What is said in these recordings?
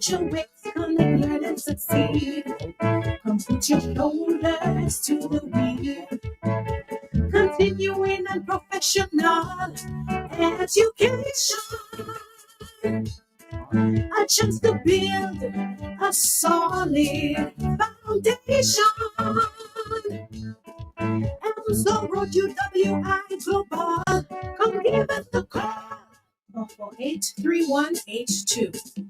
Spread your wings, connect, learn, and succeed. Come put your shoulders to the wheel. Continuing and professional education. A chance to build a solid foundation. Amazon Road UWI Global. Come give us the call. 448-3182.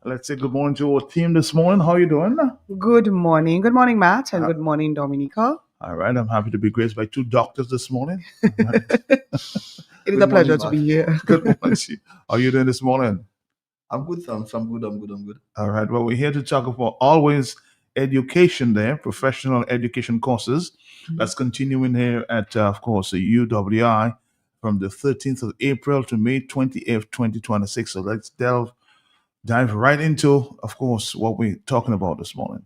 Let's say good morning to our team this morning. How are you doing? Good morning. Good morning, Matt, and good morning, Dominica. All right. I'm happy to be graced by two doctors this morning. Right. It is a pleasure to be here. Good morning. How are you doing this morning? I'm good, thanks. I'm good. All right. Well, we're here to talk about always education there, professional education courses. Mhm. That's continuing here at, of course, the UWI from the 13th of April to May 28th, 2026. So let's dive right into, of course, what we're talking about this morning.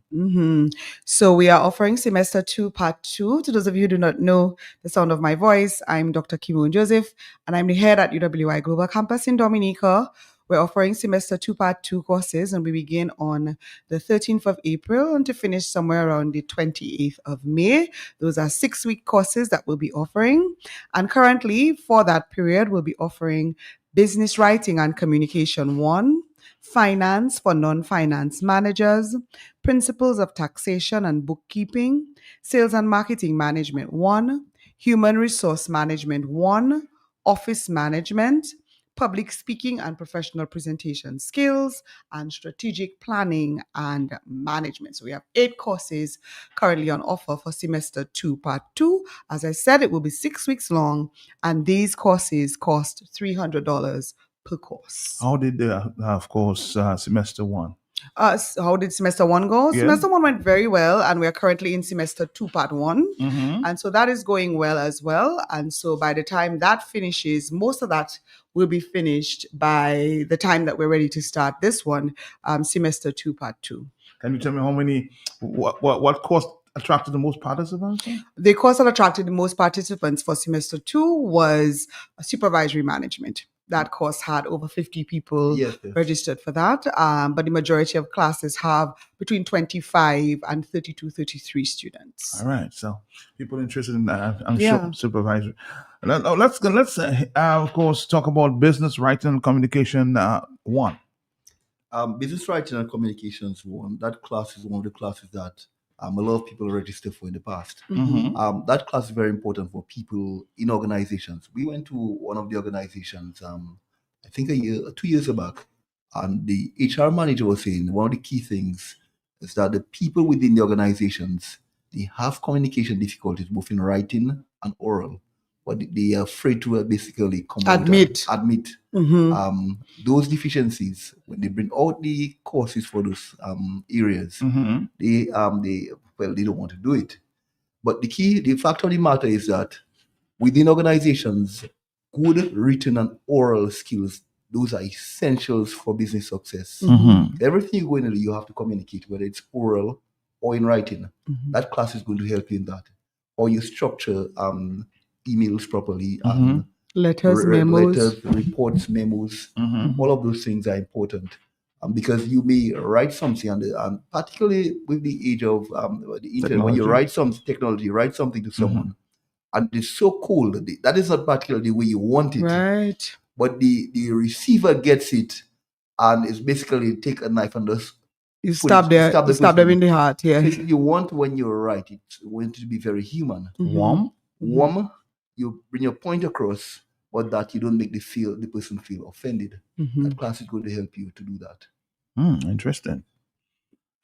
So we are offering semester 2, part 2. To those of you who do not know the sound of my voice, I'm Dr. Kimon Joseph, and I'm the head at UWI Global Campus in Dominica. We're offering semester 2, part 2 courses, and we begin on the 13th of April and to finish somewhere around the 28th of May. Those are 6-week courses that we'll be offering. And currently, for that period, we'll be offering Business Writing and Communication 1, Finance for Non-Finance Managers, Principles of Taxation and Bookkeeping, Sales and Marketing Management 1, Human Resource Management 1, Office Management, Public Speaking and Professional Presentation Skills, and Strategic Planning and Management. So we have 8 courses currently on offer for semester 2, part 2. As I said, it will be 6 weeks long, and these courses cost $300 per course. How did, of course, semester 1? How did semester 1 go? Yeah. Semester 1 went very well, and we are currently in semester 2, part 1. Mm-hmm. And so that is going well as well. And so by the time that finishes, most of that will be finished by the time that we're ready to start this one, semester 2, part 2. Can you tell me what course attracted the most participants? The course that attracted the most participants for semester 2 was supervisory management. That course had over 50 people registered for that, but the majority of classes have between 25 and 32, 33 students. All right, so people interested in that, supervisory. Now, let's of course talk about Business Writing and Communication 1. Business Writing and Communications 1, that class is one of the classes that a lot of people register for in the past. Mm-hmm. That class is very important for people in organizations. We went to one of the organizations, I think 2 years back, and the HR manager was saying one of the key things is that the people within the organizations, they have communication difficulties, both in writing and oral, but they are afraid to basically come admit. Those deficiencies. When they bring out the courses for those areas, Mm-hmm. they don't want to do it. But the fact of the matter is that within organizations, good written and oral skills, those are essentials for business success. Mm-hmm. Everything you're going to do, you have to communicate, whether it's oral or in writing. Mhm. That class is going to help you in that. Or you structure emails properly, Mhm. Letters, memos. letters, reports, memos. Mm-hmm. All of those things are important. Because you may write something, and particularly with the age of the internet, when you Technology. write some technology, write something to someone, and it's so cool. That is not particularly the way you want it, Right. but the receiver gets it, and it's basically take a knife and just You put stab it- stab the them person. in the heart, yeah. So you want, when you write it, you want it to be very human. Mhm. Warm. Warm, you bring your point across, but that you don't make the person feel offended. Mhm. That class is going to help you to do that. Interesting.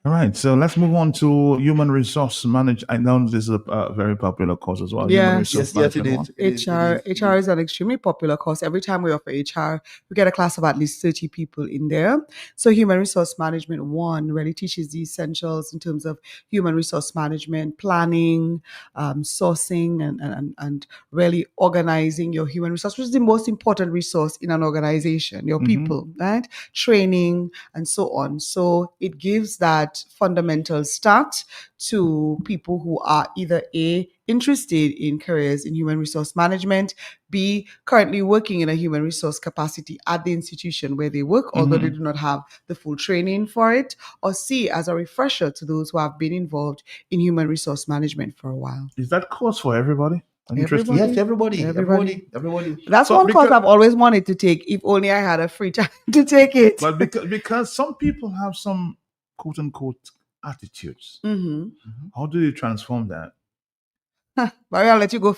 All right, so let's move on to human resource management. I know this is a very popular course as well. Human Yes. resource Yes, it management is. one. It is. It HR is. It HR is. is an extremely popular course. Every time we offer HR, we get a class of at least 30 people in there. So Human Resource Management 1 really teaches the essentials in terms of human resource management, planning, sourcing, and really organizing your human resource, which is the most important resource in an organization, your people, right? Training and so on. So it gives that fundamental start to people who are either A, interested in careers in human resource management, B, currently working in a human resource capacity at the institution where they work, although they do not have the full training for it, or C, as a refresher to those who have been involved in human resource management for a while. Is that course for everybody? I'm interested. Everybody. Yes, everybody. Everybody. That's So one course because- I've always wanted to take, if only I had a free time to take it. But because some people have some quote unquote attitudes. Mhm. How do you transform that? Barry, I'll let you go.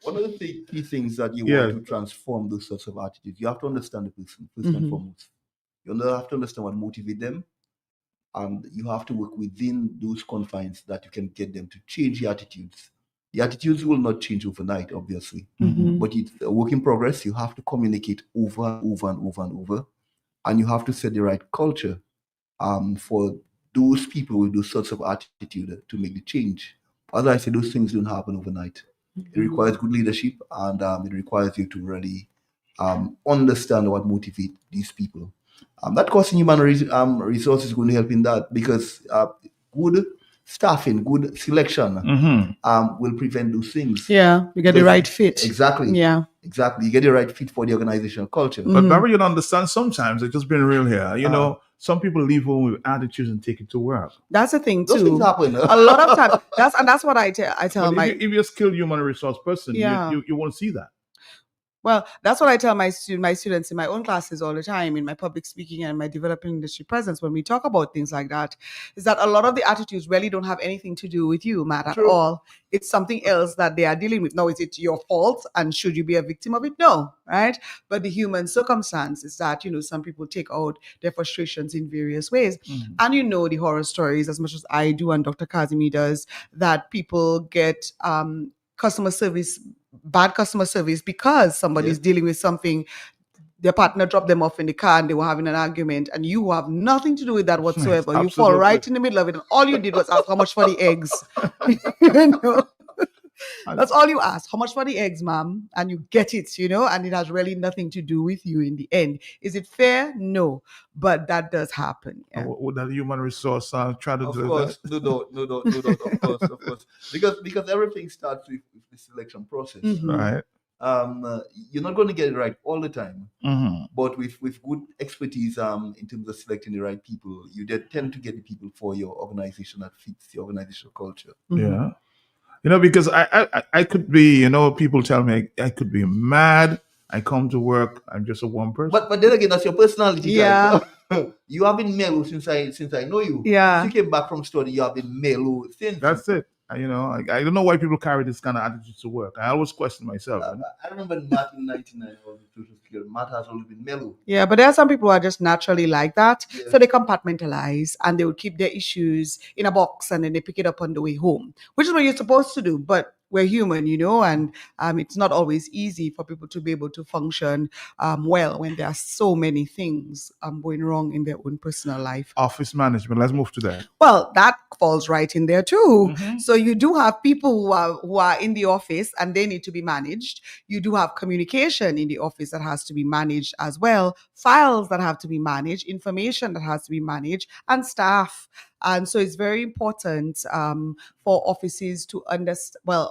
One of the key things that you Yeah. want to transform those sorts of attitudes, you have to understand the person first and Mhm. foremost. You have to understand what motivates them, and you have to work within those confines that you can get them to change the attitudes. The attitudes will not change overnight, obviously, Mhm. but it's a work in progress. You have to communicate over and over and over and over, and you have to set the right culture for those people with those sorts of attitude to make the change. As I say, those things don't happen overnight. It requires good leadership, and it requires you to really understand what motivates these people. That course in human resources is going to help in that, because good staffing, good selection will prevent those things. Yeah, you get the Because- right fit. Exactly. Yeah. Exactly. You get the right fit for the organizational culture. But Barry, you don't understand sometimes, it's just being real here. You Uh-huh. know, some people leave home with attitudes and take it to work. That's the thing Those too. things happen. A lot of times, that's what I tell But my if you're a skilled human resource person, Yeah. you won't see that. Well, that's what I tell my students in my own classes all the time, in my public speaking and my developing industry presence, when we talk about things like that, is that a lot of the attitudes really don't have anything to do with you, Matt, at True. all. It's something else that they are dealing with. Now, is it your fault? And should you be a victim of it? No, right? But the human circumstance is that, some people take out their frustrations in various ways. And the horror stories as much as I do and Dr. Kazimi does, that people get bad customer service because somebody's dealing with something. Their partner dropped them off in the car and they were having an argument, and you have nothing to do with that whatsoever. You fall absolutely. right in the middle of it, and all you did was ask how much for the eggs. You know? That's all you ask. How much for the eggs, ma'am? And you get it, and it has really nothing to do with you in the end. Is it fair? No. But that does happen. Yeah. Would that human resource try to Of do course, that? no, of course, because everything starts with the selection process. Mhm. Right. You're not going to get it right all the time, Mm-hmm. but with good expertise in terms of selecting the right people, you tend to get the people for your organization that fits the organizational culture. Yeah. Because I could be, people tell me I could be mad. I come to work. I'm just a one person. But then again, that's your personality. Yeah. Guys. You have been mellow since I know you. Yeah. Since you came back from study, you have been mellow since. That's it. I don't know why people carry this kind of attitude to work. I always question myself. I remember Matt in 99 was a social skill. Matt has always been mellow. Yeah, but there are some people who are just naturally like that. Yeah. So they compartmentalize and they would keep their issues in a box and then they pick it up on the way home, which is what you're supposed to do. But we're human, and it's not always easy for people to be able to function well when there are so many things going wrong in their own personal life. Office management. Let's move to that. Well, that falls right in there too. Mhm. So you do have people who are in the office and they need to be managed. You do have communication in the office that has to be managed as well, files that have to be managed, information that has to be managed, and staff. And so it's very important for offices to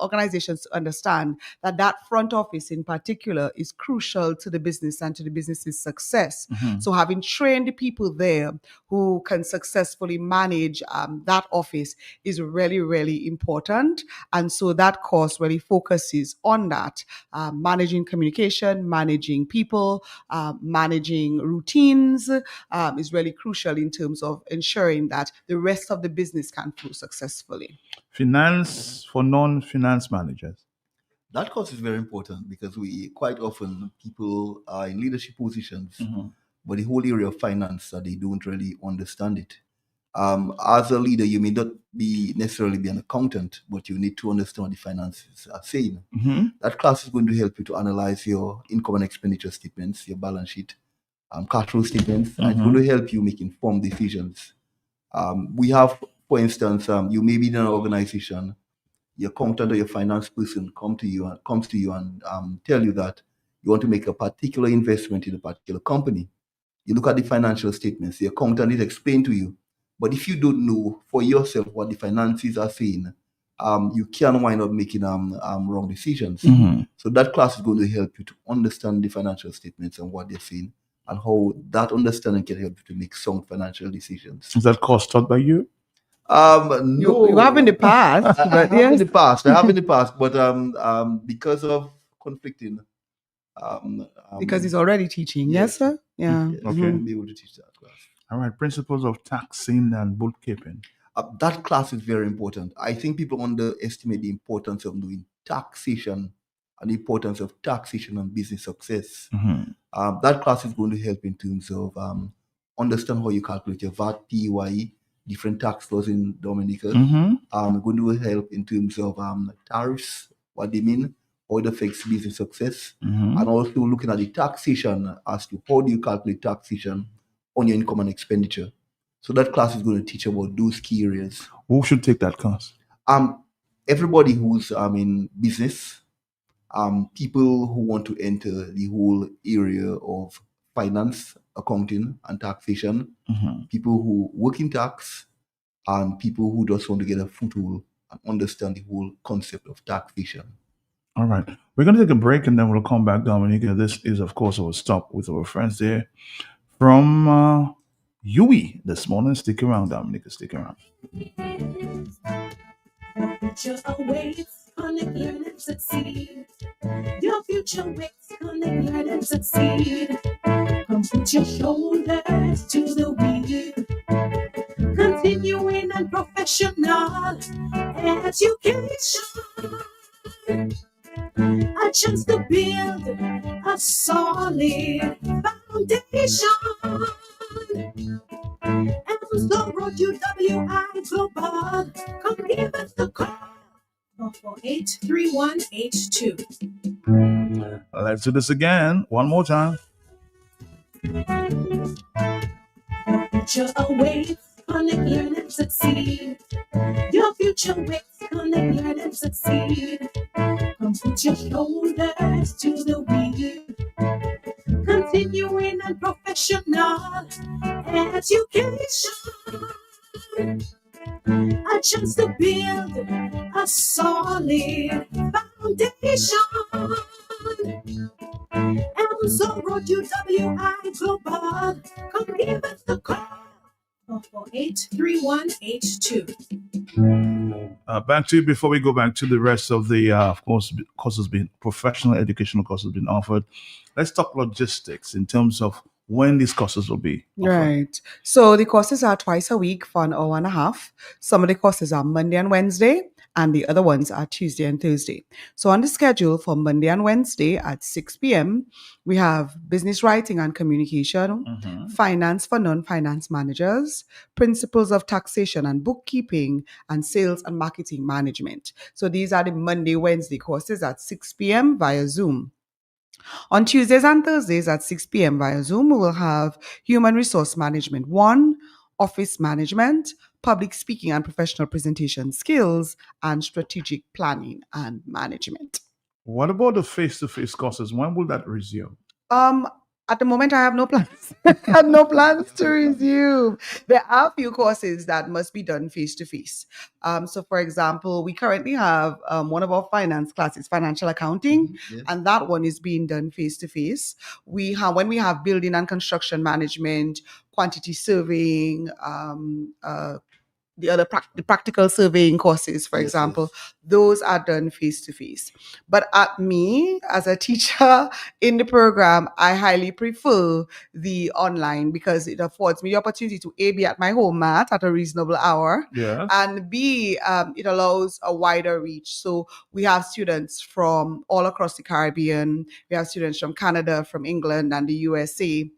organizations to understand that front office in particular is crucial to the business and to the business's success. Mhm. So having trained the people there who can successfully manage that office is really, really important. And so that course really focuses on that, managing communication, managing people, managing routines is really crucial in terms of ensuring that the rest of the business can flow successfully. Finance for non-finance managers. That course is very important because we quite often people are in leadership positions. Mhm. but the whole area of finance, they don't really understand it. As a leader, you may not necessarily be an accountant, but you need to understand what the finances are saying. Mhm. That class is going to help you to analyze your income and expenditure statements, your balance sheet, cash flow statements, and it's going to help you make informed decisions. We have, for instance, you may be in an organization, your accountant or your finance person comes to you and tell you that you want to make a particular investment in a particular company. You look at the financial statements, the accountant is explained to you. But if you don't know for yourself what the finances are saying, you can wind up making wrong decisions. Mhm. So that class is going to help you to understand the financial statements and what they're saying, and how that understanding can help you to make sound financial decisions. Is that course taught by you? No, You have in the past, I but have in yes. the past. I have in the past, but because of conflicting, Because he's already teaching. Yes, yes. sir? Yeah. yes, Okay. I won't be able to teach that class. All right. Principles of taxing and bookkeeping. That class is very important. I think people underestimate the importance of doing taxation and the importance of taxation and business success. Mhm. That class is going to help in terms of understand how you calculate your VAT, PAYE, different tax laws in Dominica. Mhm. Going to help in terms of tariffs, what they mean, how it affects business success, Mhm. and also looking at the taxation as to how do you calculate taxation on your income and expenditure. So that class is going to teach about those key areas. Who should take that class? Everybody who's in business, people who want to enter the whole area of finance, accounting, and taxation, Mhm. people who work in tax, and people who just want to get a foothold and understand the whole concept of taxation. All right. We're going to take a break and then we'll come back, Dominica. This is, of course, our stop with our friends there from UE this morning. Stick around, Dominica. Stick around. Your future awaits. Connect, learn, and succeed. Your future waits. Connect, learn, and succeed. Come put your shoulders to the wheel. Continuing and professional education. A chance to build a solid foundation. Amstel Road UWI Global. Come give us the call. 448-3182. Let's do this again. One more time. Your future awaits. Connect, learn, and succeed. Your future waits. Connect, learn, and succeed. Come put your shoulders to the wheel. Continuing and professional education. A chance to build a solid foundation. Amazon Road UWI Global. Come give us the call. 448-3182. Back to you before we go back to the rest of the, of course, courses being professional educational courses being offered. Let's talk logistics in terms of when these courses will be offered. Right. So the courses are twice a week for an hour and a half. Some of the courses are Monday and Wednesday, and the other ones are Tuesday and Thursday. So on the schedule for Monday and Wednesday at 6 p.m., we have business writing and communication, Mhm. finance for non-finance managers, principles of taxation and bookkeeping, and sales and marketing management. So these are the Monday, Wednesday courses at 6 p.m. via Zoom. On Tuesdays and Thursdays at 6 p.m. via Zoom, we will have Human Resource Management 1, Office Management, Public Speaking and Professional Presentation Skills, and Strategic Planning and Management. What about the face-to-face courses? When will that resume? At the moment, I have no plans. I have no plans to resume. There are a few courses that must be done face to face. So, for example, we currently have one of our finance classes, financial accounting, Yes. and that one is being done face to face. When we have building and construction management, quantity surveying, the practical surveying courses, for Yes, example, yes. those are done face to face. But at me, as a teacher in the program, I highly prefer the online because it affords me the opportunity to A, be at my home mat at a reasonable hour, Yes. and B, it allows a wider reach. So we have students from all across the Caribbean, we have students from Canada, from England, and the USA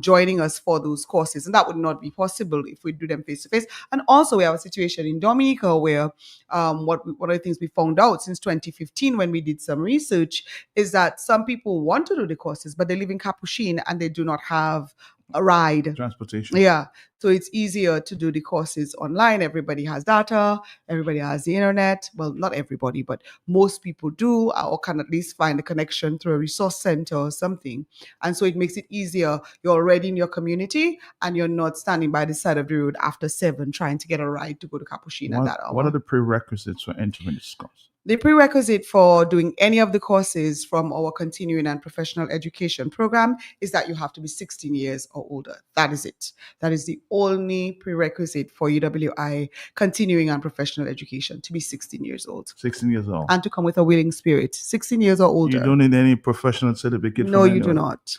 joining us for those courses. And that would not be possible if we do them face to face. And also, we have a situation in Dominica where one of the things we found out since 2015 when we did some research is that some people want to do the courses, but they live in Capuchin and they do not have a ride. Transportation. Yeah. So it's easier to do the courses online. Everybody has data, everybody has the internet. Well, not everybody, but most people do, or can at least find a connection through a resource center or something. And so it makes it easier. You're already in your community and you're not standing by the side of the road after 7 trying to get a ride to go to Capuchin at that hour. What are the prerequisites for entering this course? The prerequisite for doing any of the courses from our continuing and professional education program is that you have to be 16 years or older. That is it. That is the only prerequisite for UWI continuing and professional education, to be 16 years old 16 years old. and to come with a willing spirit. 16 years or older. You don't need any professional certificate. No, from you do anyone. not.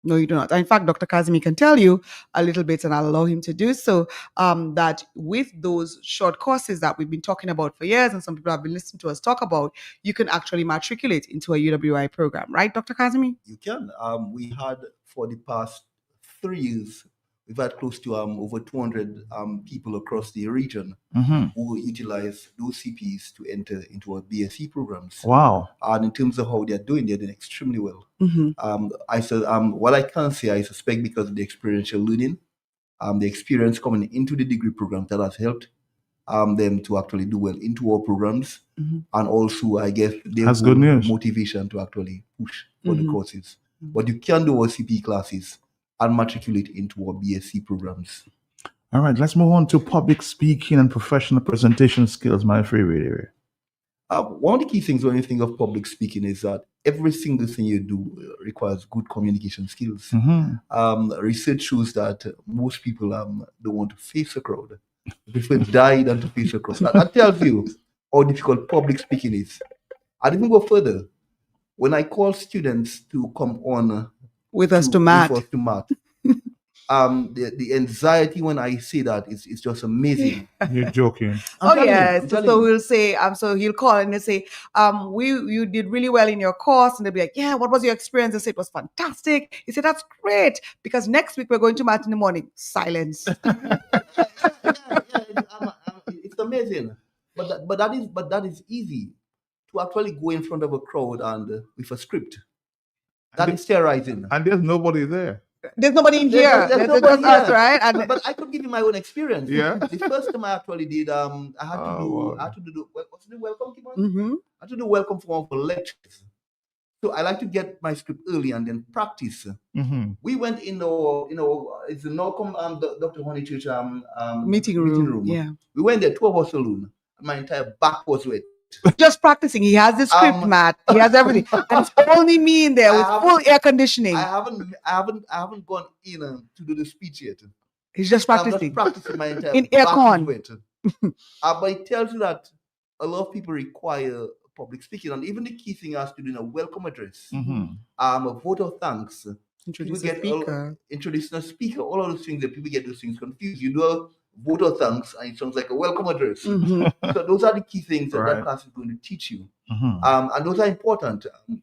No, you do not. In fact, Dr. Kazimi can tell you a little bit, and I'll allow him to do so, that with those short courses that we've been talking about for years, and some people have been listening to us talk about, you can actually matriculate into a UWI program, right, Dr. Kazimi? You can. We had for the past 3 years, we've had close to over 200 people across the region Mhm. who utilize those CPs to enter into our BSc programs. Wow. And in terms of how they're doing extremely well. Mm-hmm. What I can say, I suspect because of the experiential learning, the experience coming into the degree program that has helped them to actually do well into our programs. Mm-hmm. And also, I guess, their That's good news. motivation to actually push for the Mhm. courses. But you can do our CP classes and matriculate into our BSc programs. All right, let's move on to public speaking and professional presentation skills, my favorite area. One of the key things when you think of public speaking is that every single thing you do requires good communication skills. Mhm. Research shows that most people don't want to face a crowd. They prefer to die than to face a crowd. That tells you how difficult public speaking is. I'd even go further. When I call students to come on With us to math. with us to math, the anxiety when I say that is just amazing. You're joking. I'm Oh telling you, yes. I'm telling So you. we'll say, so he'll call and they'll say, you did really well in your course, and they'll be like, yeah, what was your experience? They say it was fantastic. He said, that's great, because next week we're going to math in the morning. Silence. It's amazing. But that is easy to actually go in front of a crowd and with a script. That is terrorizing. And there's nobody there. There's nobody in There's here. There's nobody just us, here. right? And But I could give you my own experience. Yeah. The first time I actually did, I had to Oh, wow. do what's the welcome, Kimon? Mhm. I had to do welcome for lectures. So I like to get my script early and then practice. Mhm. We went in our, it's the Norcom Dr. Honey Church Meeting room. Yeah. We went there 2 hours alone. My entire back was wet. Just practicing. He has the script, Matt. He has everything. And it's only me in there with I full air conditioning. I haven't gone in to do the speech yet. He's just I'm just practicing. practicing my entire In back is aircon. wet. But it tells you that a lot of people require public speaking, and even the key thing has to do in a welcome address, Mhm. a vote of thanks, Introduce people the get speaker. introducing a speaker, all of those things that people get those things confused. You do a vote of thanks, and it sounds like a welcome address. Mhm. So those are the key things that Right. class is going to teach you, Mhm. and those are important, not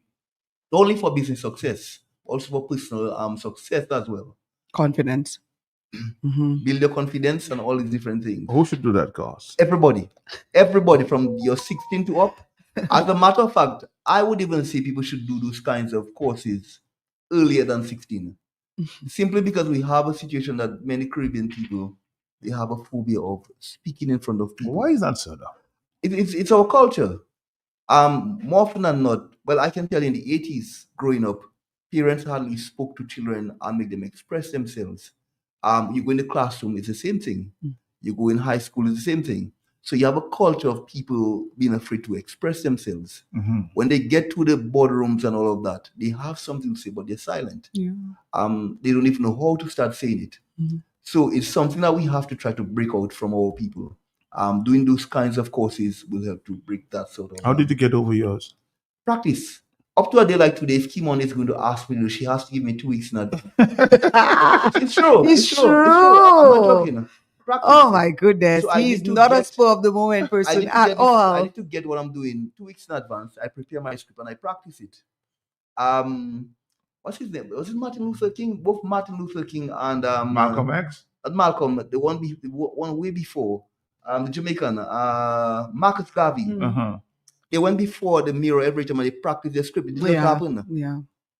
only for business success, also for personal success as well. Confidence. Mhm. Build your confidence and all these different things. Who should do that course? Everybody from your 16 to up. As a matter of fact, I would even say people should do those kinds of courses earlier than 16. Simply because we have a situation that many Caribbean people, they have a phobia of speaking in front of people. Why is that so, though? It's our culture. More often than not, well, I can tell you in the 80s, growing up, parents hardly spoke to children and make them express themselves. You go in the classroom, it's the same thing. You go in high school, it's the same thing. So you have a culture of people being afraid to express themselves. Mhm. When they get to the boardrooms and all of that, they have something to say, but they're silent. Yeah. They don't even know how to start saying it. Mhm. So it's something that we have to try to break out from our people. Doing those kinds of courses will help to break that sort of How did you get over yours? practice. Up to a day like today, if Kimon is going to ask me, she has to give me 2 weeks in advance. It's true. It's true. I'm not true. joking. Practice. Oh my goodness, So I he's need to not a get- spur of the moment I person need, to at get this- I all. need to get what I'm doing 2 weeks in advance. I prepare my script and I practice it. What's his name? Was it Martin Luther King? Both Martin Luther King and Malcolm X? Malcolm, the one way before, the Jamaican, Marcus Garvey. Hmm. Uh-huh. They went before the mirror every time and they practiced their script. It didn't just happen. Yeah.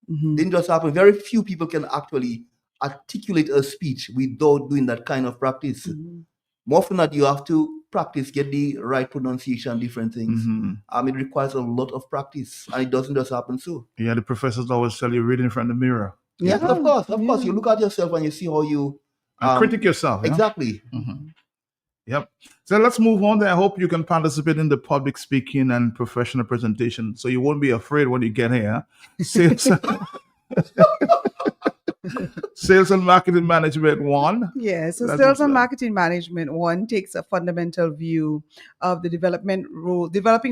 Mhm. Didn't just happen. Very few people can actually articulate a speech without doing that kind of practice. Mhm. More often than not, you have to practice, get the right pronunciation, different things. Mhm. It requires a lot of practice, and it doesn't just happen so. Yeah, the professors always tell you read in front of the mirror. Yes, Yeah, of course. yeah. You look at yourself and you see how you And critic yourself. You know? exactly. Mhm. Yep. So let's move on. I hope you can participate in the public speaking and professional presentation, so you won't be afraid when you get here. Sales, Sales and Marketing Management 1. Yeah, so That's Sales what's and up. Marketing Management 1 takes a fundamental view of the developing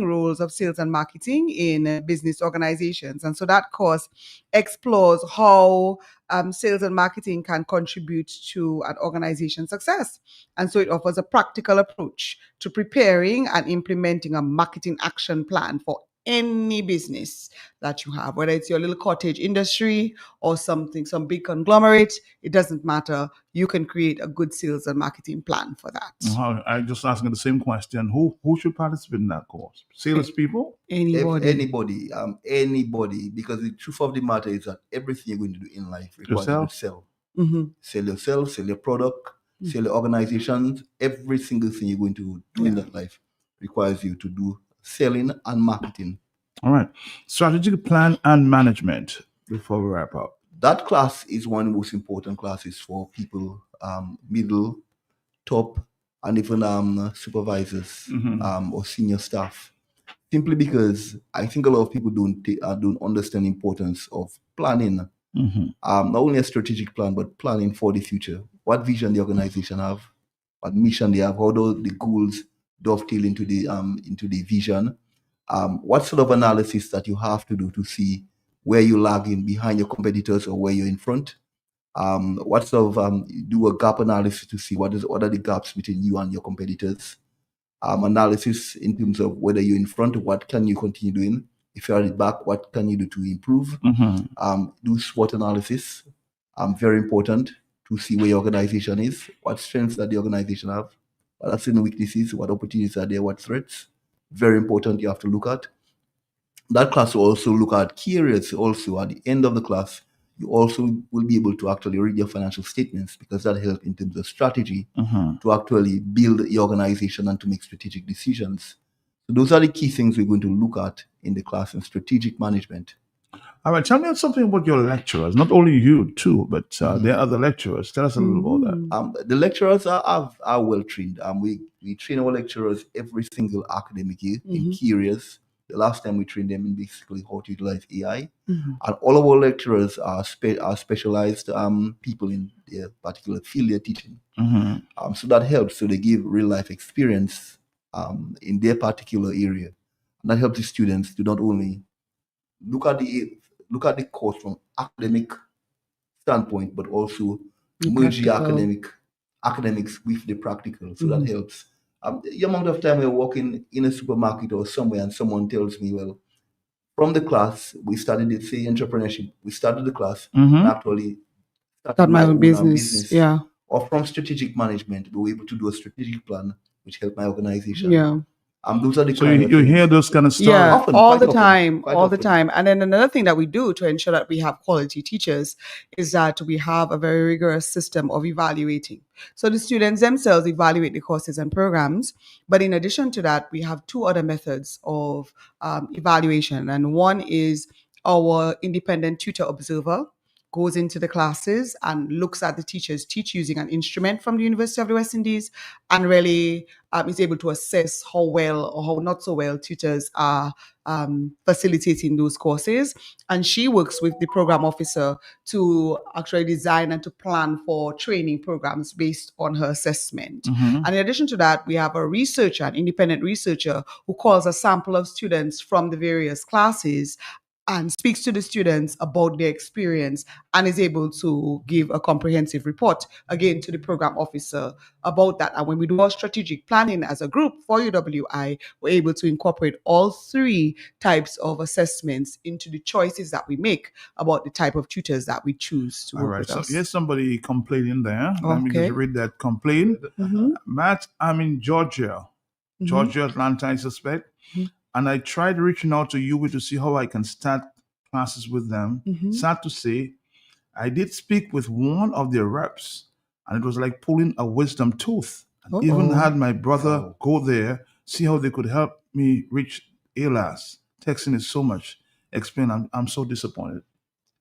roles of sales and marketing in business organizations. And so that course explores how sales and marketing can contribute to an organization's success. And so it offers a practical approach to preparing and implementing a marketing action plan for any business that you have, whether it's your little cottage industry or some big conglomerate. It doesn't matter. You can create a good sales and marketing plan for that. I'm just asking the same question. Who should participate in that course? Salespeople? Anybody. Anybody, because the truth of the matter is that everything you're going to do in life requires you Yourself? to sell. Mhm. Sell yourself, sell your product, sell your organizations. Every single thing you're going to do in that life requires you to do selling and marketing. All right. Strategic plan and management before we wrap up. That class is one of the most important classes for people, middle, top, and even supervisors or senior staff. Simply because I think a lot of people don't understand the importance of planning. Not only a strategic plan, but planning for the future. What vision the organization have, what mission they have, how do the goals dovetail into the vision. What sort of analysis that you have to do to see where you're lagging behind your competitors or where you're in front. What sort of do a gap analysis to see what are the gaps between you and your competitors. Analysis in terms of whether you're in front, what can you continue doing? If you're at the back, what can you do to improve? Do SWOT analysis. Very important to see where your organization is, what strengths that the organization have, what are certain weaknesses, what opportunities are there, what threats. Very important you have to look at. That class will also look at key areas. Also, at the end of the class, you also will be able to actually read your financial statements, because that helps in terms of strategy to actually build your organization and to make strategic decisions. So those are the key things we're going to look at in the class in strategic management. All right. Tell me something about your lecturers. Not only you too, but there are other lecturers. Tell us a little about that. The lecturers are well trained. We train our lecturers every single academic year in key areas. The last time we trained them in basically how to utilize AI. And all of our lecturers are specialized people in their particular field they're teaching. So that helps. So they give real life experience in their particular area. And that helps the students to not only look at the course from academic standpoint, but also merge the academics with the practical. So that helps. The amount of time we're walking in a supermarket or somewhere and someone tells me, well, from the class, we started it, say entrepreneurship, we started the class and actually started my own business. Yeah. Or from strategic management, we were able to do a strategic plan which helped my organization. Yeah. Those are the So kind of you things. hear those kind of stories? Yeah, Often, all quite the often, time, quite all the often. time. And then another thing that we do to ensure that we have quality teachers is that we have a very rigorous system of evaluating. So the students themselves evaluate the courses and programs. But in addition to that, we have two other methods of evaluation. And one is our independent tutor observer goes into the classes and looks at the teachers teach using an instrument from the University of the West Indies, and really is able to assess how well or how not so well tutors are facilitating those courses. And she works with the program officer to actually design and to plan for training programs based on her assessment. And in addition to that, we have a researcher, an independent researcher, who calls a sample of students from the various classes and speaks to the students about their experience and is able to give a comprehensive report again to the program officer about that. And when we do our strategic planning as a group for UWI, we're able to incorporate all three types of assessments into the choices that we make about the type of tutors that we choose to All work right. with So us. here's somebody complaining there. Let me Okay. just read that complaint. Mhm. Matt, I'm in Georgia, Atlanta, I suspect. Mhm. And I tried reaching out to you to see how I can start classes with them. Mhm. Sad to say, I did speak with one of their reps, and it was like pulling a wisdom tooth. And even Uh-oh. had my brother go there, see how they could help me reach ALAS. Texting is so much. Explain, I'm so disappointed.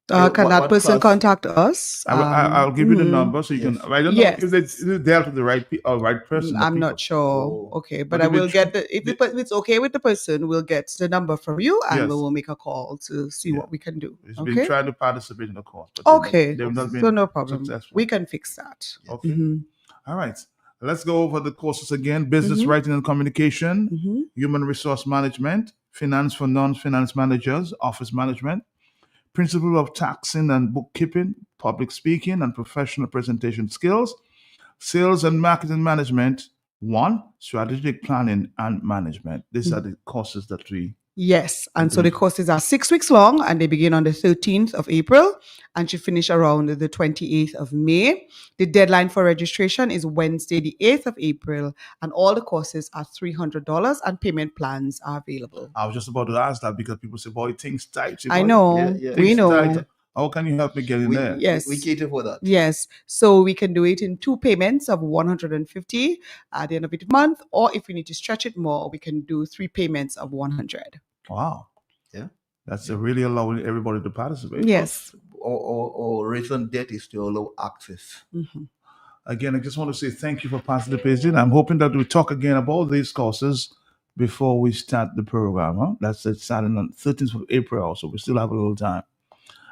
Can that what person class? contact us? I'll give you the number so you Yes. can. I don't Yes. know if they dealt with the right person. the I'm people. not sure. Oh. Okay, but But I if they will tr- get if it's okay with the person, we'll get the number from you and Yes. we will make a call to see Yeah. what we can do. He's been Okay. trying to participate in the course, but Okay. they've not So been no problem. successful. We can fix that. Okay. Mhm. All right. Let's go over the courses again. Business writing and communication, Mhm. human resource management, finance for non-finance managers, office management, principle of taxing and bookkeeping, public speaking and professional presentation skills, sales and marketing management, strategic planning and management. These are the courses that we Yes, and so the courses are 6 weeks long and they begin on the 13th of April and should finish around the 28th of May. The deadline for registration is Wednesday, the 8th of April, and all the courses are $300 and payment plans are available. I was just about to ask that because people say, boy, things tight. I know, Yeah. we Things know. tight. How can you help me get in there? Yes. We cater for that. Yes, so we can do it in 2 payments of $150 at the end of each month, or if we need to stretch it more, we can do 3 payments of $100. Wow. Yeah. That's really allowing everybody to participate. Yes. Or reason debt is to allow access. Mhm. Again, I just want to say thank you for participating. I'm hoping that we talk again about these courses before we start the program. Huh? That's it, starting on 13th of April, so we still have a little time.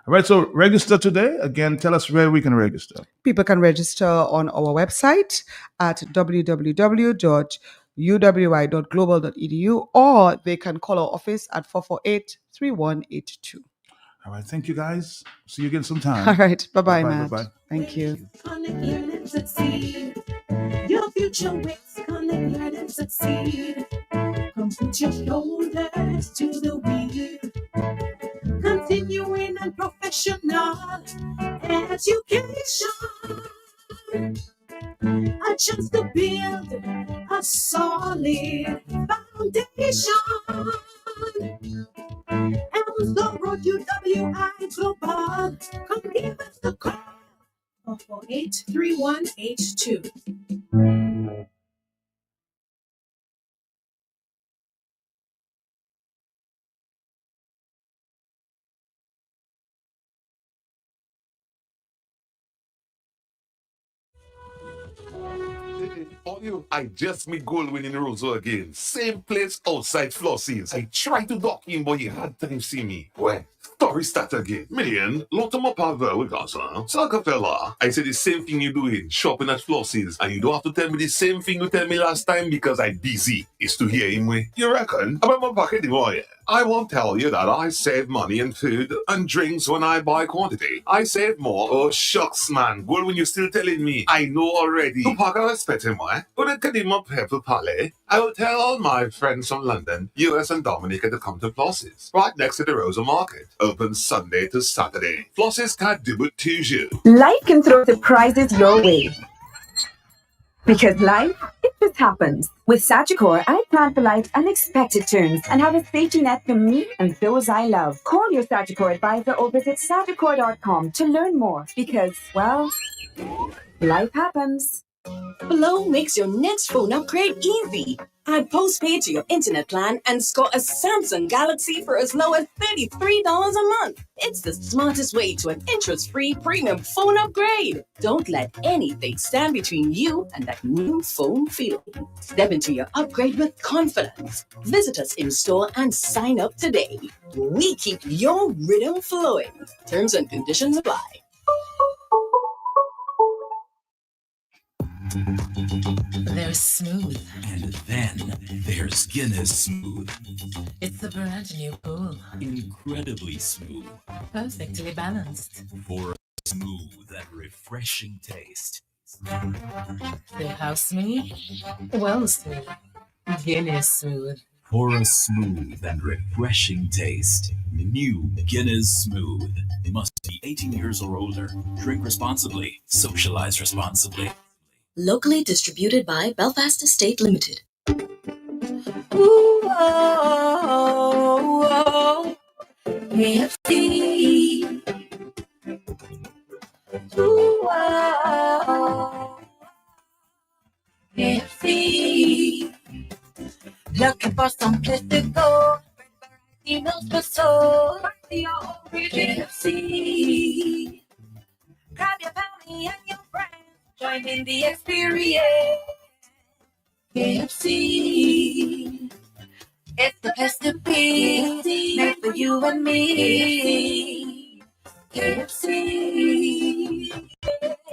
All right, so register today. Again, tell us where we can register. People can register on our website at www.uwi.global.edu, or they can call our office at 448-3182. All right, thank you guys. See you again sometime. All right, bye-bye, Bye-bye, Matt. bye-bye. Thank you. Connect, learn, and succeed. Your future waits. Connect, learn, and succeed. Come put your shoulders to the wheel. Continuing and professional education. A chance to build a solid foundation. Elmslow Road, UWI Global. Come give us the call. 448-3182. I just meet Goldwyn in Roseau again. Same place outside Flossie's. I tried to dock in, but you had time to see me. Well, story start again. Million, longtemps pas ver with us, huh? Saga fella, I said the same thing you doing, shopping at Flossie's, and you don't have to tell me the same thing you tell me last time because I'm busy. It's to hear him way. You reckon? About my pocket, boy. I won't tell you that I save money in food and drinks when I buy quantity. I save more. Oh, shucks, man. Well, when you're still telling me, I know already. Tu paga respect him, why? But it can him up here to parley. I will tell all my friends from London, US and Dominica to come to Flossie's, right next to the Rosa Market. Open Sunday to Saturday. Flossie's can't do it to you. Life can throw surprises your way. Because life, it just happens. With Sagicor, I plan for life's unexpected turns and have a safety net for me and those I love. Call your Sagicor advisor or visit sagicor.com to learn more. Because, well, life happens. Flow makes your next phone upgrade easy. Add postpaid to your internet plan and score a Samsung Galaxy for as low as $33 a month. It's the smartest way to an interest-free premium phone upgrade. Don't let anything stand between you and that new phone feeling. Step into your upgrade with confidence. Visit us in store and sign up today. We keep your rhythm flowing. Terms and conditions apply. They're smooth. And then there's Guinness Smooth. It's a brand new pool. Incredibly smooth. Perfectly balanced. For a smooth and refreshing taste. So how smooth? Well smooth. Guinness smooth. For a smooth and refreshing taste. New Guinness Smooth. Must be 18 years or older. Drink responsibly. Socialize responsibly. Locally distributed by Belfast Estate Limited. Ooh, oh, oh, KFC. Ooh, oh, KFC. Looking for some place to go. Meals for soul. KFC. Grab your family and your friends. Join in the experience. KFC. It's the place to be. Made for you and me. KFC.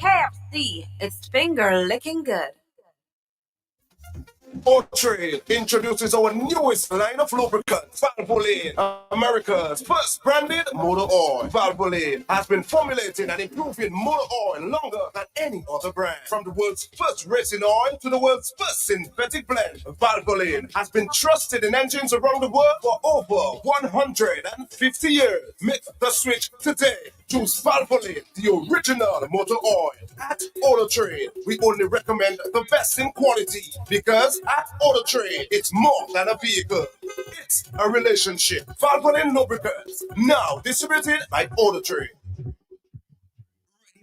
KFC. It's finger licking good. Auto-Trade introduces our newest line of lubricants, Valvoline, America's first branded motor oil. Valvoline has been formulating and improving motor oil longer than any other brand. From the world's first racing oil to the world's first synthetic blend, Valvoline has been trusted in engines around the world for over 150 years. Make the switch today. Choose Valvoline, the original motor oil. At Auto-Trade, we only recommend the best in quality because at Auto-Trade, it's more than a vehicle. It's a relationship. Valvoline lubricants, now distributed by Auto-Trade.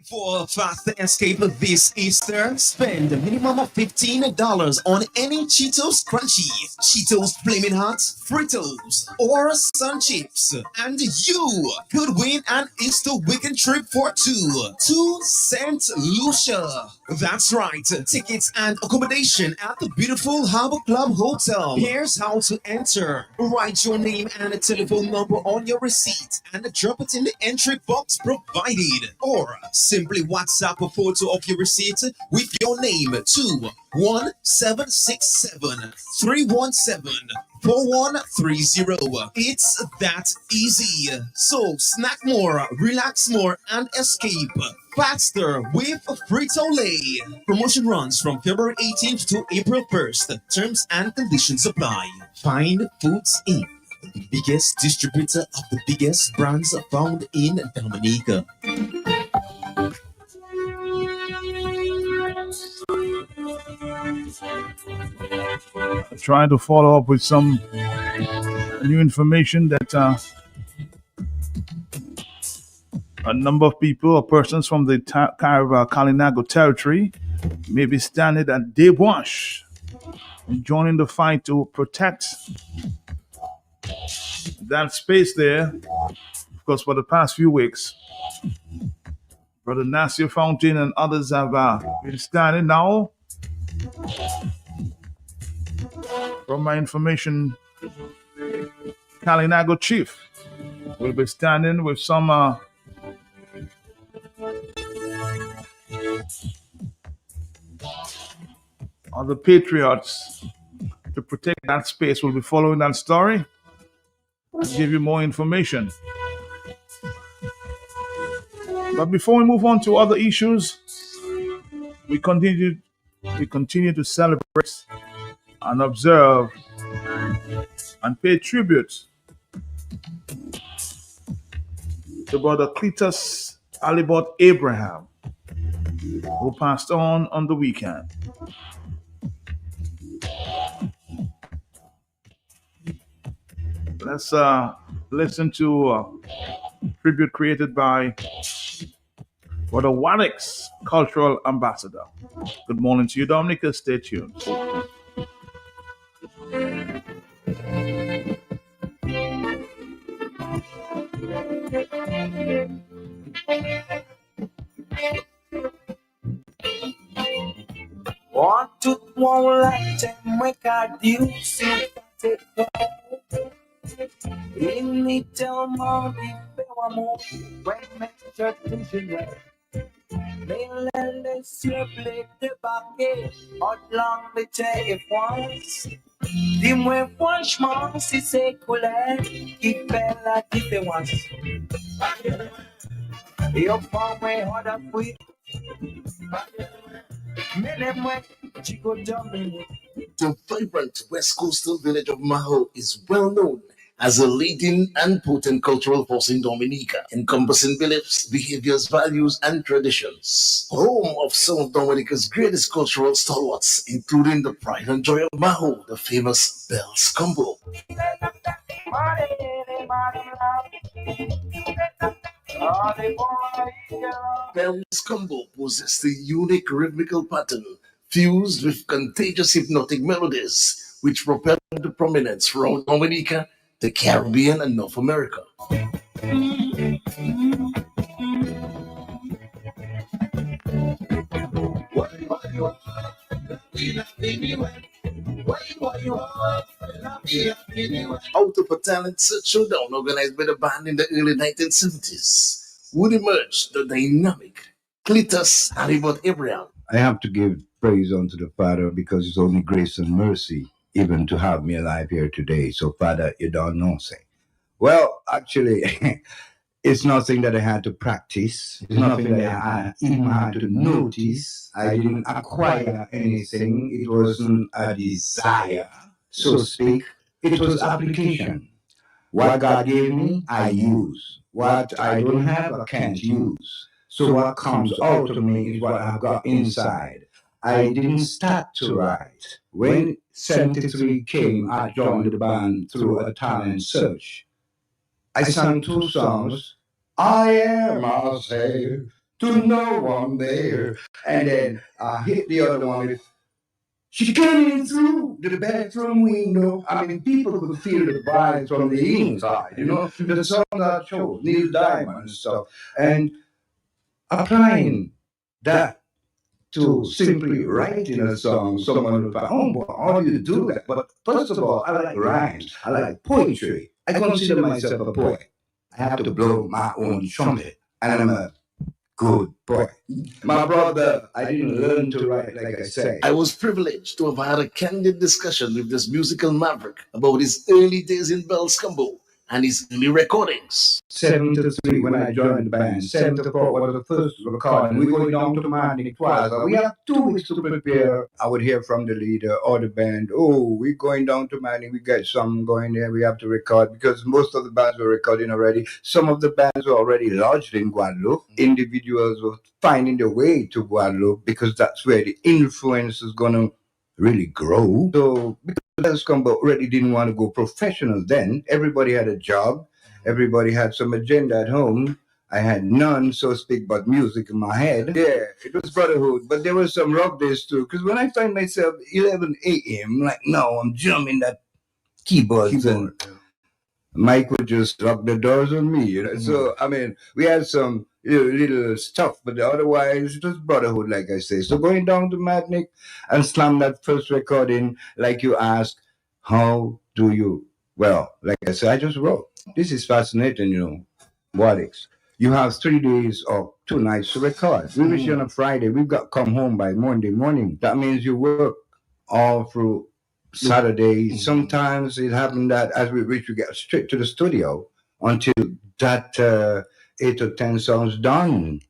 For a faster escape this Easter, spend a minimum of $15 on any Cheetos Crunchies, Cheetos Flaming Hot, Fritos, or Sun Chips, and you could win an Easter weekend trip for two to St. Lucia. That's right, tickets and accommodation at the beautiful Harbor Club Hotel. Here's how to enter. Write your name and a telephone number on your receipt and drop it in the entry box provided, or simply WhatsApp a photo of your receipt with your name to 1-767-317-4130. It's that easy. So snack more, relax more, and escape faster with Frito-Lay. Promotion runs from February 18th to April 1st. Terms and conditions apply. Find Foods Inc., the biggest distributor of the biggest brands found in Dominica. Trying to follow up with some new information that a number of people or persons from the Kalinago territory may be standing at Dewash and joining the fight to protect that space there, because for the past few weeks, Brother Nasir Fountain and others have been standing now. From my information, Kalinago Chief will be standing with some other patriots to protect that space. We'll be following that story and give you more information. But before we move on to other issues, we continue to celebrate and observe and pay tribute to Brother Cletus Alibot Abraham, who passed on the weekend. Let's listen to a tribute created by Brother Wadix, Cultural Ambassador. Good morning to you, Dominica. Stay tuned. won't let them record you, see it go. In little more, if I move, when measure to the they let us play the bucket, out long the chair once. Dim way franchement, si c'est couleur, qui fait la différence. Et au fond, moi, on a pris. Mais les moi, tu go dominer. The vibrant West Coastal village of Maho is well known as a leading and potent cultural force in Dominica, encompassing beliefs, behaviors, values, and traditions. Home of some of Dominica's greatest cultural stalwarts, including the pride and joy of Maho, the famous Bells Combo. Bells Combo possess a unique rhythmical pattern fused with contagious hypnotic melodies, which propelled to prominence throughout Dominica, the Caribbean, and North America. Out of a talent search showdown organized by the band in the early 1970s, would emerge the dynamic Cletus Halibut Abraham. I have to give praise unto the Father because it's only grace and mercy even to have me alive here today. So, Father, you don't know, say. Well, actually, it's nothing that I had to practice. It's nothing that I even had to notice. I didn't acquire anything. It wasn't a desire, so to speak. It was application. What God gave me, I use. What I don't have, I can't use. So what comes out of me is what I've got inside. I didn't start to write. When 73 came, I joined the band through a talent search. I sang 2 songs. I am a slave to no one there. And then I hit the other one with, she came in through the bedroom window. I mean, people could feel the vibes from the inside, you know, the songs I chose, Neil Diamond and stuff. And applying that to simply writing a song, someone will say, oh, well, how do you do that? But first of all, I like rhymes. I like poetry. I consider myself a poet. I have to blow my own trumpet, and I'm a good boy. My brother, I didn't learn to write, like I say. I was privileged to have had a candid discussion with this musical maverick about his early days in Bells Combo and his early recordings. 73 when I joined the band. 74 was the first recording. We going down to Martinique twice. We have 2 weeks to prepare. I would hear from the leader or the band, oh, we're going down to Martinique. We got some going there. We have to record because most of the bands were recording already. Some of the bands were already lodged in Guadeloupe. Individuals were finding their way to Guadeloupe because that's where the influence is going to really grow. So because Bells Combo really didn't want to go professional then. Everybody had a job. Everybody had some agenda at home. I had none, so to speak, but music in my head. Yeah, it was brotherhood, but there was some rough days too. Because when I find myself 11 a.m., like, no, I'm drumming that keyboard. And Mike would just lock the doors on me, you know. Mm-hmm. So, I mean, we had some little stuff, but otherwise it was brotherhood, like I say. So going down to Martinique and slam that first recording, like you asked, how do you? Well, like I said, I just wrote. This is fascinating, you know, Wadix. You have 3 days or 2 nights to record. We reach on a Friday. We've got to come home by Monday morning. That means you work all through Saturday. Sometimes it happened that as we reach, we get straight to the studio until that 8 or 10 songs done.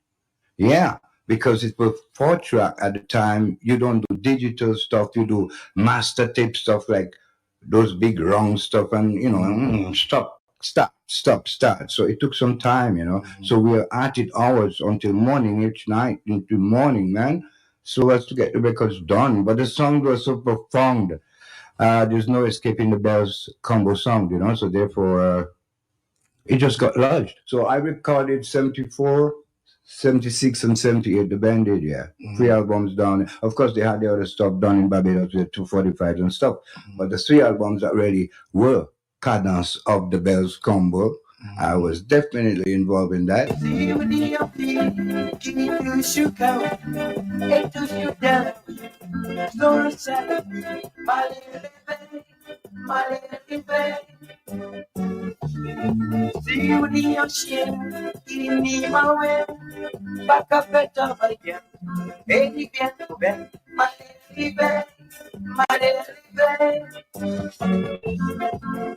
Yeah, because it was 4-track at the time. You don't do digital stuff. You do master tape stuff like those big wrong stuff and, you know, stop, start. So it took some time, you know. So we were at it hours until morning each night, into morning, man, so as to get the records done. But the song was so profound. There's no escaping the Bells Combo song, you know, so therefore it just got lodged. So I recorded 74, 76 and 78, the band did, yeah. 3 albums done. Of course, they had the other stuff done in Barbados with 245 and stuff. But the 3 albums that really were cadence of the Bells Combo, I was definitely involved in that. Story said, my little baby, my little baby. See you in the ocean, in the mountain, back up better again. Baby, bien, my little baby, my little baby.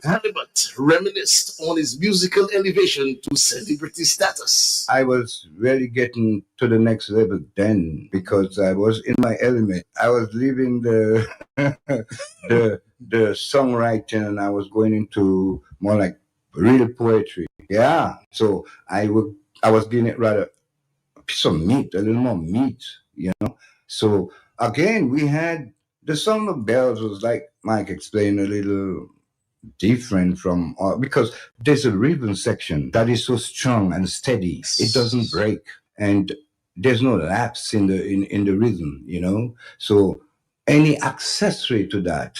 Halibut reminisced on his musical elevation to celebrity status. I was really getting to the next level then because I was in my element. I was leaving the the songwriting and I was going into more like real poetry. Yeah. So I was giving it rather a piece of meat, a little more meat, you know. So again, we had the Song of Bells was like Mike explained a little different from because there's a rhythm section that is so strong and steady. It doesn't break, and there's no lapse in the rhythm, you know. So any accessory to that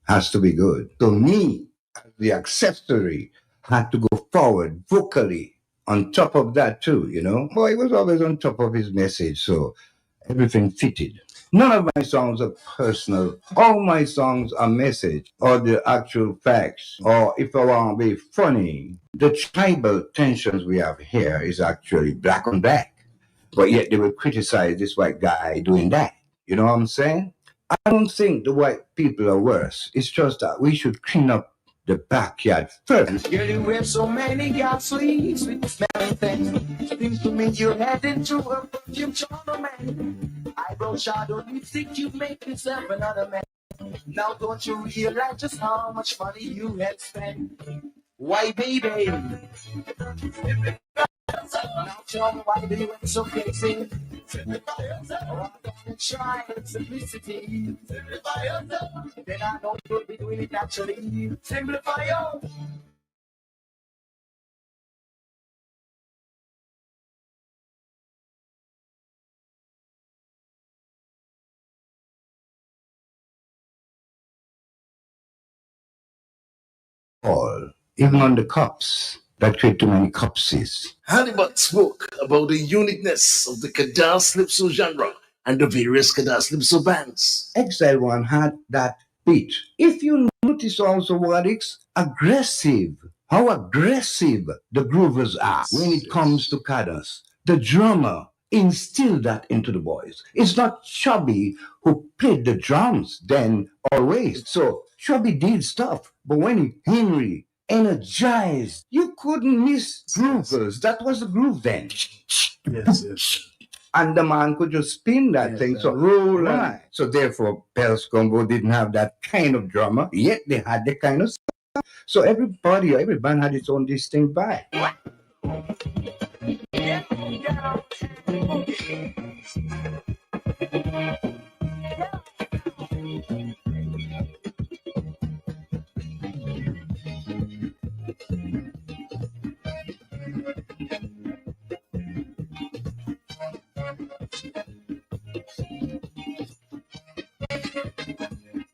has to be good. So me, the accessory, had to go forward vocally on top of that too, you know. Boy, he was always on top of his message, so everything fitted. None of my songs are personal. All my songs are message or the actual facts. Or if I want to be funny, the tribal tensions we have here is actually black on black. But yet they will criticize this white guy doing that. You know what I'm saying? I don't think the white people are worse. It's just that we should clean up the backyard first. Girl, you wear so many got sleeves with smelling things. Seems to me you're heading to a perfume tournament. Eyebrow shadow, lipstick, you make yourself another man. Now don't you realize just how much money you had spent? Why, baby? Now tell me why do you act so crazy? Oh, I don't try simplicity. Then I know you'll be doing it naturally. Simplify your. All, even on the cups, that create too many cupses. Halibut spoke about the uniqueness of the Kadar Slipso genre and the various Kadar Slipso bands. Exile One had that beat. If you notice also what it's aggressive, how aggressive the groovers are when it comes to Kadas. The drummer instilled that into the boys. It's not Chubby who played the drums then always. So Chubby did stuff, but when Henry energized, you couldn't miss groovers. That was the groove then. Yes. And the man could just spin that thing, so roll right. So therefore, Bells Combo didn't have that kind of drummer, yet they had the kind of stuff. So every band had its own distinct vibe.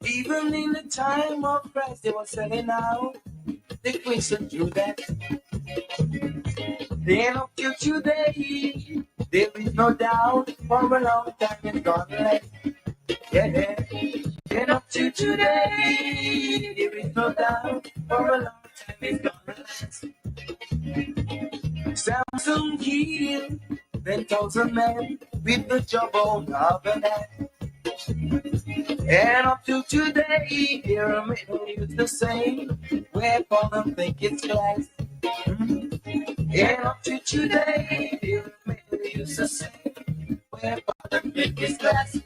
Even in the time of Christ, they were selling out. They quizzed through that. Then up to today, there is no doubt for a long time it's gone left. Yeah. Then up to today, there is no doubt for a long time it's gone left. Samsung killed 10,000 men with the jawbone of an axe. And up to today, pyramid is the same. Wherefore them think it's glass. And up to today, pyramid is the same. Wherefore them think it's glass.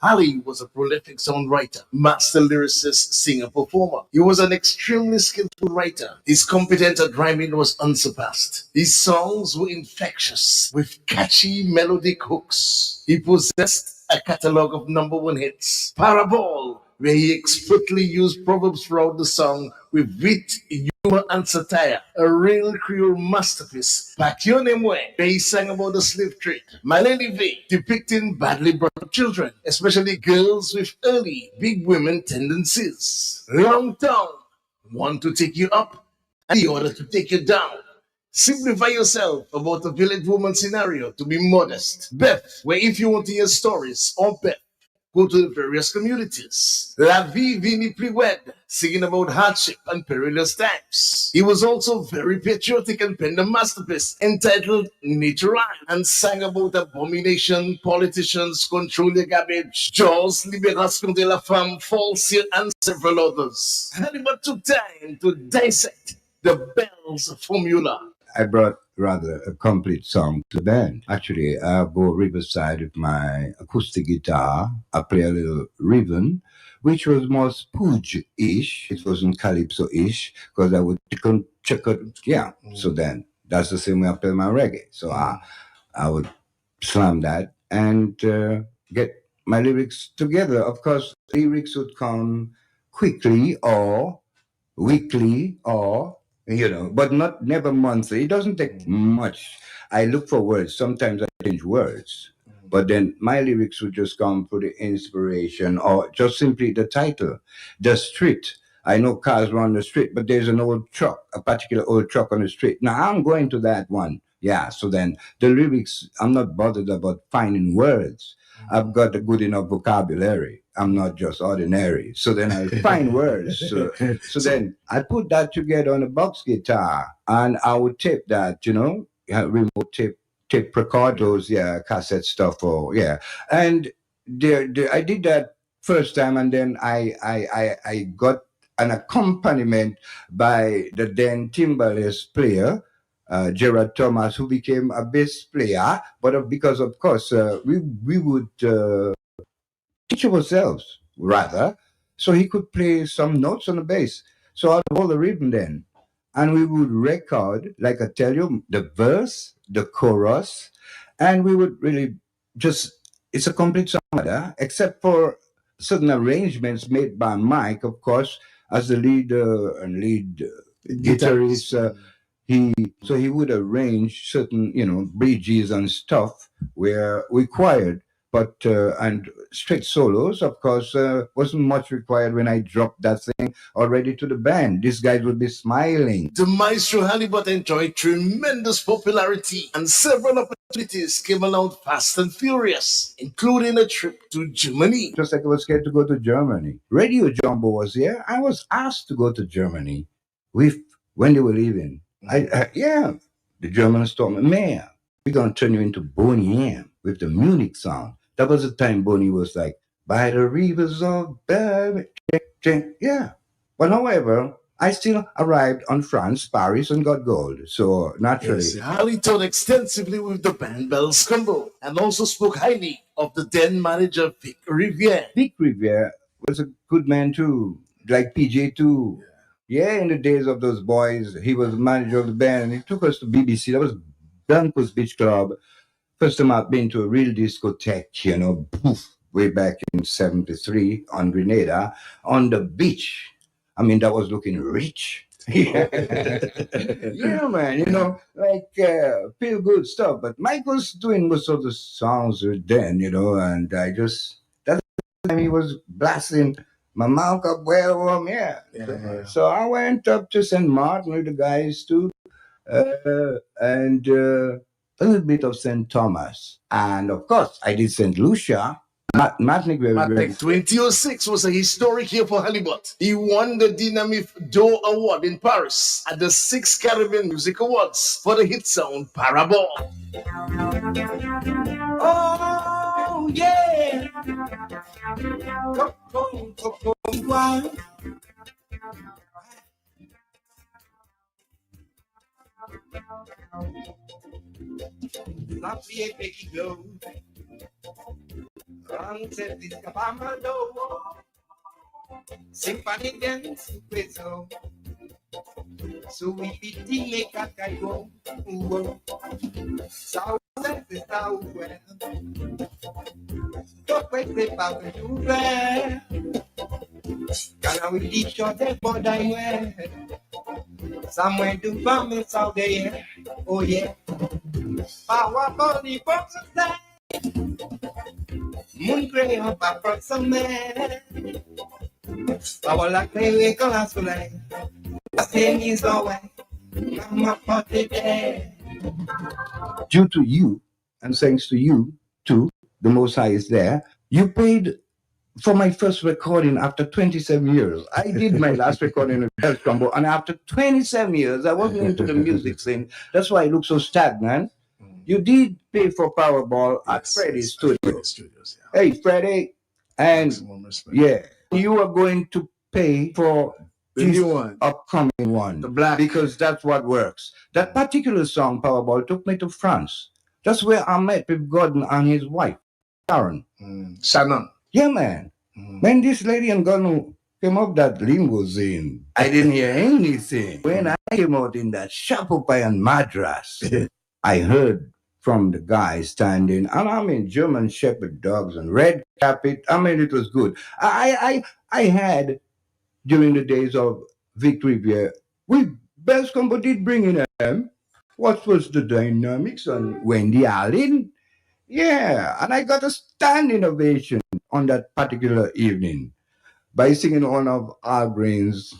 Ali was a prolific songwriter, master lyricist, singer, performer. He was an extremely skillful writer. His competence at rhyming was unsurpassed. His songs were infectious with catchy melodic hooks. He possessed a catalog of #1 hits. Parabole, where he expertly used proverbs throughout the song with wit, humor, and satire. A real Creole masterpiece. Pakionemwe, where he sang about the slave trade. Malene V, depicting badly brought up children, especially girls with early big women tendencies. Long Tongue, one to take you up and the other to take you down. Simplify yourself about a village woman scenario to be modest. Beth, where if you want to hear stories or Beth, go to the various communities. La Vie Vini Plus Wed, singing about hardship and perilous times. He was also very patriotic and penned a masterpiece entitled Natural and sang about abomination, politicians, control the garbage, Jaws, Libération de la Femme, False and several others. Halibut took time to dissect the Bells formula. I brought rather a complete song to the band. Actually, I go riverside with my acoustic guitar. I play a little ribbon, which was more spooge-ish. It wasn't calypso-ish, because I would check out, yeah. So then, that's the same way I play my reggae. So I would slam that and get my lyrics together. Of course, lyrics would come quickly or weekly or but never monthly. It doesn't take much. I look for words. Sometimes I change words, but then my lyrics would just come for the inspiration or just simply the title. The street. I know cars run the street, but there's an old truck, a particular old truck on the street. Now I'm going to that one. Yeah. So then the lyrics, I'm not bothered about finding words. I've got a good enough vocabulary. I'm not just ordinary. So then I find words. So then I put that together on a box guitar and I would tape that, remote tape recordos, cassette stuff, And I did that first time, and then I got an accompaniment by the then timbalist player, Gerard Thomas, who became a bass player, but because of course we would teach ourselves rather, so he could play some notes on the bass. So I'd hold the rhythm then, and we would record, like I tell you, the verse, the chorus, and we would really it's a complete song, except for certain arrangements made by Mike, of course, as the leader and lead guitarist. He would arrange certain, bridges and stuff where required, but and straight solos, of course, wasn't much required when I dropped that thing already to the band. These guys would be smiling. The Maestro Halibut enjoyed tremendous popularity, and several opportunities came along fast and furious, including a trip to Germany. Just like I was scared to go to Germany. Radio Jumbo was here. I was asked to go to Germany when they were leaving. The Germans told me, "Man, we're going to turn you into Boney M with the Munich sound." That was the time Boney was like, "By the rivers of yeah." But however, I still arrived on France, Paris, and got gold. So naturally. Yes, Harley toured extensively with the band Bells Combo and also spoke highly of the then manager Vic Riviere. Vic Riviere was a good man too, like PJ too. Yeah, in the days of those boys, he was manager of the band, and he took us to BBC. That was Blancos Beach Club. First time I've been to a real discotheque, way back in 73 on Grenada, on the beach. I mean, that was looking rich. Yeah, man, feel good stuff. But Mike was doing most of the songs then, and that's the time he was blasting my mouth up well warm, So I went up to St. Martin with the guys too, and a little bit of St. Thomas. And of course, I did St. Lucia. Matnick 2006 was a historic year for Halibut. He won the Dynamif d'Or Award in Paris at the 6th Caribbean Music Awards for the hit song Parabol. Oh, yeah. Go, wild. Not be a big go. Sunset is Kabamado. Symphony dance, peso. So we be make a kayo. Southwest is southwest. Don't wait the power to wear. Can we reach out the border? Somewhere to come is out there. Oh yeah. Power body box of that. Moon gray up from somewhere. Power like they wake on us tonight. The thing is away. I'm a party there. Due to you, and thanks to you, too, the Most High is there, you paid for my first recording after 27 years. I did my last recording with Health Combo, and after 27 years, I wasn't into the music scene. That's why I look so stagnant. You did pay for Powerball at Freddie's studio. Hey, Freddie, and yeah, you are going to pay for the new one, upcoming one, the black, because that's what works. That particular song, Powerball, took me to France. That's where I met with Gordon and his wife, Sharon. Shannon. Yeah, man. When this lady and Gordon came up that limousine, I didn't hear anything. When I came out in that Shopify and Madras, I heard from the guy standing, and I mean German Shepherd dogs and red carpet. I mean, it was good. I had during the days of Victory Beer, Best Combo did bring in them. What was the dynamics on Wendy Allen? Yeah, and I got a standing ovation on that particular evening by singing one of Al Green's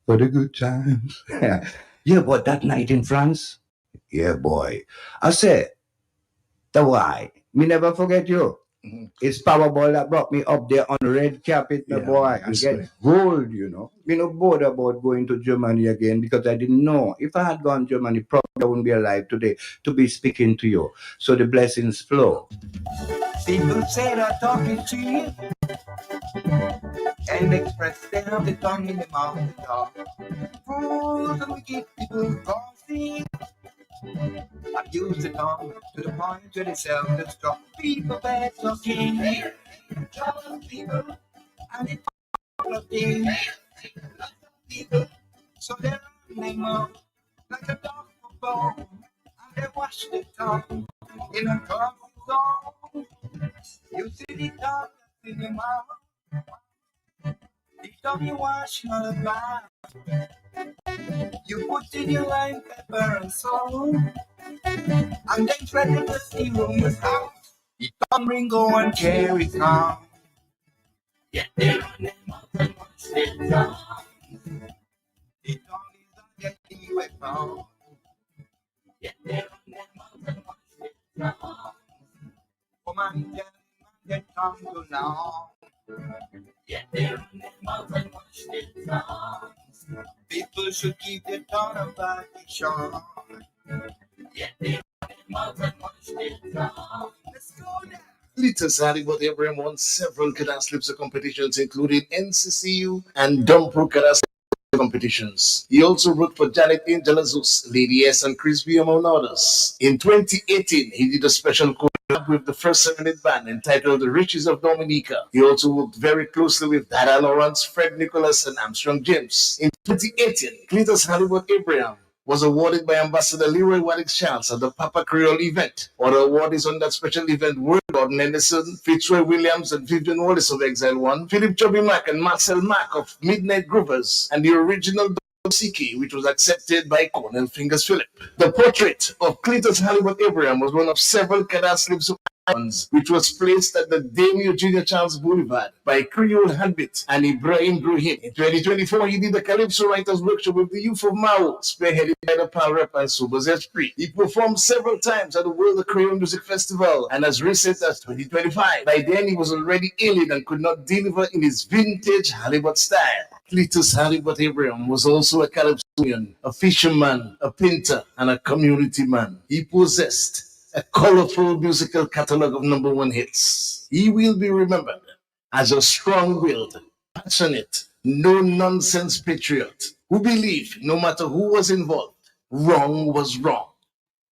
For the Good Times. Yeah, but that night in France, yeah, boy, I said, the why, me never forget you. It's Powerball that brought me up there on the red carpet, my boy, and get gold, you know. Me no bothered about going to Germany again because I didn't know. If I had gone to Germany, probably I wouldn't be alive today to be speaking to you. So the blessings flow. People say they're talking cheap and express they have the tongue in the mouth to talk. Fools and wicked people conceive. Abuse the tongue to the point where they self-destruct. People bad talking, trouble people, and it's all of things. People, so they run them up like a dog for bone, and they wash the tongue in a common zone. You see the dog in your mouth, the tongue you wash all about. You put in your lime, pepper, and salt, and then threaten the sea rumors out. You don't bring go and carry on. Yet they run them out and watch them down. The tongue is not getting you a pound. Yet they run them out and watch them down. Come on, get tongue to now. Yet they run them out and watch them down. People should keep their tongue about the shore. Yet they run them out and watch them down. Let's go now. Cletus Hollywood Abraham won several Cadasslipsa competitions, including NCCU and Dumpro Cadasslipsa competitions. He also wrote for Janet Angel Azus, Lady S, and Chris B, among others. In 2018, he did a special collab with the First Serenade Band entitled The Riches of Dominica. He also worked very closely with Dada Lawrence, Fred Nicholas, and Armstrong James. In 2018, Cletus Hollywood Abraham was awarded by Ambassador Leroy Waddix Charles at the Papa Creole event. Other awardees on that special event were Gordon Henderson, Fitzroy Williams, and Vivian Wallace of Exile One, Philip Chubby Mack and Marcel Mack of Midnight Groovers, and the original CK, which was accepted by Cornel Fingers Phillip. The portrait of Cletus Hollywood Abraham was one of several Cadasslipsa icons, which was placed at the Dame Eugenia Charles Boulevard by Creole Handbit and Ibrahim Bruhin. In 2024, he did a Calypso Writers Workshop with the youth of Mao, spearheaded by the Pal Rep and Sobers Esprit. He performed several times at the World of Creole Music Festival, and as recent as 2025. By then, he was already ailing and could not deliver in his vintage Hollywood style. Cletus Hollywood Abraham was also a calypsonian, a fisherman, a painter, and a community man. He possessed a colorful musical catalog of #1 hits. He will be remembered as a strong-willed, passionate, no-nonsense patriot who believed no matter who was involved, wrong was wrong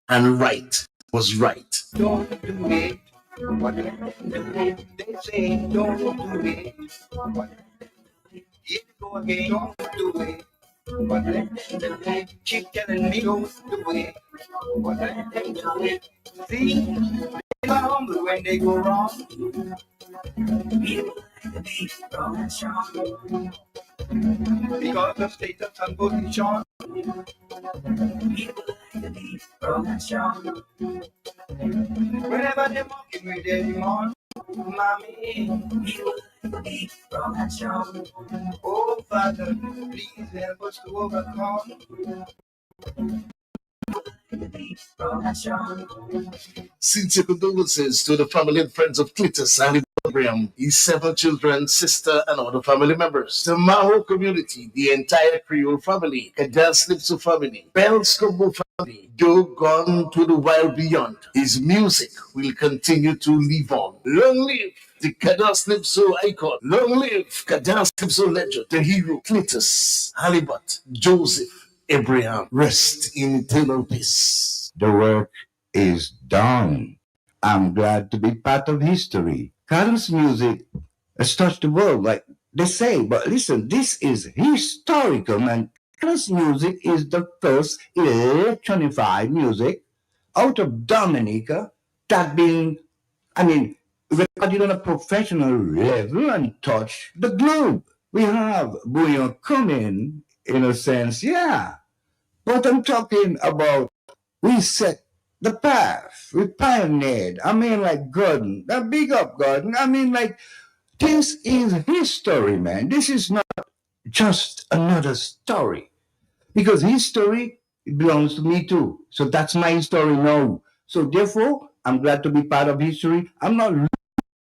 and right was right. Don't do it. They say don't do it. Here we go again. Don't do it. But let them keep telling me don't do it. But let them do it. See, they are humble when they go wrong. People like to be strong and strong because of status and position. People like to be strong and strong. Whenever they're mocking me, they demand. Mommy, people like to be strong and strong. Oh, Father, please help us to overcome. Sincere condolences to the family and friends of Cletus Hollywood Abraham, his 7 children, sister, and other family members. The Maho community, the entire Creole family, Kadal Slipso family, Bell Scobo family, Joe gone to the wild beyond. His music will continue to live on. Long live the Kadal Slipso icon. Long live Kadal Slipso legend, the hero, Cletus, Halibut, Joseph, Abraham. Rest in eternal peace. The work is done. I'm glad to be part of history. Carol's music has touched the world, like they say. But listen, this is historical, man. Carol's music is the first electronified music out of Dominica that been, recorded on a professional level and touch the globe. We have Bouillon coming, in a sense, yeah. But I'm talking about we set the path. We pioneered. Gordon. Now, big up, Gordon. This is history, man. This is not just another story. Because history belongs to me too. So that's my story now. So therefore, I'm glad to be part of history. I'm not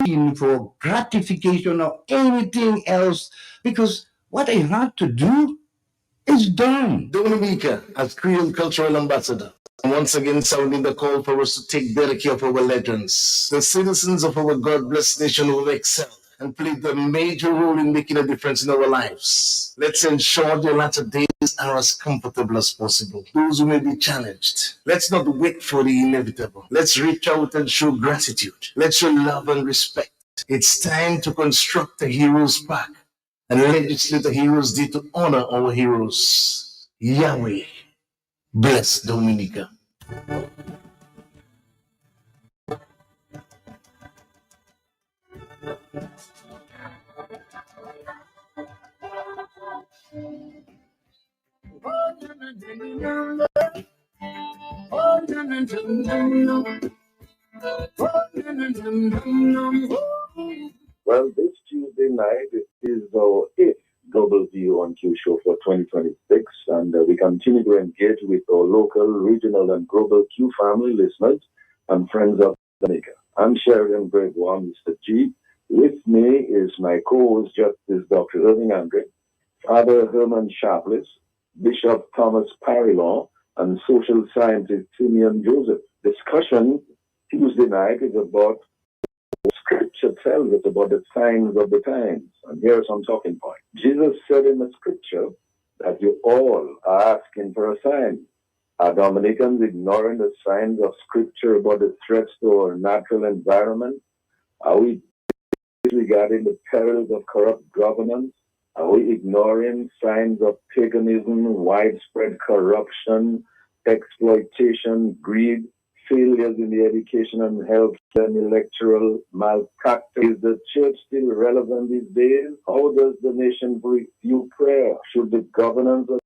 looking for gratification or anything else because what I had to do is done. Dominica, as Creole Cultural Ambassador, once again sounding the call for us to take better care of our legends. The citizens of our God-blessed nation will excel and play the major role in making a difference in our lives. Let's ensure their latter days are as comfortable as possible. Those who may be challenged, let's not wait for the inevitable. Let's reach out and show gratitude. Let's show love and respect. It's time to construct a hero's park and legislate a hero's day to honor our heroes. Yahweh bless Dominica. Well, this Tuesday night is our 8th Global View on Q show for 2026, and we continue to engage with our local, regional, and global Q family listeners and friends of Dominica. I'm Sheridan Gregoire, Mr. G. With me is my co-host, Justice Dr. Irving Andre, Father Herman Sharpless, Bishop Thomas Parilon, and social scientist Simeon Joseph. Discussion Tuesday night is about Scripture tells us about the signs of the times. And here are some talking points. Jesus said in the Scripture that you all are asking for a sign. Are Dominicans ignoring the signs of Scripture about the threats to our natural environment? Are we disregarding the perils of corrupt governance? Are we ignoring signs of paganism, widespread corruption, exploitation, greed, failures in the education and health and electoral malpractice? Is the church still relevant these days? How does the nation view prayer? Should the governance of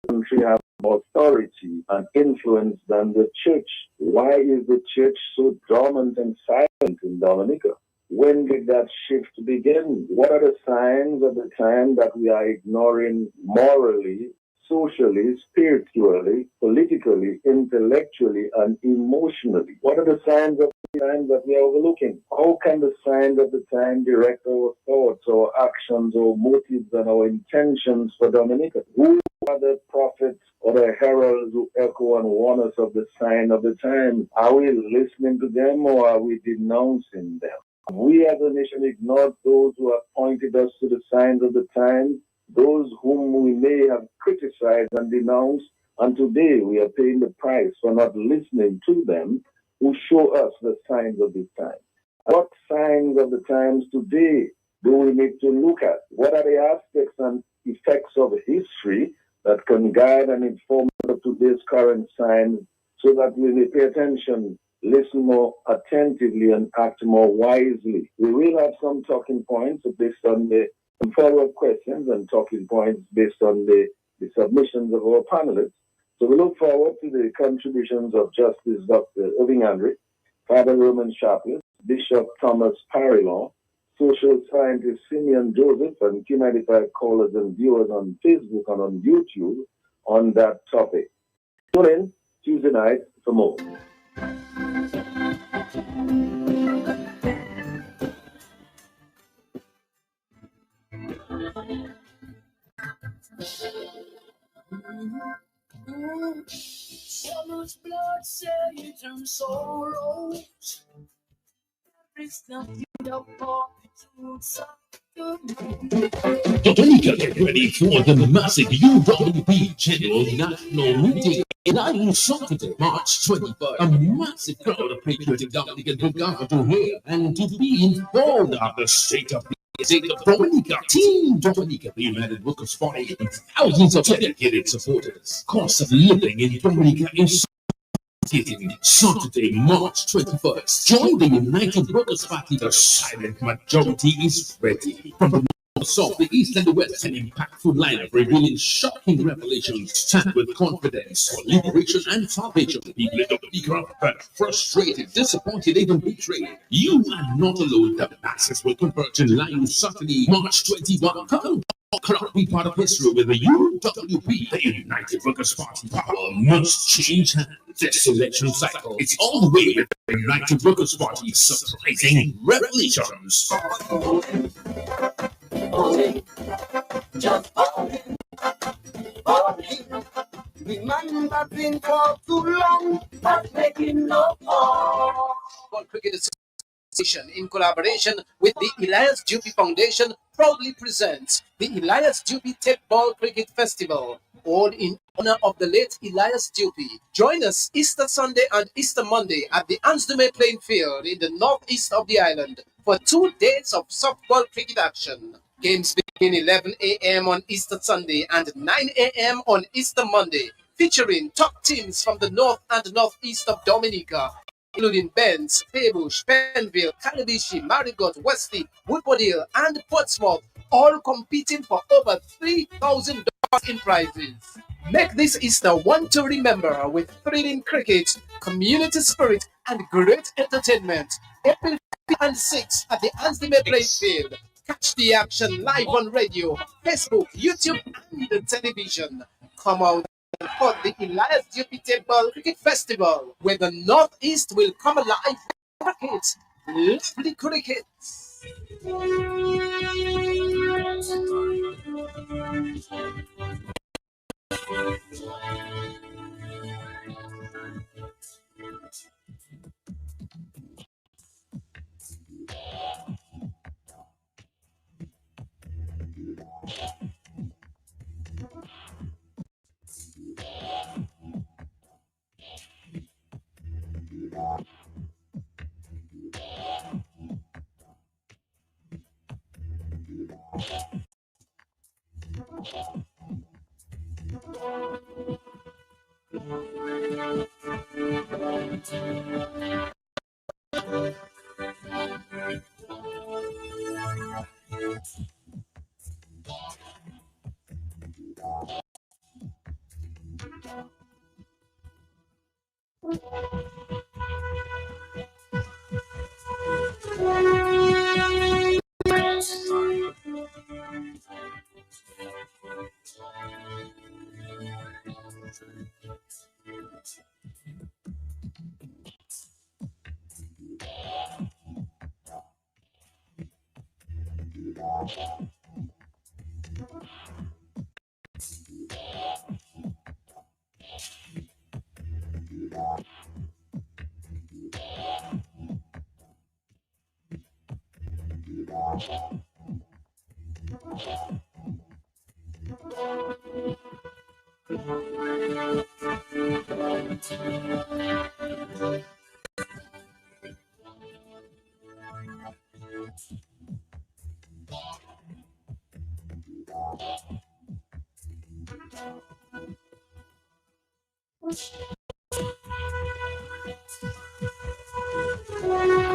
the country have more authority and influence than the church? Why is the church so dormant and silent in Dominica? When did that shift begin? What are the signs of the time that we are ignoring morally, socially, spiritually, politically, intellectually, and emotionally? What are the signs of the time that we are overlooking? How can the signs of the time direct our thoughts, our actions, our motives, and our intentions for Dominica? Who are the prophets or the heralds who echo and warn us of the sign of the time? Are we listening to them or are we denouncing them? We as a nation ignored those who have pointed us to the signs of the time, those whom we may have criticized and denounced, and today we are paying the price for not listening to them who show us the signs of this time. What signs of the times today do we need to look at? What are the aspects and effects of history that can guide and inform today's current signs so that we may pay attention, listen more attentively, and act more wisely? We will have some talking points based on the follow-up questions and talking points based on the submissions of our panelists. So we look forward to the contributions of Justice Dr. Irving Andre, Father Roman Sharpless, Bishop Thomas Parilon, social scientist Simeon Joseph, and Q95 callers and viewers on Facebook and on YouTube on that topic. Tune in Tuesday night for more. them sorrows. There is nothing apart from Dominica, get ready for the massive UWP General National Meeting on Saturday, March 21st. A massive crowd of patriotic Dominicans will gather to hear and to be informed of the state of Dominica. Team Dominica, the United Workers' Party, and thousands of dedicated supporters. Cost of living in Dominica is Saturday, March 21st. Join the United Workers' Party. The silent majority is ready. From the north, south, the east, and the west, an impactful lineup revealing shocking revelations. Stand with confidence for liberation and salvation. People in Dominica are frustrated, disappointed, even betrayed. You are not alone. The masses will converge in line Saturday, March 21. Come be part of history with the UWP, the United Workers' Party. Power must change hands. This election cycle, it's all the way with the United Workers' Party. Surprising revelations. Remember been for too long, but making no more. Cricket Association, in collaboration with the Elias Duby Foundation, proudly presents the Elias Duby Tape Ball Cricket Festival, all in honor of the late Elias Duby. Join us Easter Sunday and Easter Monday at the Ansdume Playing Field in the northeast of the island for 2 days of softball cricket action. Games begin 11 a.m. on Easter Sunday and 9 a.m. on Easter Monday, featuring top teams from the north and northeast of Dominica, including Benz, Faybush, Penville, Calabishi, Marigot, Wesley, Woodford Hill, and Portsmouth, all competing for over $3,000 in prizes. Make this Easter one to remember with thrilling cricket, community spirit, and great entertainment. April 5th and 6th at the Ansdume Playing Field. Catch the action live on radio, Facebook, YouTube, and the television. Come out for the Elias Duby Tape Ball Cricket Festival, where the Northeast will come alive with cricket, lovely cricket.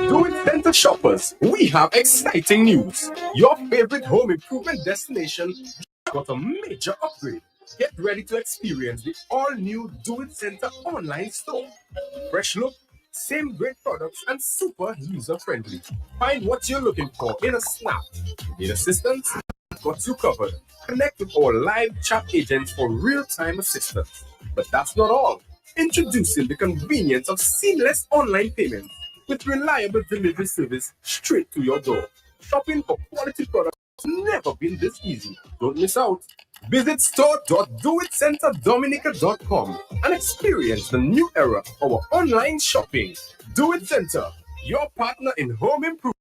Do it Center shoppers, we have exciting news. Your favorite home improvement destination got a major upgrade. Get ready to experience the all-new Do It Center online store. Fresh look, same great products, and super user-friendly. Find what you're looking for in a snap. Need assistance? Got you covered. Connect with our live chat agents for real-time assistance. But that's not all. Introducing the convenience of seamless online payments with reliable delivery service straight to your door. Shopping for quality products Never been this easy. Don't miss out. Visit store.doitcenterdominica.com and experience the new era of our online shopping. Do It Center, your partner in home improvement.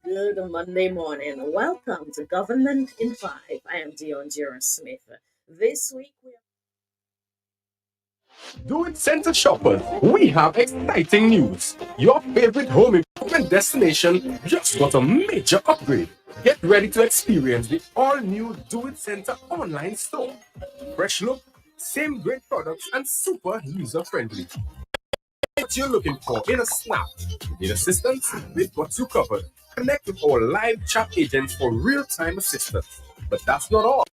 Good Monday morning. Welcome to Government in 5. I am Dion Jira Smith. This week we Do It Center shoppers, we have exciting news. Your favorite home improvement destination just got a major upgrade. Get ready to experience the all-new Do It Center online store. Fresh look, same great products, and super user-friendly. What you're looking for in a snap. Need assistance? We've got you covered. Connect with our live chat agents for real-time assistance. But that's not all.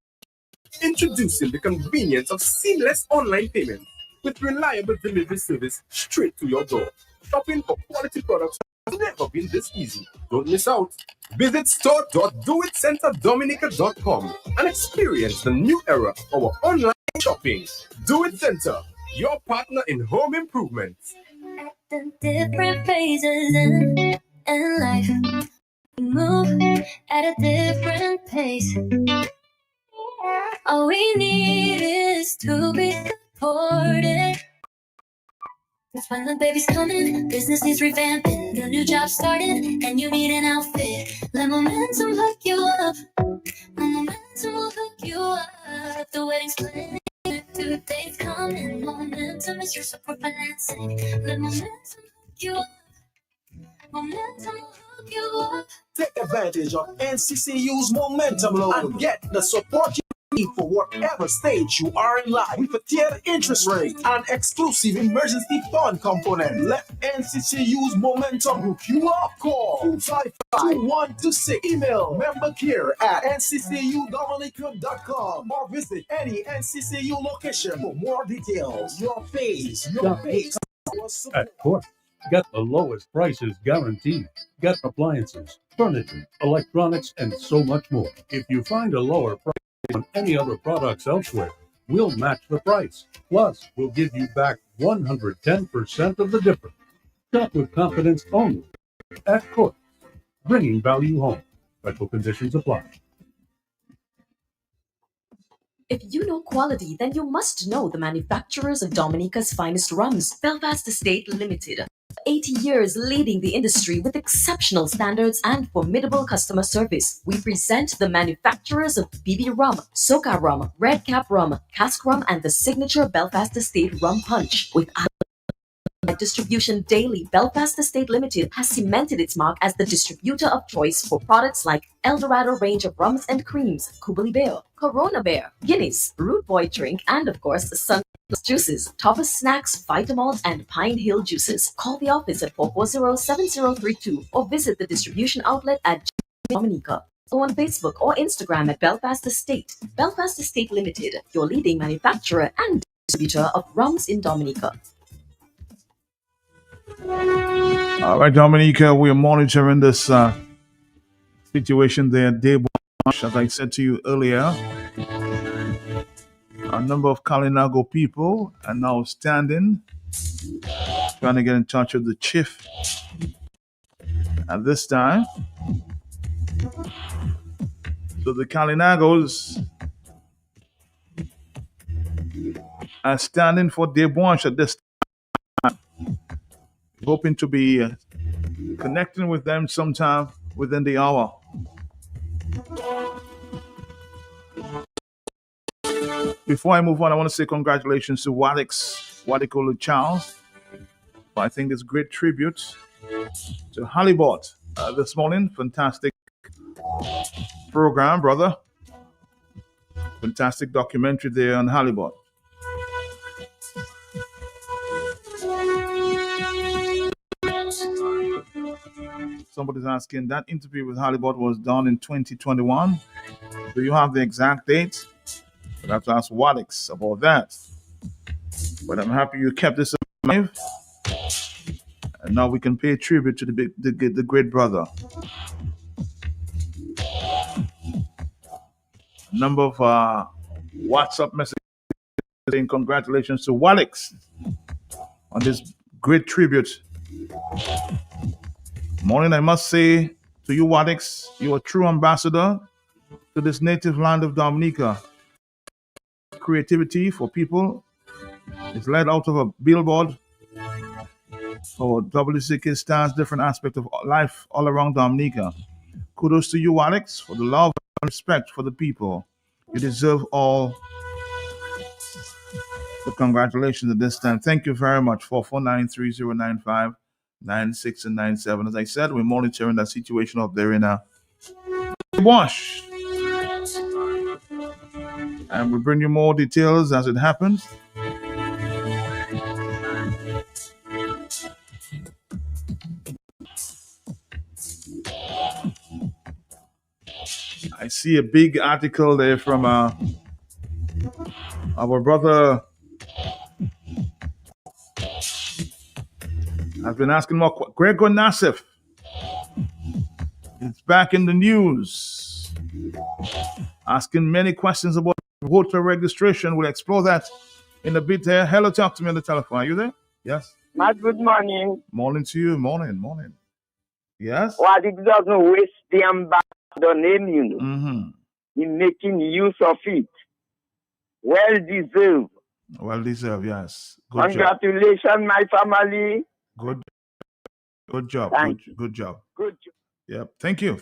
Introducing the convenience of seamless online payments with reliable delivery service straight to your door. Shopping for quality products has never been this easy. Don't miss out. Visit store.doitcenterdominica.com and experience the new era of our online shopping. Do It Center, your partner in home improvement. The different phases in life, we move at a different pace. All we need is to be supported. Cause when the baby's coming, business needs revamping, the new job started, and you need an outfit. Let momentum hook you up. Momentum will hook you up. The wedding's planning, the days coming. Momentum is your support financing. Let momentum hook you up. Momentum will hook you up. Take advantage of NCCU's Momentum Loan and get the support you need for whatever stage you are in life with a tiered interest rate and exclusive emergency fund component. Let NCCU's Momentum hook you up. Call 255-2126. Email membercare@nccudominica.com or visit any NCCU location for more details. Your phase, your pace. At Court, get the lowest prices guaranteed. Get appliances, furniture, electronics, and so much more. If you find a lower price on any other products elsewhere, we'll match the price. Plus, we'll give you back 110% of the difference. Shop with confidence only at Court, bringing value home. Special conditions apply. If you know quality, then you must know the manufacturers of Dominica's finest rums, Belfast Estate Limited. 80 years leading the industry with exceptional standards and formidable customer service. We present the manufacturers of BB Rum, Soca Rum, Red Cap Rum, Cask Rum, and the signature Belfast Estate Rum Punch. With distribution daily, Belfast Estate Limited has cemented its mark as the distributor of choice for products like Eldorado range of rums and creams, Kubali Bear, Corona Bear, Guinness, Root Boy Drink, and of course, Sun Juices, Tapas Snacks, Vitamalt, and Pine Hill Juices. Call the office at 440-7032 or visit the distribution outlet at Dominica. Or on Facebook or Instagram at Belfast Estate. Belfast Estate Limited, your leading manufacturer and distributor of rums in Dominica. All right, Dominica, we are monitoring this situation there. As I said to you earlier, a number of Kalinago people are now standing, trying to get in touch with the chief. At this time, so the Kalinagos are standing for Debonche at this time, hoping to be connecting with them sometime within the hour. Before I move on, I want to say congratulations to Wadikolu Charles. I think it's great tribute to Halibut this morning. Fantastic program, brother. Fantastic documentary there on Halibut. Somebody's asking, that interview with Halibut was done in 2021. Do you have the exact date? I'd have to ask Wadix about that. But I'm happy you kept this alive. And now we can pay tribute to the great brother. A number of WhatsApp messages saying congratulations to Wadix on this great tribute. Morning, I must say, To you, Wadix, you're a true ambassador to this native land of Dominica. Creativity for people is led out of a billboard for WCK stars different aspects of life all around Dominica. Kudos to you, Alex, for the love and respect for the people. You deserve all the congratulations at this time. Thank you very much. 449-3095-96 and 97. As I said, we're monitoring that situation up there in Wash. And we'll bring you more details as it happens. I see a big article there from our brother. I've been asking more. Gregor Nassif. It's back in the news. Asking many questions about voter registration. We'll explore that in a bit there. Hello, talk to me on the telephone. Are you there? Yes. Matt, good morning. Morning to you. Morning. Yes? Well, it doesn't waste the ambassador name, you know. In making use of it. Well deserved. Well deserved, yes. Congratulations, my family. Good job. Good job. Good job. Yep. Thank you.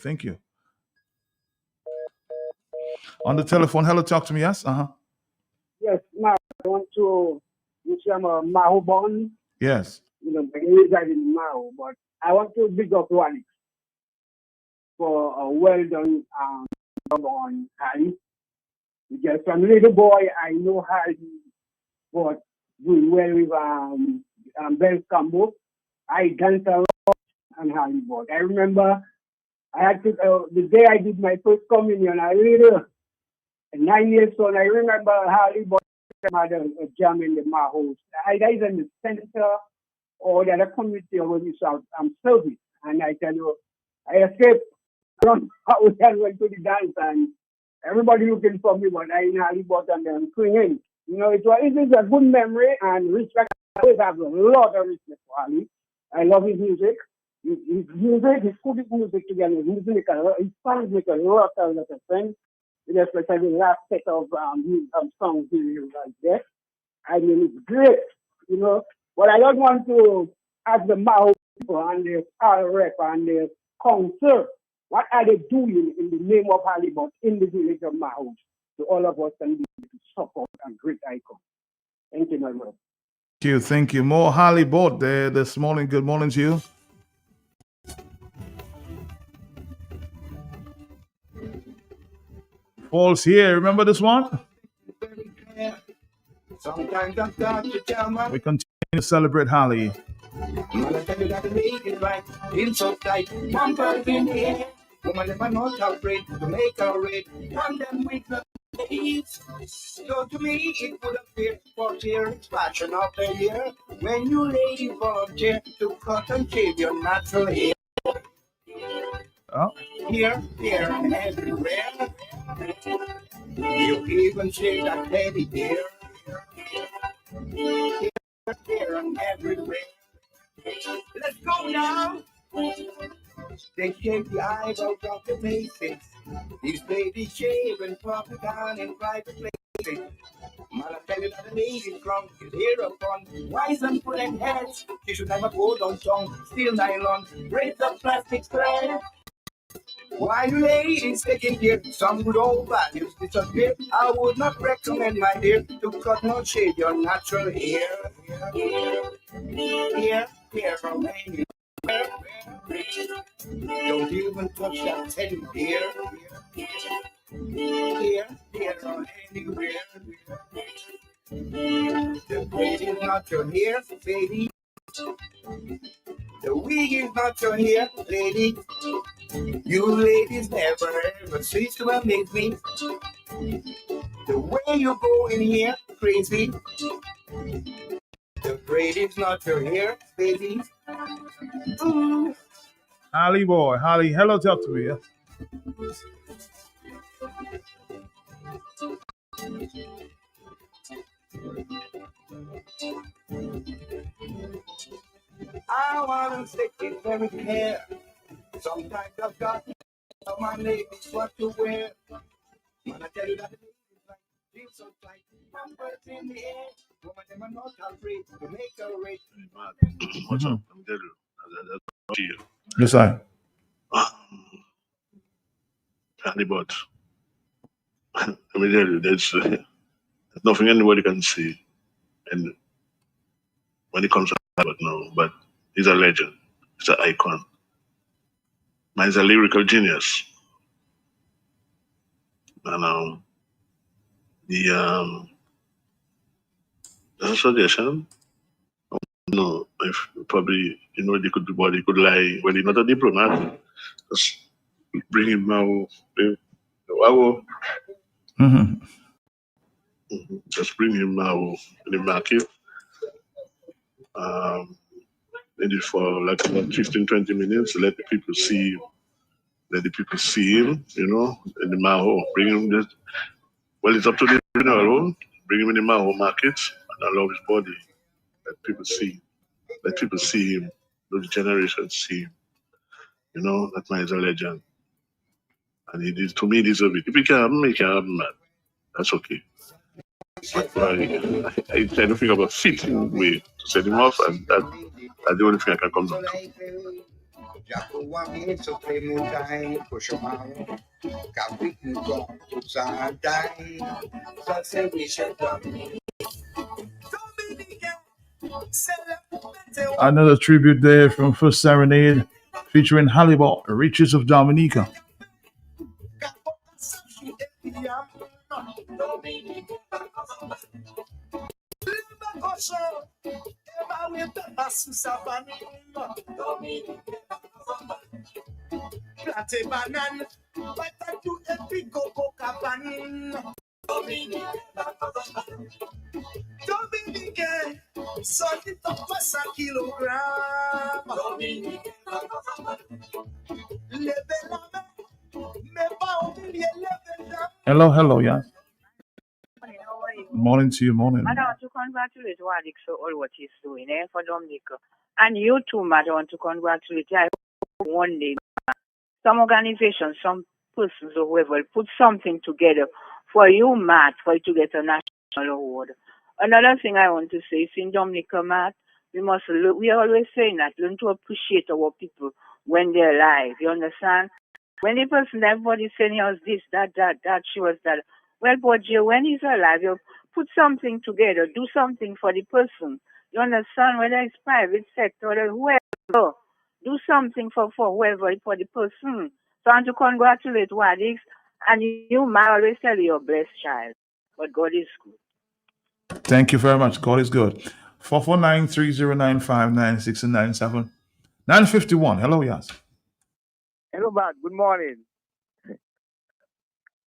On the telephone. Hello, talk to me. Yes? Yes, Mark, I want to wish I'm a Maho born. Yes. You know, my age I didn't Maho, but I want to big up Walix for a well done job on Harry. Because from little boy, I know Harry was doing well with Bell Combo. I danced a lot on Harry board. I remember I had to, the day I did my first communion, I little, 9 years old, I remember Harry board had a jam in the Mahos. Either is in the center or the other community over this service. And I tell you, I escaped from house and went to the dance and everybody looking for me, but I in Harry board and then swinging. You know, it is a good memory and respect. I always have a lot of respect for Harry. I love his music. His music, his put his music together. His fans make a lot of friends. Especially the last set of songs right there. I mean, it's great, you know. But I don't want to ask the Mao people and the RF and the council, what are they doing in the name of Halibut in the village of Mao? So all of us can be able to support and great icon. Thank you, my brother. Thank you. More Halibut there this morning. Good morning to you. Falls here. Remember this one? Sometimes I'm start to tell my We continue to celebrate Holly. man, I tell you that the make it right. In so tight, bumpers in the air. Woman, if I'm not afraid to make a raid, and them with the days. So to me, it would appear for cheer, it's fashion of the year. When you ladies volunteer to cut and shave your natural hair. Here, there, and everywhere. You even shave that teddy bear. Here, there, and everywhere. Let's go now. They shave the eyebrows off the faces. These ladies shave and pop it on in private places. Man, I tell you that the ladies drunk is here upon. Wise and pulling heads. She should have a go down song. Steel nylon, braids of plastic thread. Why you ladies taking care? Some good old values disappear. I would not recommend, my dear, to cut nor shave your natural hair. Here, from anywhere. Don't even touch that teddy bear. Here, or anywhere. The braid is not your hair, baby. The wig is not your hair, lady. You ladies never ever cease to amaze me. The way you go in here, crazy. The braid is not your hair, baby. Holly boy. Holly, hello, talk to me. Yeah? I want to stick it very hair. Sometimes I've got my ladies what to wear. Man, I tell you that it's like jeans so tight, numbers in the air. Woman, them are not afraid to make a race. What's up? I'm telling you. That's here. Yes, I. Candy but let me tell you, there's nothing anybody can see. And when it comes to but no, but he's a legend. He's an icon. Man's a lyrical genius. And that's a suggestion. No, if probably they could do what he could lie. Well, he's not a diplomat. Just bring him now. Just bring him now in the market. Maybe for like about 15, 20 minutes, let the people see him, in the Maho. Bring him this. Well, it's up to the alone. Bring him in the Maho market and allow his body. Let people see. Let people see him. Those generations see him. That man is a legend. And he did, to me, deserve it. If he can make it happen, man, that's okay. But I try to think of a fitting way to set him off, and that's the only thing I can come down to. Another tribute there from First Serenade featuring Halibut, Riches of Dominica. Hello, yeah. Morning to you, morning. I want to congratulate Wadix for all what he's doing for Dominica. And you too, Matt, I want to congratulate you. I hope one day some organizations, some persons or whoever will put something together for you, Matt, for you to get a national award. Another thing I want to say is in Dominica, Matt, we are always saying that, learn to appreciate our people when they're alive. You understand? When the person, everybody's saying he was this, that, she was that. Well, but when he's alive, you put something together, do something for the person. You understand? Whether it's private sector or whoever, do something for whoever, for the person. So I want to congratulate Wadix, and you might always tell you're a blessed child. But God is good. Thank you very much. God is good. 449-309-596 and 97. 951. Hello, yes. Hello, Matt. Good morning.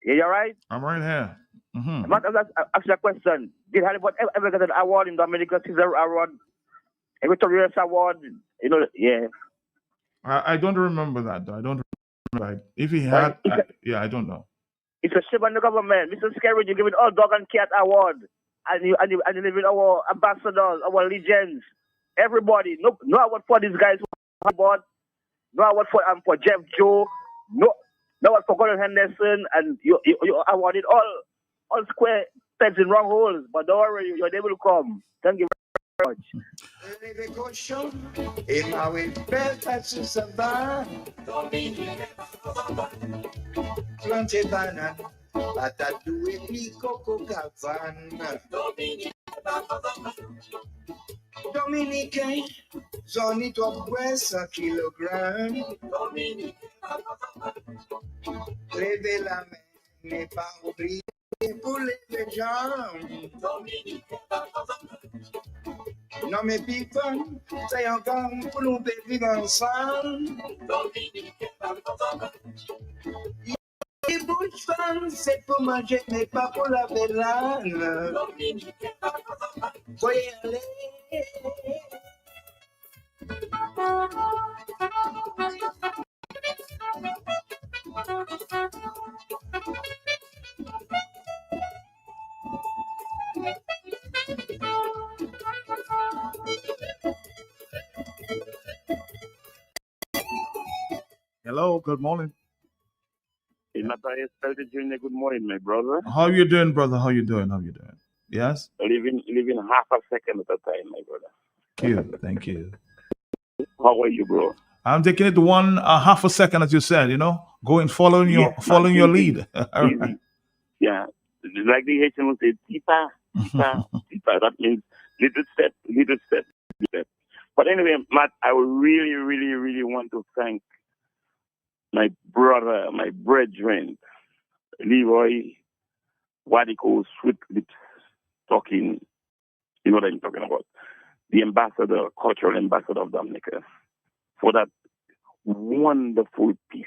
Yeah, you all right? I'm right here. Mm-hmm. Matt, ask you a question. Did Hollywood ever get an award in Dominica? Caesar Award? A Victorious Award? Yeah. I don't remember that, though. I don't remember. If he had, I don't know. It's a shame on the government. Mr. Scary, you're giving all dog and cat award. And you giving our ambassadors, our legends, everybody. No award for these guys who award. No award for Jeff Joe. No award for Gordon Henderson. And you awarded all square pegs in wrong holes. But don't worry, your day will come. Thank you very much. Dominicain, zoni to pesa kilogramme. Levez la main, mais pas oublier pour lever jambes. Non mais people, c'est encore pour nous vivre ensemble. Les bouches femmes, c'est pour manger, mais pas pour laver l'âne. Voyez aller. Hello, good morning. In Matthias Celtic Jr., good morning, my brother. How you doing, brother? How you doing? Yes? Living half a second at a time, my brother. Thank you. How are you, bro? I'm taking it one half a second, as you said, following your lead. All right. Easy. Yeah. Like the Haitian would say, tipa, tipa, tipa. That means little step, little step, little step. But anyway, Matt, I would really, really, really want to thank my brother, my brethren, Leroy Wadiko Sweet Lips talking, you know what I'm talking about, the ambassador, cultural ambassador of Dominica, for that wonderful piece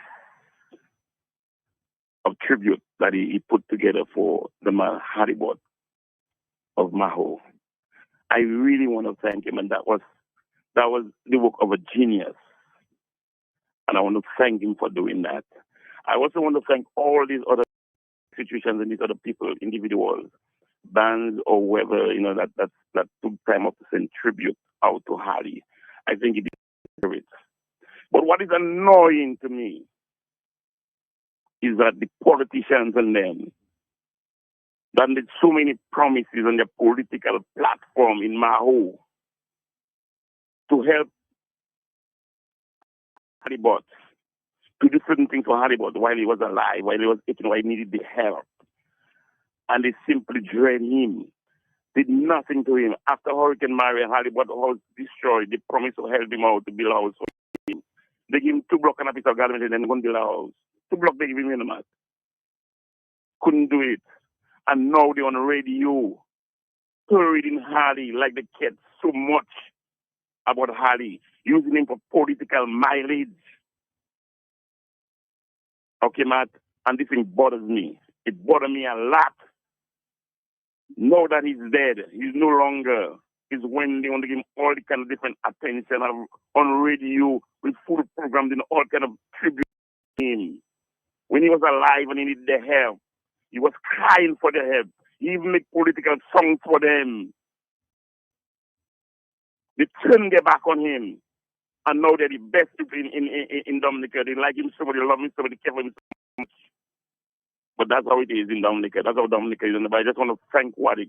of tribute that he put together for the man Haribot of Maho. I really want to thank him, and that was the work of a genius. And I want to thank him for doing that. I also want to thank all these other institutions and these other people, individuals, bands or whoever, that took time up to send tribute out to Harry. I think he deserves it. But what is annoying to me is that the politicians and them that made so many promises on their political platform in Maho to help Haribot, to do certain things for Haribot while he was alive, while he was aching, while he needed the help. And they simply drained him, did nothing to him. After Hurricane Maria, Haribot was destroyed. They promised to help him out to build a house for him. They gave him 2 blocks and a piece of garment and then go and build a house. 2 blocks they gave him in the mat. Couldn't do it. And now they're on the radio, reading Harley like they cared so much about Harley, using him for political mileage. Okay, Matt, and this thing bothers me. It bothers me a lot. Now that he's dead, he's no longer, is when they want to give him all the kind of different attention on radio with full programs and all kind of tribute to him. When he was alive and he needed the help, he was crying for the help. He even made political songs for them. They turned their back on him. And now they're the best people in Dominica. They like him so much, they love him so much, they care for him so much. But that's how it is in Dominica. That's how Dominica is. But I just want to thank Wadix.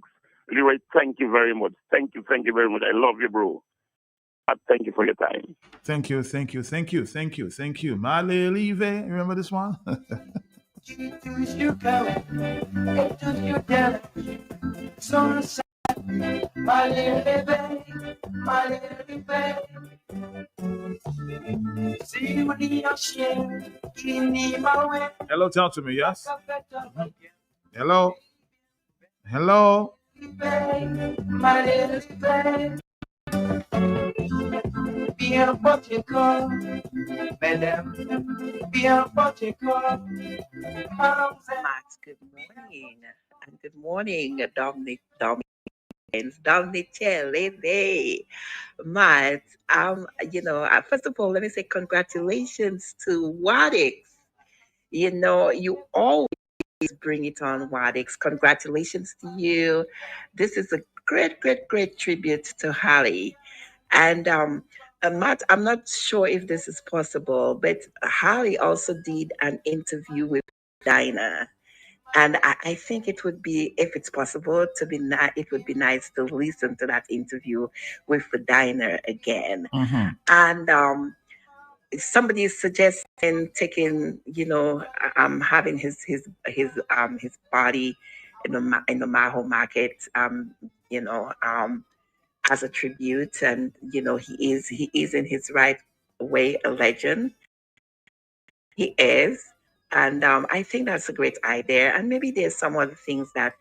Leroy, thank you very much. Thank you very much. I love you, bro. Thank you for your time. Thank you. Male Live. Remember this one? Hello, talk to me, yes? Hello? Max, good morning. And good morning, Dominic, Lady. Matt, first of all, let me say congratulations to Wadix. You always bring it on, Wadix. Congratulations to you. This is a great, great, great tribute to Holly. And Matt, I'm not sure if this is possible, but Holly also did an interview with Dinah. And I think it would be, if it's possible, it would be nice to listen to that interview with the Diner again. Mm-hmm. And somebody is suggesting taking, having his body in the Maho market, as a tribute, and he is in his right way a legend. He is. And I think that's a great idea. And maybe there's some other things that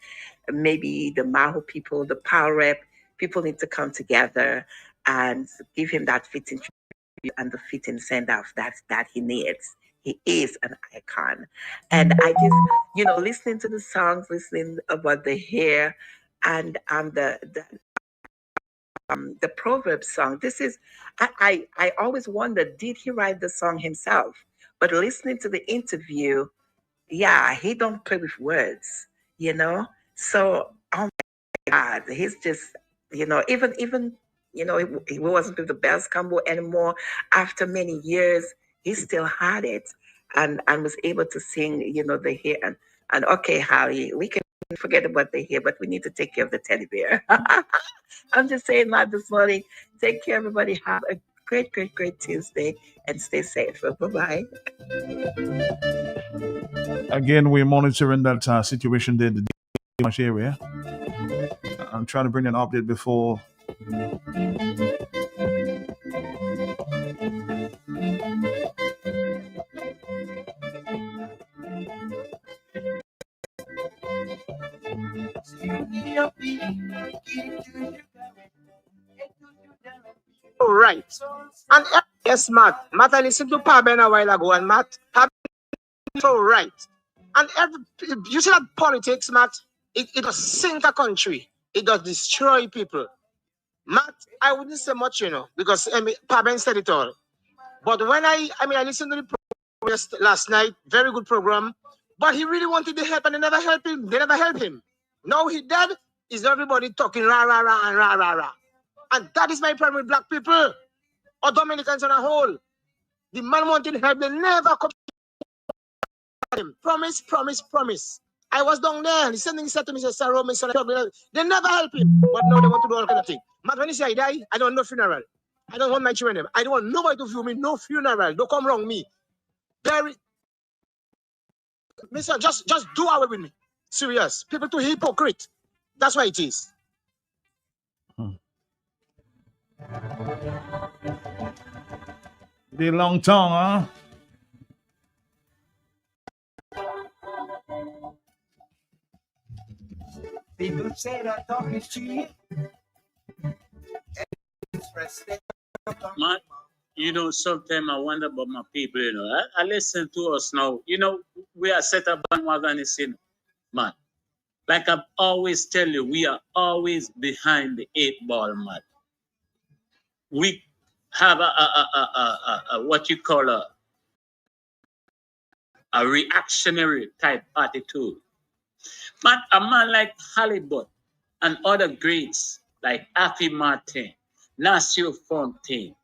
maybe the Maho people, the Power Rep, people need to come together and give him that fitting tribute and the fitting send-off that he needs. He is an icon. And I just, listening to the songs, listening about the hair and the Proverbs song. This is, I always wondered, did he write the song himself? But listening to the interview, yeah, he don't play with words, So, oh my God, he's just, even he wasn't with the Bells Combo anymore. After many years, he still had it and was able to sing, the hair. And okay, Harry, we can forget about the hair, but we need to take care of the teddy bear. I'm just saying that this morning. Take care, everybody. Have a great, great, great Tuesday and stay safe. Bye-bye. Again, we're monitoring that situation there, the Dimash area. I'm trying to bring an update before. All right. And yes, Matt. Matt, I listened to Paben a while ago, and Matt, Paben is so right. And you see that politics, Matt, it does sink a country. It does destroy people. Matt, I wouldn't say much, because Paben said it all. But when I listened to the program last night, very good program, but he really wanted the help and they never helped him. They never helped him. Now he dead, is everybody talking rah, rah, rah, and rah, rah, rah. And that is my problem with black people, or Dominicans on a whole. The man wanted help, they never come to him. Promise, promise, promise. I was down there, the same thing he said to me, Sarah, they never help him, but now they want to do all kind of thing. But when he say I die, I don't want no funeral. I don't want my children. I don't want nobody to view me, no funeral. Don't come wrong me. Mister, just do away with me. Serious. People too hypocrite. That's why it is. The long tongue, huh? People say that talk is cheap. Man, sometimes I wonder about my people, I listen to us now. We are set up bandwagon, man. Like I always tell you, we are always behind the 8-ball, man. We have a what you call a reactionary type attitude. But a man like Hollywood and other greats like Afi Martin, Nasir Fontaine,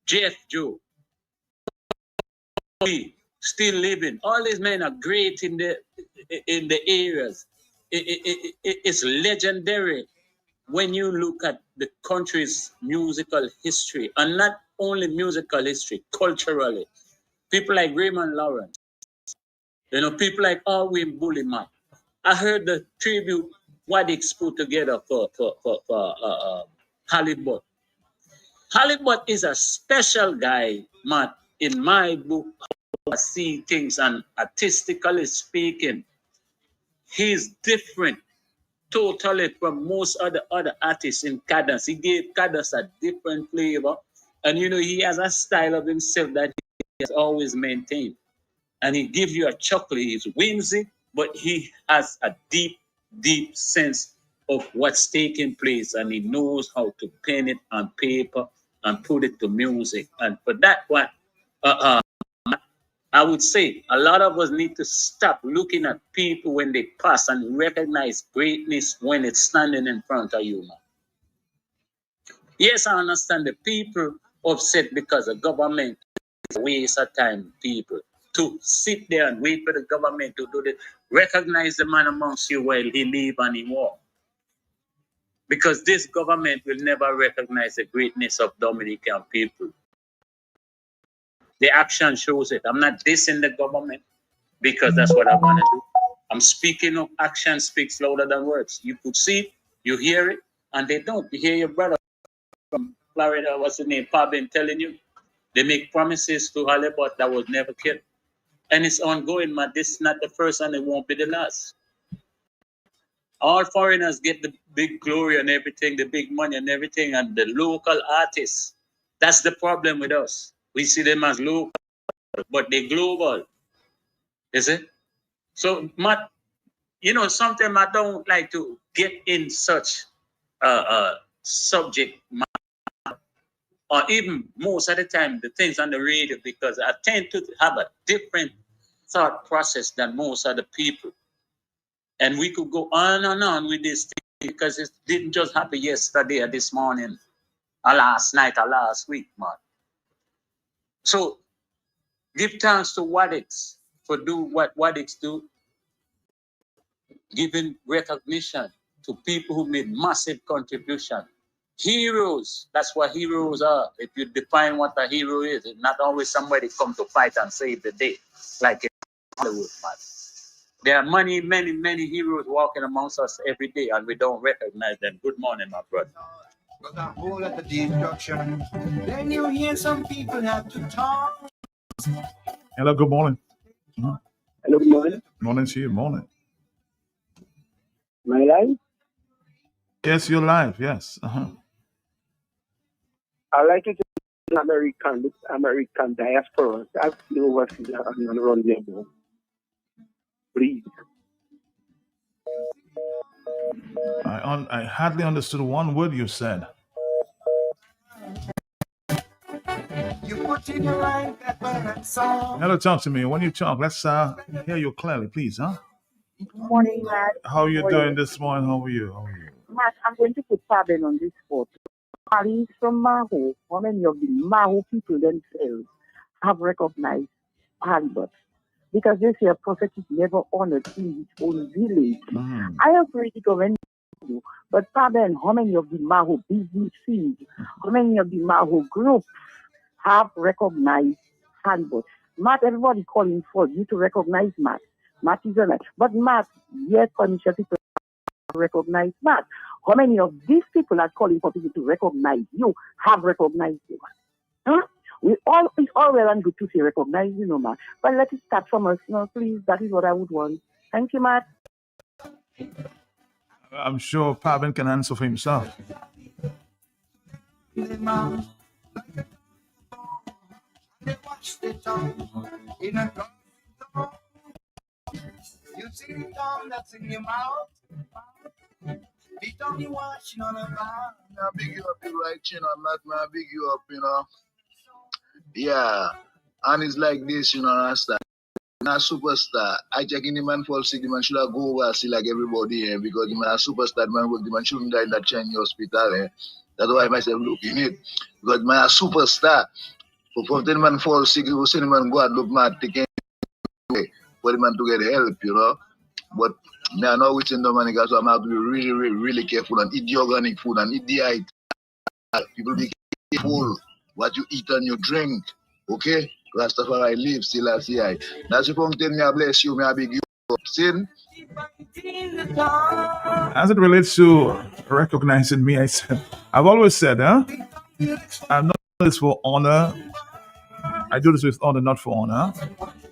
Jeff Joe, still living. All these men are great in the areas. It's legendary when you look at the country's musical history, and not only musical history, culturally. People like Raymond Lawrence, people like Alwyn Bulliman. I heard the tribute Wadix put together for Hollywood. Hollywood is a special guy, man. In my book, I see things, and artistically speaking, he's different totally from most other artists in Cadence. He gave Cadence a different flavor, and he has a style of himself that he has always maintained. And he gives you a chuckle. He's whimsy, but he has a deep, deep sense of what's taking place, and he knows how to pen it on paper and put it to music. And for that one, I would say a lot of us need to stop looking at people when they pass and recognize greatness when it's standing in front of you, man. Yes, I understand the people upset because the government is a waste of time, people. To sit there and wait for the government to do this. Recognize the man amongst you while he live and he walk. Because this government will never recognize the greatness of Dominican people. The action shows it. I'm not dissing the government because that's what I want to do. I'm speaking of action speaks louder than words. You could see it, you hear it, and they don't. You hear your brother from Florida, what's his name, Paben, telling you. They make promises to Hollywood that was never kept. And it's ongoing, man. This is not the first and it won't be the last. All foreigners get the big glory and everything, the big money and everything, and the local artists. That's the problem with us. We see them as local, but they're global. Is it? So, Matt, sometimes I don't like to get in such subject matter, or even most of the time the things on the radio, because I tend to have a different thought process than most other people. And we could go on and on with this thing because it didn't just happen yesterday or this morning or last night or last week, man. So Give thanks to Wadix for do what Wadix do, giving recognition to people who made massive contribution. Heroes, that's what heroes are. If you define what a hero is, it's not always somebody come to fight and save the day, like in Hollywood, man. There are many, many, many heroes walking amongst us every day, and we don't recognize them. Good morning, my brother. Got a whole lot of destruction. Then you hear some people have to talk. Hello, good morning. Hello, good morning. Morning to you, morning. My life? Yes, you're live, yes. I like it in American diaspora. I've been overseas and around the world. Please. I hardly understood one word you said. You put in your line, pepper and salt. Hello, talk to me. When you talk, let's hear you clearly, please, huh? Good morning, Matt. How are you doing this morning? How are you? Matt, I'm going to put Fabian on this spot. Ali from Maho, how many of the Maho people themselves have recognized Halibut? Because they say a prophet is never honored in his own village. I agree to go and do, but Fabian, how many of the Maho businesses, how many of the Maho groups have recognized Halibut? Matt, everybody calling for you to recognize Matt. Matt is on it. But Matt, yet Connicia people recognize Matt. How many of these people are calling for people to recognize you have recognized you? Huh? It's all well and good to say recognize, Matt. But let it start from us, please. That is what I would want. Thank you, Matt. I'm sure Pabin can answer for himself. You see the tongue that's in your mouth? Be done you washing on a bar. I big you up, you right, Matt, man, I big you up, Yeah, and it's like this, Rasta. I'm a superstar. I check in the man fall sick, the man should have go over see like everybody here because the man a superstar, the man work, the man shouldn't die in that Chinese hospital. That's why I myself look in it. Because man a superstar. For the man fall sick, you will see the man go and look mad, taking away for the man to get help, But now I know what's in the money, guys, so I'm have to be really, really, really careful and eat the organic food and eat the item. People be careful what you eat and you drink. Okay? Rastafari live, still I see I. That's the point, me I bless you, me I big you up. Sin. As it relates to recognizing me, I've always said, I'm not doing this for honor. I do this with honor, not for honor.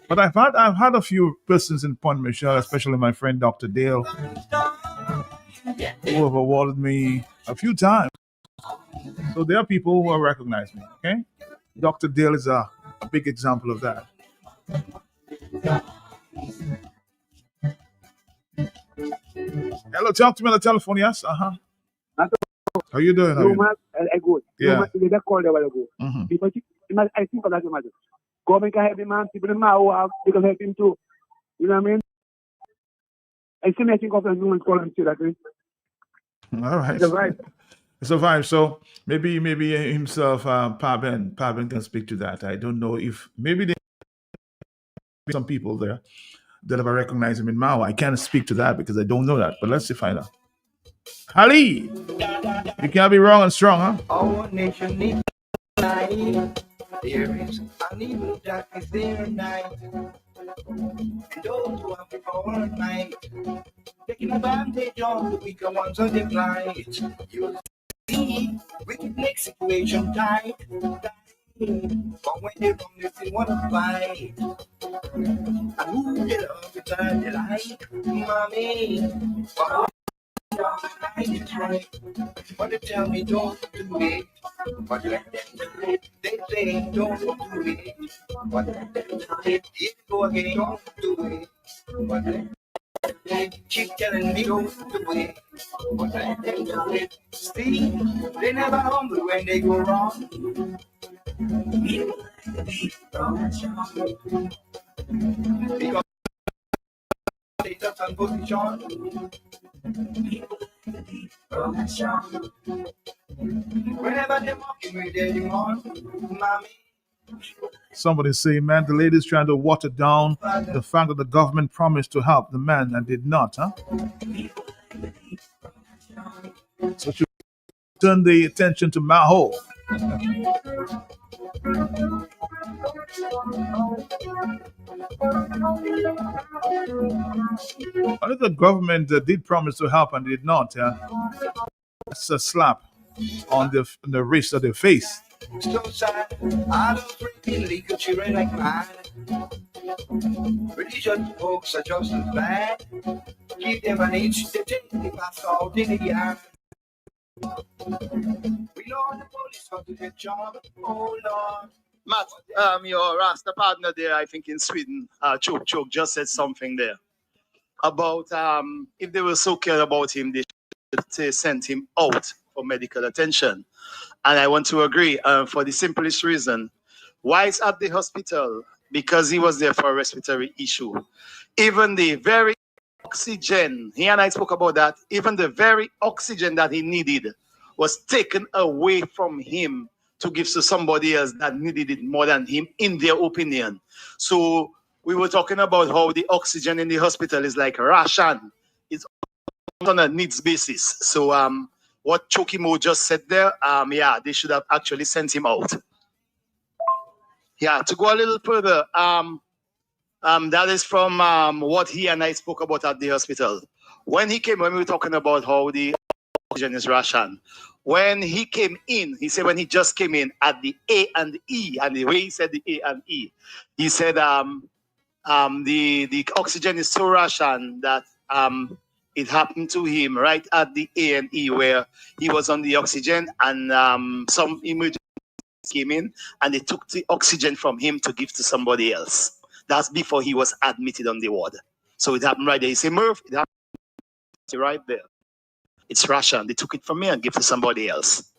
But I've had a few persons in Point Michelle, especially my friend Dr. Dale, who have awarded me a few times. So there are people who have recognized me, okay? Dr. Dale is a big example of that. Hello, talk to me on the telephone, yes? How you doing? I go. Yeah. They called a while ago. People, I think of that matter. Government can help him, man. People in Maho, they can help him too. You know what I mean? I still think of them women calling to that. All right. It's a vibe. It's a vibe. So maybe himself, Pabin can speak to that. I don't know if maybe there are some people there that have recognized him in Mao. I can't speak to that because I don't know that. But let's see, find out. Ali, you can't be wrong and strong, huh? Our nation needs light. There is an evil that is there at night. And those who have the power at night, taking advantage of the weaker ones on the plight. You see, wicked make situation tight. But when they come, they still want to fight. And who they love, it's a delight. Mommy, but they tell me don't do it. But let them do it. They say don't do it. But let them do it. If go again, don't do it. But let them keep telling me don't do it. But let them do it. See, they never humble when they go wrong. Because they just on position. Whenever they're walking with anyone, mommy, Somebody say, man, the lady's trying to water down the fact that the government promised to help the man and did not, huh? So she turned the attention to Maho. I think the government did promise to help and did not. That's a slap on the wrist of the face. So sad, I don't freaking legal children like mine. Religious folks are just as bad. Keep them an inch, they take the pass out in the yard. We know the police got to get job. Oh Lord. Matt, your Rasta partner there, I think in Sweden, Choke just said something there about if they were so cared about him, they should send him out for medical attention. And I want to agree for the simplest reason. Why is at the hospital? Because he was there for a respiratory issue. Even the very oxygen, he and I spoke about that, even the very oxygen that he needed was taken away from him to give to somebody else that needed it more than him, in their opinion. So we were talking about how the oxygen in the hospital is like ration. It's on a needs basis. So what Chokimo just said there, yeah, they should have actually sent him out. Yeah, to go a little further, that is from what he and I spoke about at the hospital. When he came, when we were talking about how the oxygen is ration, when he came in, he said when he just came in at the A and E, and the way he said the A and E, he said the oxygen is so ration that it happened to him right at the A and E where he was on the oxygen, and some emergency came in and they took the oxygen from him to give to somebody else. That's before he was admitted on the ward. So it happened right there. He said, Murph, it happened right there. It's ration. They took it from me and gave it to somebody else.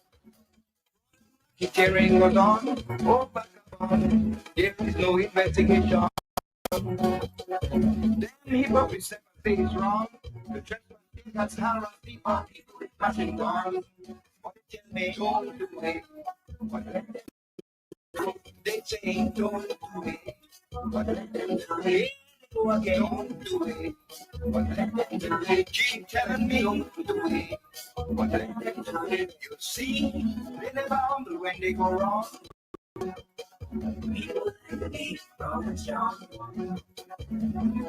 Hearing was on, oh, back on. There is no investigation. Then he probably said things wrong. The trespassing has harassed people with machine guns. What they tell me, don't do it. What they say, don't do it. What let them do it. Go again, don't do it. What let them do it. Keep telling me, don't do it. What let them do it. You see, they never humble when they go wrong. People like to be strong and strong.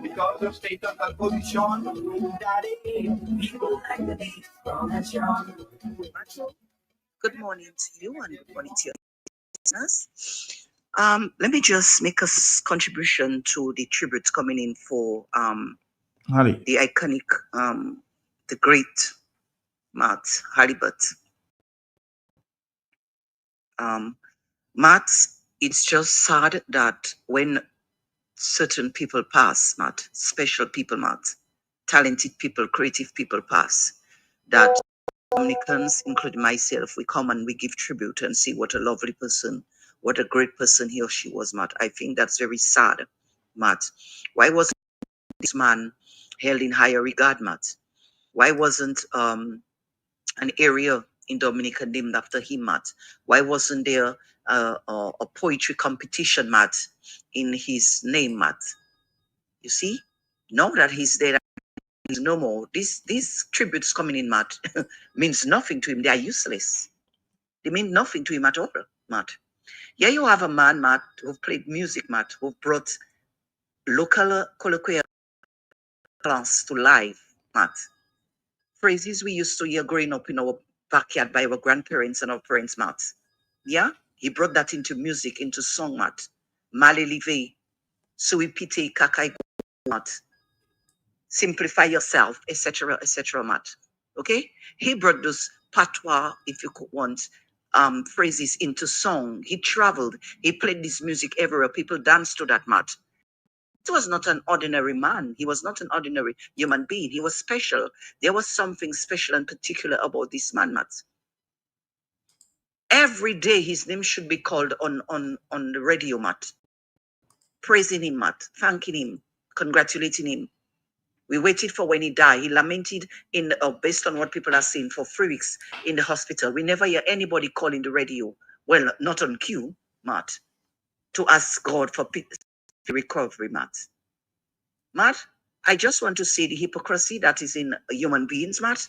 Because of state of the position, daddy. People like to be strong and strong. Good morning to you and good morning to your listeners. Let me just make a contribution to the tributes coming in for the iconic, the great Matt Halibut. Matt, it's just sad that when certain people pass, Matt, special people, Matt, talented people, creative people pass, that Dominicans, including myself, we come and we give tribute and see what a lovely person, what a great person he or she was, Matt. I think that's very sad, Matt. Why wasn't this man held in higher regard, Matt? Why wasn't an area in Dominica named after him, Matt? Why wasn't there a poetry competition, Matt, in his name, Matt? You see, now that he's there, no more. These tributes coming in, Matt, means nothing to him. They are useless. They mean nothing to him at all, Matt. Yeah, you have a man, Matt, who played music, Matt, who brought local colloquial class to life, Matt. Phrases we used to hear growing up in our backyard by our grandparents and our parents, Matt. Yeah, he brought that into music, into song, Matt. Male Live, Sui Pite, Kakai, Matt. Simplify yourself, etc., Matt. Okay? He brought those patois, if you could want, phrases into song. He traveled. He played this music everywhere. People danced to that, Matt. He was not an ordinary man. He was not an ordinary human being. He was special. There was something special and particular about this man, Matt. Every day his name should be called on the radio, Matt. Praising him, Matt. Thanking him. Congratulating him. We waited for when he died. He lamented based on what people are saying for 3 weeks in the hospital. We never hear anybody calling the radio. Well, not on cue, Matt. to ask God for recovery, Matt. Matt, I just want to say the hypocrisy that is in human beings, Matt,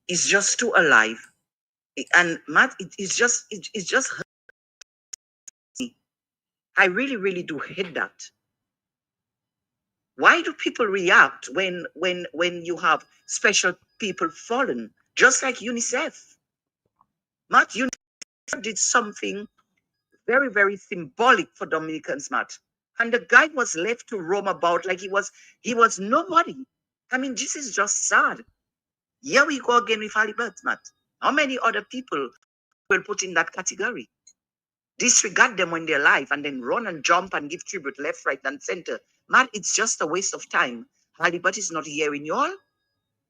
is just too alive. And Matt, it's just hurt me. I really, really do hate that. Why do people react when you have special people fallen, just like UNICEF? Matt, UNICEF did something very, very symbolic for Dominicans, Matt. And the guy was left to roam about like he was nobody. I mean, this is just sad. Here we go again with Halibut, Matt. How many other people will put in that category? Disregard them when they're alive and then run and jump and give tribute left, right, and center. Matt, it's just a waste of time. Halibut is not hearing you all.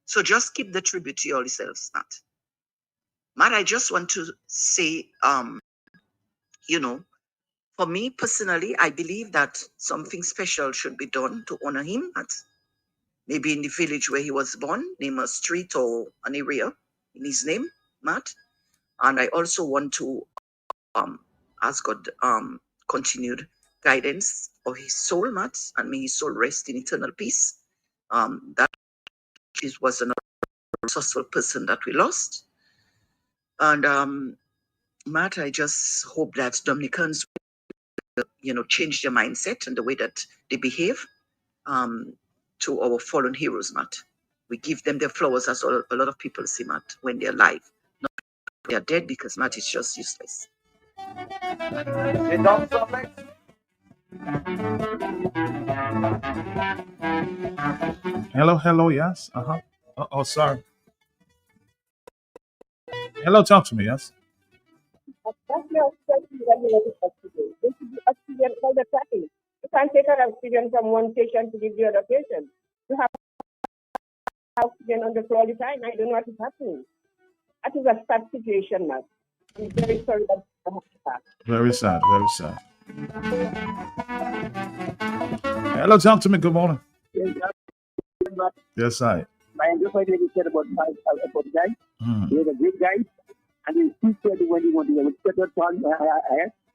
So just keep the tribute to yourselves, Matt. Matt, I just want to say, for me personally, I believe that something special should be done to honor him, Matt. Maybe in the village where he was born, name a street or an area in his name, Matt. And I also want to ask God continued guidance of his soul, Matt, and may his soul rest in eternal peace. That was another resourceful person that we lost. And Matt, I just hope that Dominicans change their mindset and the way that they behave to our fallen heroes, Matt. We give them their flowers, as a lot of people see, Matt, when they're alive. Not when they're dead, because Matt is just useless. Hello, yes. Oh, sorry. Hello, talk to me, yes. Oxygen all the time. You can't take oxygen from one patient to give the other patient. You have oxygen on the floor all the time. I don't know what is happening. That is a sad situation, Matt. I'm very sorry that. Very sad, very sad. Hello, talk to me. Good morning. Yes, I. I just like you said about the guy. He was a great guy. And he said when he wanted to get that on,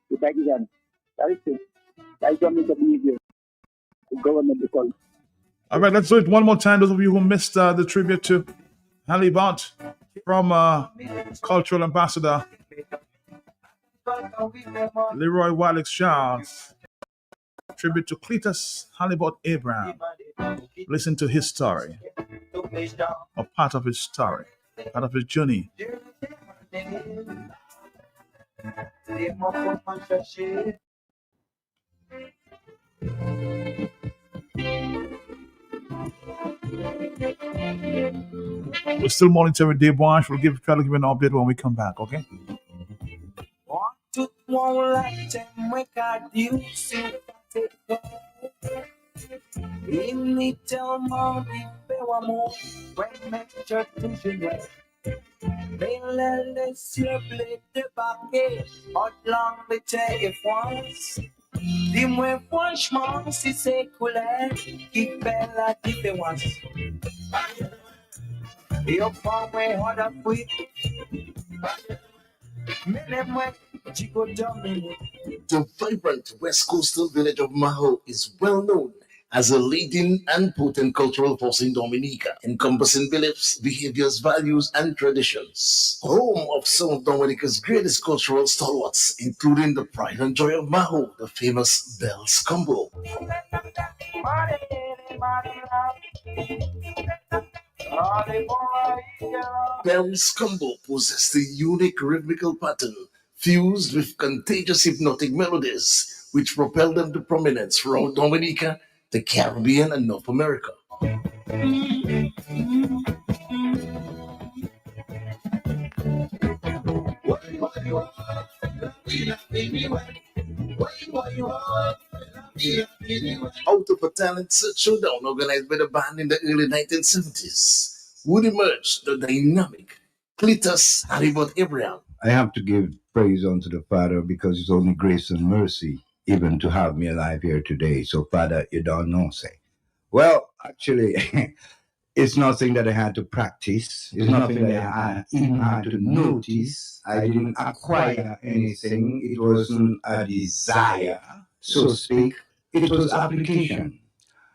the back again. That is it. That's what makes the behavior. The government because. All right, let's do it one more time. Those of you who missed the tribute to Halibut from Cultural Ambassador Leroy Walix Charles. Tribute to Cletus Halibut Abraham. Listen to his story, or part of his story, part of his journey. We're still monitoring Dave Wash. We'll try to give an update when we come back, okay? Dis-moi franchement si c'est couleur qui fait la différence. Yo prends moi hard free. The vibrant West Coastal village of Maho is well known as a leading and potent cultural force in Dominica, encompassing beliefs, behaviors, values, and traditions. Home of some of Dominica's greatest cultural stalwarts, including the pride and joy of Maho, the famous Bells Combo. Bells Combo possessed a unique rhythmical pattern fused with contagious hypnotic melodies, which propelled them to prominence throughout Dominica, the Caribbean, and North America. Out of a talent search showdown organized by the band in the early 1970s, would emerge the dynamic Cletus Halibut Abraham. I have to give praise unto the Father because it's only grace and mercy even to have me alive here today. So, Father, you don't know, say. Well, actually, It's nothing that I had to practice. It's nothing that I even had to notice. I didn't acquire anything. It wasn't a desire, so to speak. It was application.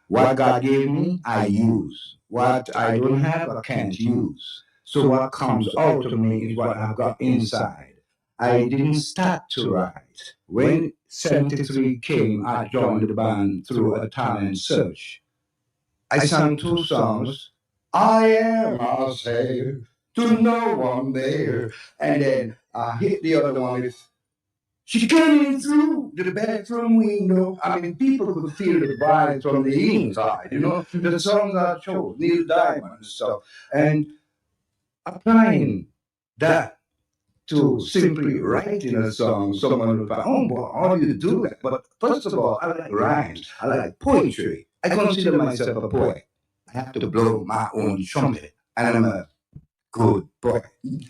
What God gave me, I use. What I don't have, I can't use. So what comes out of me is what I've got inside. I didn't start to write. When 73 came, I joined the band through a talent search. I sang 2 songs. I am a slave to no one there. And then I hit the other one with, she came in through the bedroom window. I mean, people could feel the vibes from the inside, you know. The songs I chose, Neil Diamond and stuff. And applying that to simply writing a song, someone would find, oh, boy, how do you do that? But first of all, I like rhymes. I like poetry. I consider myself a poet. I have to blow my own trumpet. And I'm a good boy.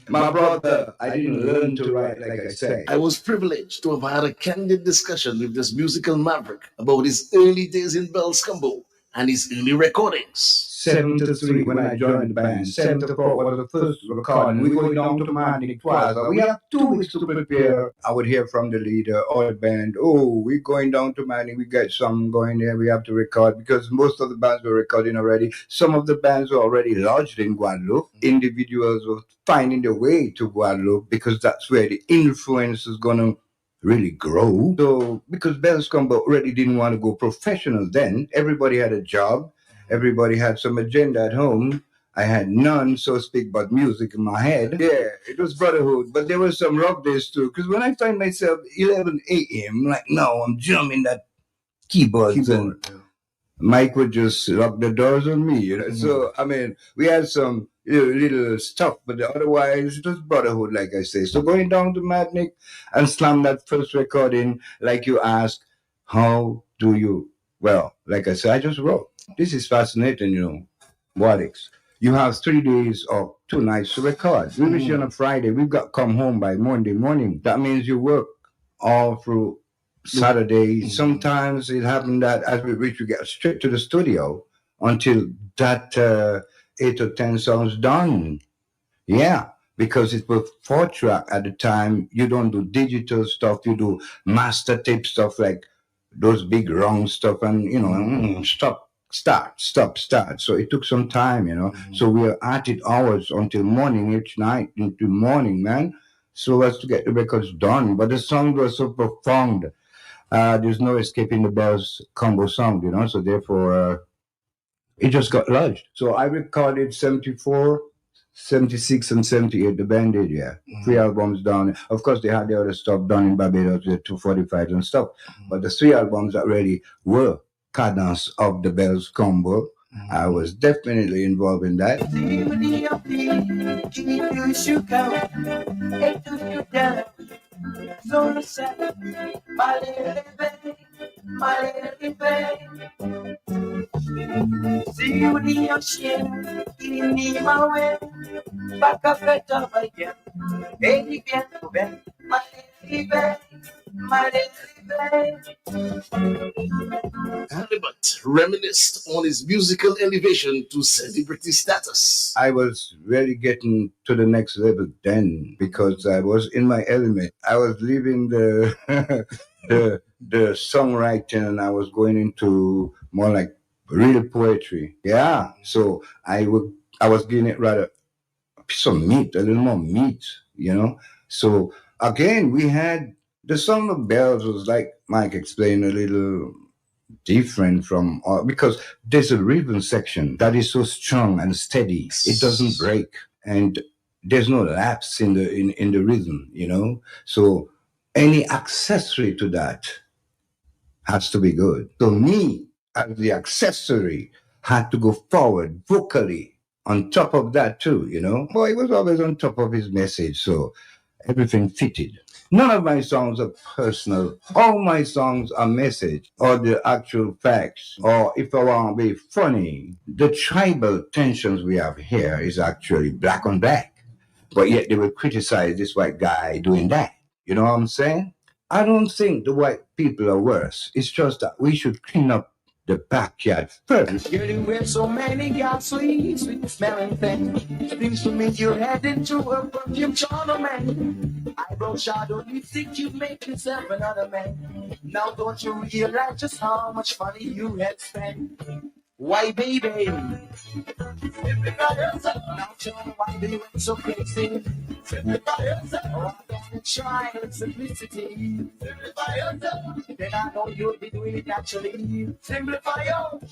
My brother, I didn't learn to write, like I said. I was privileged to have had a candid discussion with this musical maverick about his early days in Bells Combo and his early recordings. 73 when I joined the band. 74 was the first recording. We go down to Martinique twice. We have 2 weeks to prepare. I would hear from the leader or the band, oh, we're going down to Martinique. We got some going there. We have to record because most of the bands were recording already. Some of the bands were already lodged in Guadeloupe. Individuals were finding their way to Guadeloupe because that's where the influence is going to really grow. So because Bells Combo already didn't want to go professional then, everybody had a job. Everybody had some agenda at home. I had none, so to speak, but music in my head. Yeah, it was brotherhood, but there was some rough days too. Because when I find myself 11 a.m., like, no, I'm jamming that keyboard. And Mike would just lock the doors on me, you know. So, I mean, we had some little stuff, but otherwise it was brotherhood, like I say. So going down to Martinique and slam that first recording, like you asked, how do you? Well, like I said, I just wrote. This is fascinating, you know, Wadix. You have 3 days or 2 nights to record. We wish you on a Friday. We've got to come home by Monday morning. That means you work all through Saturday. Sometimes it happened that as we reach, we get straight to the studio until that 8 or 10 songs done. Yeah, because it was 4-track at the time. You don't do digital stuff. You do master tape stuff like those big wrong stuff and, you know, stop. So it took some time, you know. So we were at it hours until morning each night, until morning, man. So as to get the records done. But the song was so profound. There's no escaping the Bells Combo sound, you know. So therefore, it just got lodged. So I recorded 74, 76, and 78. The band did, yeah. 3 albums done. Of course, they had the other stuff done in Barbados with 245 and stuff. But the 3 albums that really were cadence of the Bells Combo. I was definitely involved in that. Halibut reminisced on his musical elevation to celebrity status. I was really getting to the next level then because I was in my element. I was leaving the the songwriting and I was going into more like real poetry. Yeah. So I was giving it rather a piece of meat, a little more meat, you know. So again, we had the Song of Bells was like Mike explained, a little different from because there's a rhythm section that is so strong and steady. It doesn't break, and there's no lapse in the rhythm, you know. So any accessory to that has to be good. So me as the accessory had to go forward vocally on top of that too, you know. Boy, he was always on top of his message, so everything fitted. None of my songs are personal. All my songs are message or the actual facts. Or if I want to be funny, the tribal tensions we have here is actually black on black. But yet they will criticize this white guy doing that. You know what I'm saying? I don't think the white people are worse. It's just that we should clean up the backyard first. Girl, you wear so many gas leaves with smelling things. Seems to me you're heading to a perfume tournament. Eyebrow shadow, lipstick, you make yourself another man. Now don't you realize just how much money you had spent? Why, baby? Simplify yourself. Now tell me why do you went so crazy? Simplify yourself. Oh, I don't try with simplicity. Simplify yourself. Then I know you'll be doing it naturally. Simplify yourself.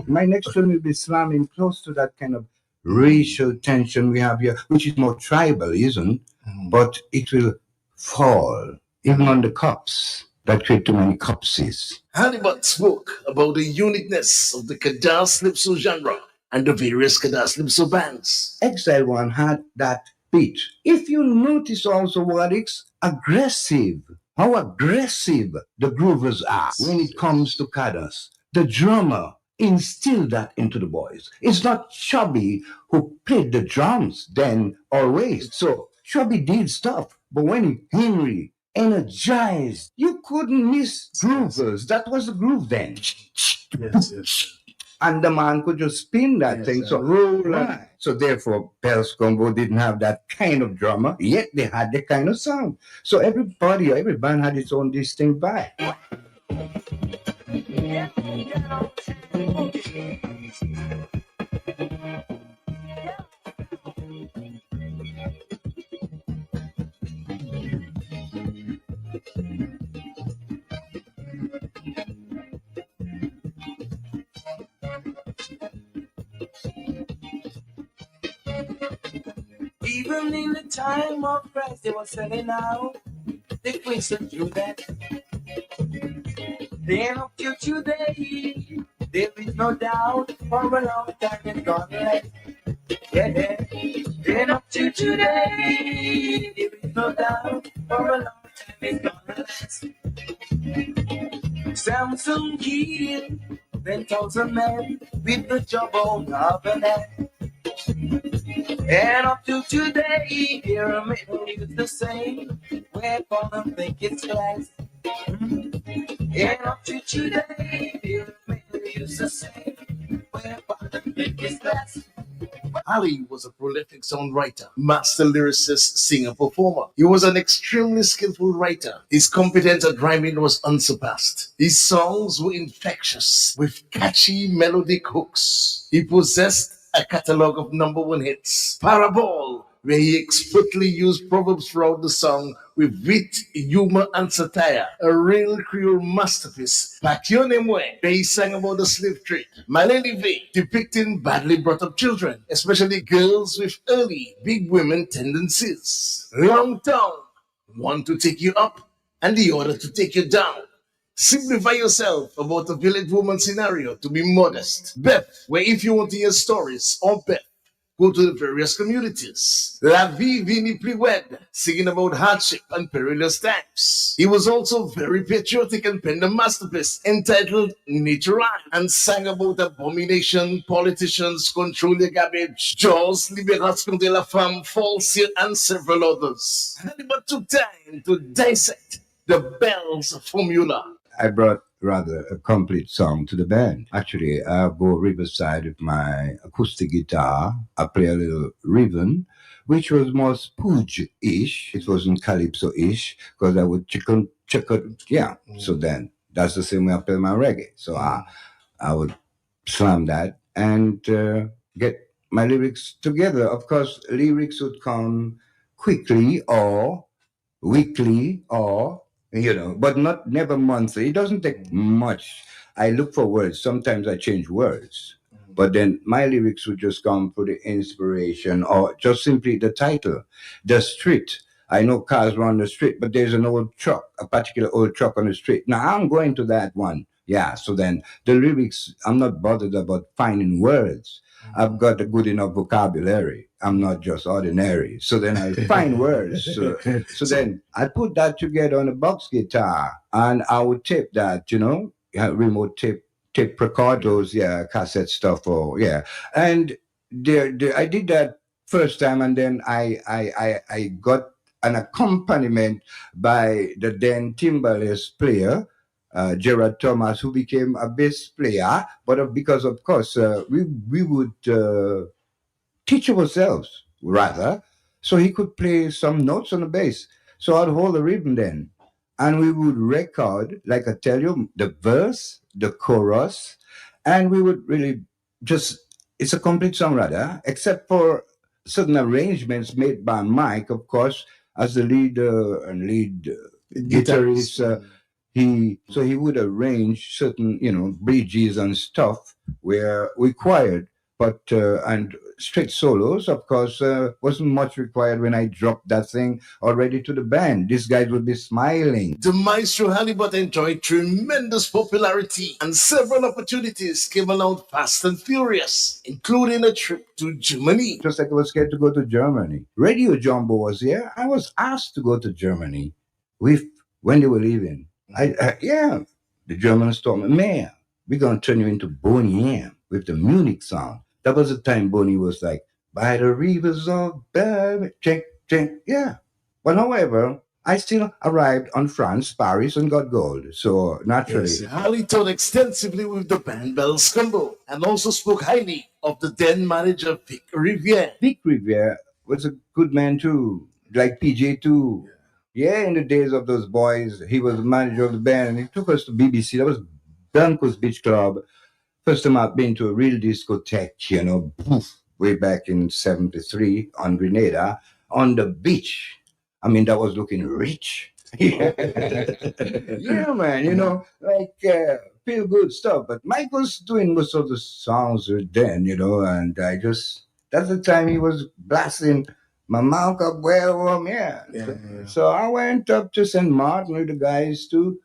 My next one will be slamming close to that kind of racial tension we have here, which is more tribal, isn't? But it will fall even on the cops that create too many copsies. Halibut spoke about the uniqueness of the Kadaslypso genre and the various Kadaslypso bands. Exile One had that beat. If you notice also what it's aggressive, how aggressive the groovers are when it comes to Kadas. The drummer instilled that into the boys. It's not Chubby who played the drums then always. So Chubby did stuff, but when Henry energized, you couldn't miss groovers. That was the groove then. Yes. And the man could just spin that thing. So roll on. So therefore, Bells Combo didn't have that kind of drummer, yet they had the kind of sound. So every band had its own distinct vibe. Even in the time of Christ, they were selling out. They twisted through that. Then up to today, there is no doubt for a long time it's gonna last. Yeah. Then up to today, there is no doubt for a long time it's gonna last. Samsung killed 10,000 men with the jawbone of an axe. And up to today, pyramid is the same. Weapon and think it's glass. And up to today, pyramid is the same. Weapon and think it's glass. Ali was a prolific songwriter, master lyricist, singer, performer. He was an extremely skillful writer. His competence at rhyming was unsurpassed. His songs were infectious with catchy melodic hooks. He possessed a catalogue of number one hits. Parabole, where he expertly used proverbs throughout the song with wit, humor, and satire. A real Creole masterpiece. Pationemwe, where he sang about the slave trade. Malelive, depicting badly brought up children, especially girls with early big women tendencies. Long Tongue, one to take you up and the other to take you down. Simplify yourself about a village woman scenario to be modest. Beth, where if you want to hear stories on Beth, go to the various communities. La Vie Vini Pliwed, singing about hardship and perilous times. He was also very patriotic and penned a masterpiece entitled Natural and sang about abomination, politicians, control your garbage, Jaws, Libération de la Femme, False, and several others. But took time to dissect the Bells formula. I brought rather a complete song to the band. Actually, I go riverside with my acoustic guitar. I play a little ribbon, which was more spooge-ish. It wasn't calypso-ish, because I would chicken, yeah. So then, that's the same way I play my reggae. So I would slam that and get my lyrics together. Of course, lyrics would come quickly or weekly or but never monthly. It doesn't take much. I look for words. Sometimes I change words. But then my lyrics would just come for the inspiration or just simply the title. The Street. I know cars run the street, but there's an old truck, a particular old truck on the street. Now I'm going to that one. Yeah, so then the lyrics, I'm not bothered about finding words. I've got a good enough vocabulary. I'm not just ordinary. So then I find words. So then I put that together on a box guitar and I would tape that, remote tape record cassette stuff and I did that first time and then I got an accompaniment by the then timbalist player, Gerard Thomas, who became a bass player. But because, of course, we would teach ourselves, rather, so he could play some notes on the bass. So I'd hold the rhythm then. And we would record, like I tell you, the verse, the chorus, and we would really just, it's a complete song rather, except for certain arrangements made by Mike, of course, as the leader and lead guitarist. He would arrange certain, bridges and stuff where required, but and straight solos, of course, wasn't much required when I dropped that thing already to the band. These guys would be smiling. The Maestro Halibut enjoyed tremendous popularity, and several opportunities came along fast and furious, including a trip to Germany. Just like I was scared to go to Germany. Radio Jumbo was here. I was asked to go to Germany when they were leaving. The Germans told me, man, we're going to turn you into Boney M with the Munich sound. That was the time Boney was like, by the rivers of check. Yeah. But however, I still arrived on France, Paris, and got gold. So naturally. Yes, Harley toured extensively with the band Bells Combo and also spoke highly of the then manager Vic Riviere. Vic Riviere was a good man too, like PJ too. Yeah, in the days of those boys, he was the manager of the band, and he took us to BBC. That was Branco's Beach Club. First time I've been to a real discotheque, way back in 73 on Grenada, on the beach. I mean, that was looking rich. Yeah, man, feel good stuff. But Mike was doing most of the songs then, and that's the time he was blasting my mouth up well, So I went up to St. Martin with the guys too,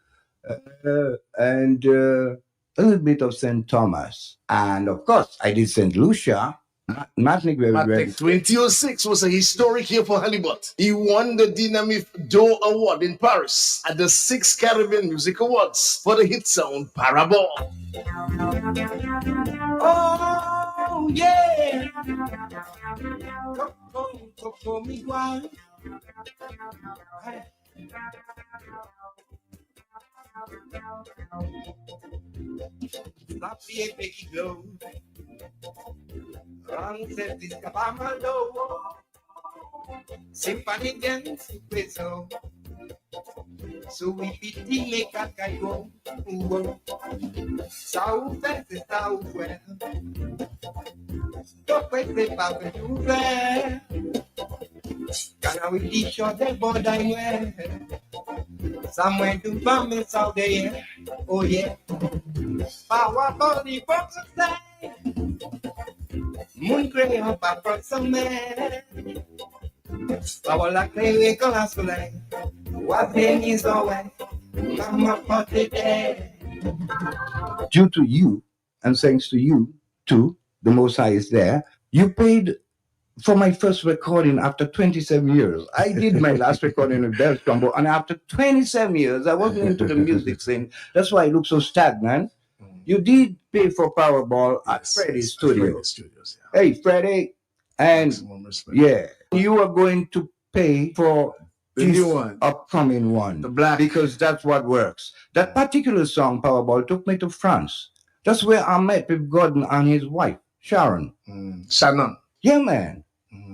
and a little bit of St. Thomas. And of course, I did St. Lucia. Matnick 2006 was a historic year for Halibut. He won the Dynamite d'Or Award in Paris at the 6th Caribbean Music Awards for the hit song Parabol. Oh, yeah. Coco, me one. La piede que glow. Antes de escapamado. Symphony dance peso. Subipiti me cacaigo. Sauce está fuera. Topo este papel juve. Canawillisho del bodaine. Somewhere to vomit all day. Oh yeah. Power body box of say. Moon crayon pa some man. Power la clé con la soleil. What thing is away. Come up for the day. Due to you, and thanks to you, too, the Most High is there, you paid for my first recording after 27 years. I did my last recording with Bells Combo, and after 27 years, I wasn't into the music scene. That's why I look so stagnant. You did pay for Powerball at Freddie's studio. Hey, Freddie, and you are going to pay for the new one, upcoming one, the black, because that's what works. That particular song, Powerball, took me to France. That's where I met with Gordon and his wife, Sharon. Shannon. Yeah, man.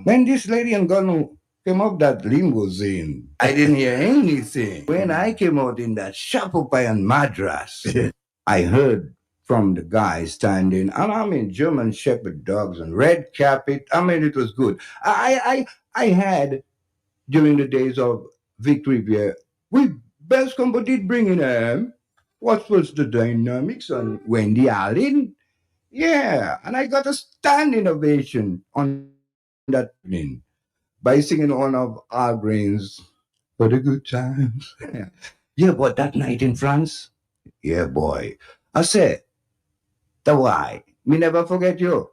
When this lady and Gordon came up that limousine, I didn't hear anything. When I came out in that Chapopayan Madras, I heard from the guys standing, and I mean German Shepherd dogs and red carpet. I mean, it was good. I had, during the days of Vic Riviere, Bells Combo did bring in what was the dynamics on Wendy Allen? Yeah, and I got a standing ovation on that evening by singing one of our grains for the good times. Yeah, but that night in France, yeah, boy, I said, the why, me never forget you.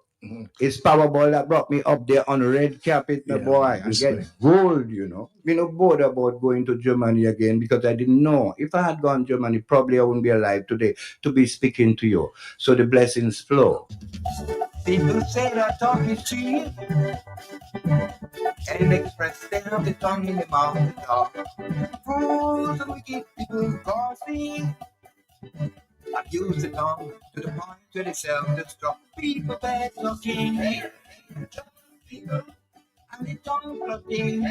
It's Powerball that brought me up there on the red carpet, my boy, and get gold, Me no bored about going to Germany again because I didn't know. If I had gone to Germany, probably I wouldn't be alive today to be speaking to you. So the blessings flow. People say that talk is cheap and express they have the tongue in the mouth to talk. Fools and wicked people coffee abuse the tongue to the point where they self-destruct. People bad talking, people and the tongue plotting.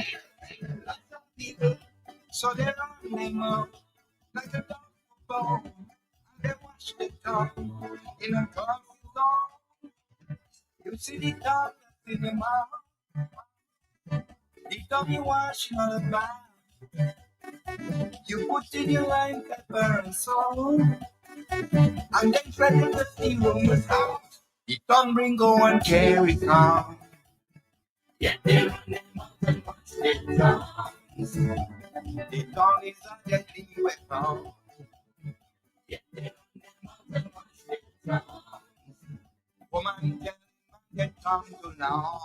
People, so they run them up like a dog bone. And they wash the tongue in a coffee zone. You see the tongue that's in the mouth. The tongue you wash in the bath. You put in your lime, pepper, and salt. And then threaten the steam rumors out. The tongue bring go and carry calm. Yeah, they run them up and wash their tongues. The tongue is a deadly weapon. Yeah, they run them up and wash their tongues. Woman, tell their tongue too long.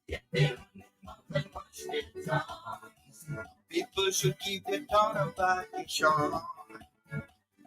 Yeah, they run them up and wash their tongues. People should keep their tongue on vacation.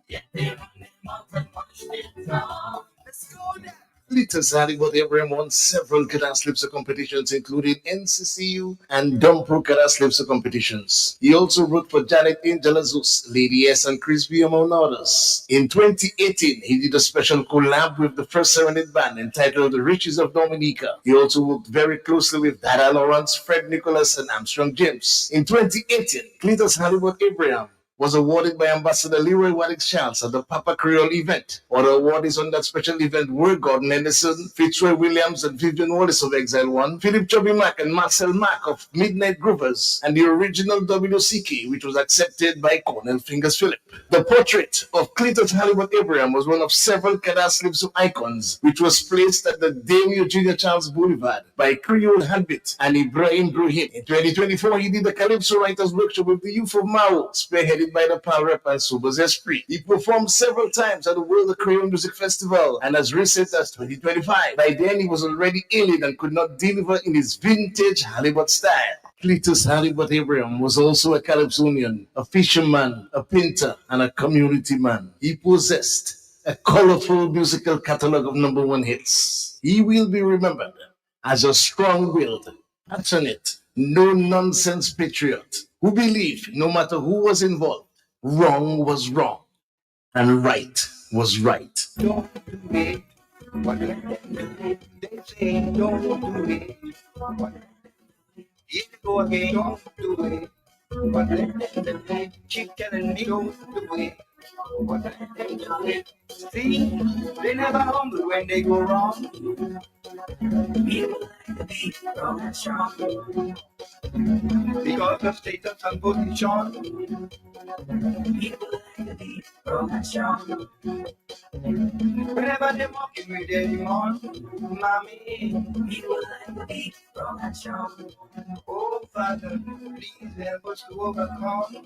Yeah, they run them up and wash their tongues. Let's go now. Clitus Hollywood Abraham won several Cadence Calypso competitions, including NCCU and Dumpro Cadence Calypso competitions. He also wrote for Janet Angela Zeus, Lady S, and Chris B, among others. In 2018, he did a special collab with the First Serenade Band entitled The Riches of Dominica. He also worked very closely with Dada Lawrence, Fred Nicholas, and Armstrong James. In 2018, Clitus Hollywood Abraham was awarded by Ambassador Leroy Waddix Charles at the Papa Creole event. Other awardees on that special event were Gordon Henderson, Fitzroy Williams, and Vivian Wallace of Exile One, Philip Chubby Mack and Marcel Mack of Midnight Groovers, and the original WCK, which was accepted by Cornel Fingers Phillip. The portrait of Clitus Hollywood Abraham was one of several Cadence Calypso icons, which was placed at the Dame Eugenia Charles Boulevard by Creole Handbit and Ibrahim Bruhim. In 2024, he did the Calypso Writers Workshop with the youth of Mao, spearheaded by the Pal Rep and Sobers Esprit. He performed several times at the World Creole Music Festival, and as recent as 2025. By then, he was already ailing and could not deliver in his vintage Hollywood style. Clitus Hollywood Abraham was also a Calypsonian, a fisherman, a painter, and a community man. He possessed a colorful musical catalog of #1 hits. He will be remembered as a strong-willed, passionate, no-nonsense patriot who believed no matter who was involved, wrong was wrong and right was right. Don't do it. What they say, don't do it. Here they go again, don't do it. But they keep telling me don't do it. But they do it. See, they never humble when they go wrong. People like to be wrong and strong. Because of status and position. People like to be wrong and strong. Whenever they're walking with their demon, mommy. People like to be wrong and strong. Oh, Father, please help us to overcome.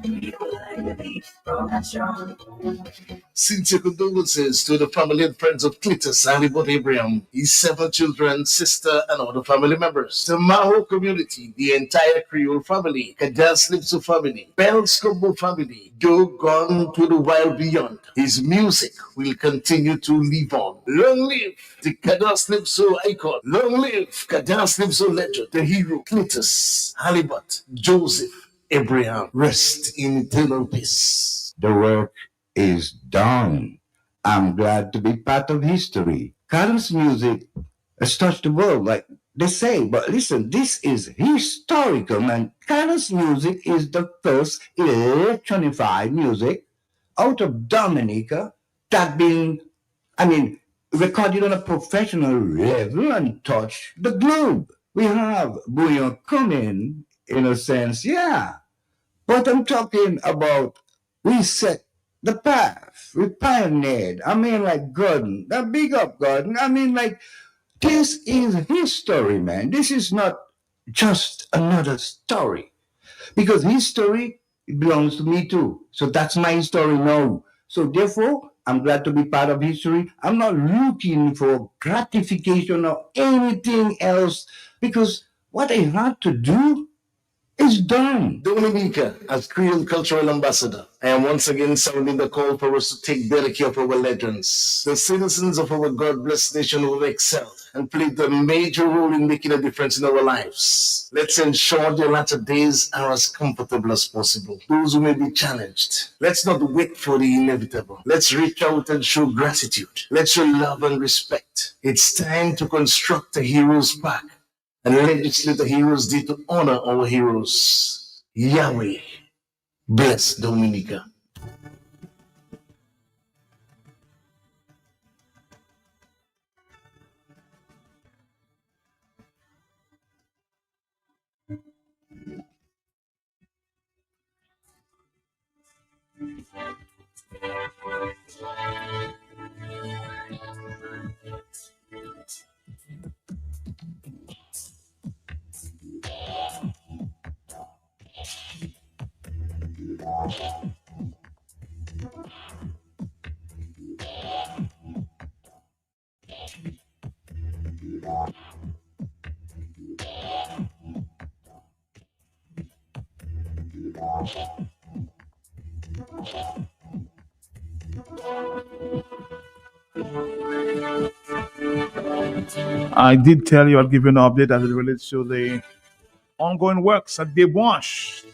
People like to be wrong and strong. Sincere condolences to the family and friends of Clitus Hollywood Abraham, his 7 children, sister, and other family members. The Maho community, the entire Creole family, Cadence Calypso family, Bells Combo family, Joe gone to the wild beyond. His music will continue to live on. Long live the Cadence Calypso icon. Long live Cadence Calypso legend, the hero, Clitus Hollywood Joseph Abraham. Rest in eternal peace. The work is done. I'm glad to be part of history. Cadence music has touched the world, like they say. But listen, this is historical, man. Cadence music is the first electronified music out of Dominica that been, recorded on a professional level and touched the globe. We have Bouillon coming, in a sense, yeah. But I'm talking about we set the path. We pioneered. Gordon. Now, big up, Gordon. This is history, man. This is not just another story. Because history belongs to me too. So that's my story now. So therefore, I'm glad to be part of history. I'm not looking for gratification or anything else. Because what I had to do It's done. Dominica, as Creole Cultural Ambassador, I am once again sounding the call for us to take better care of our legends. The citizens of our God-blessed nation who have excelled and played a major role in making a difference in our lives. Let's ensure their latter days are as comfortable as possible. Those who may be challenged, let's not wait for the inevitable. Let's reach out and show gratitude. Let's show love and respect. It's time to construct a heroes park and legislate a heroes day to honor our heroes. Yahweh bless Dominica. I did tell you I'd give you an update as it relates to the ongoing works at Debwash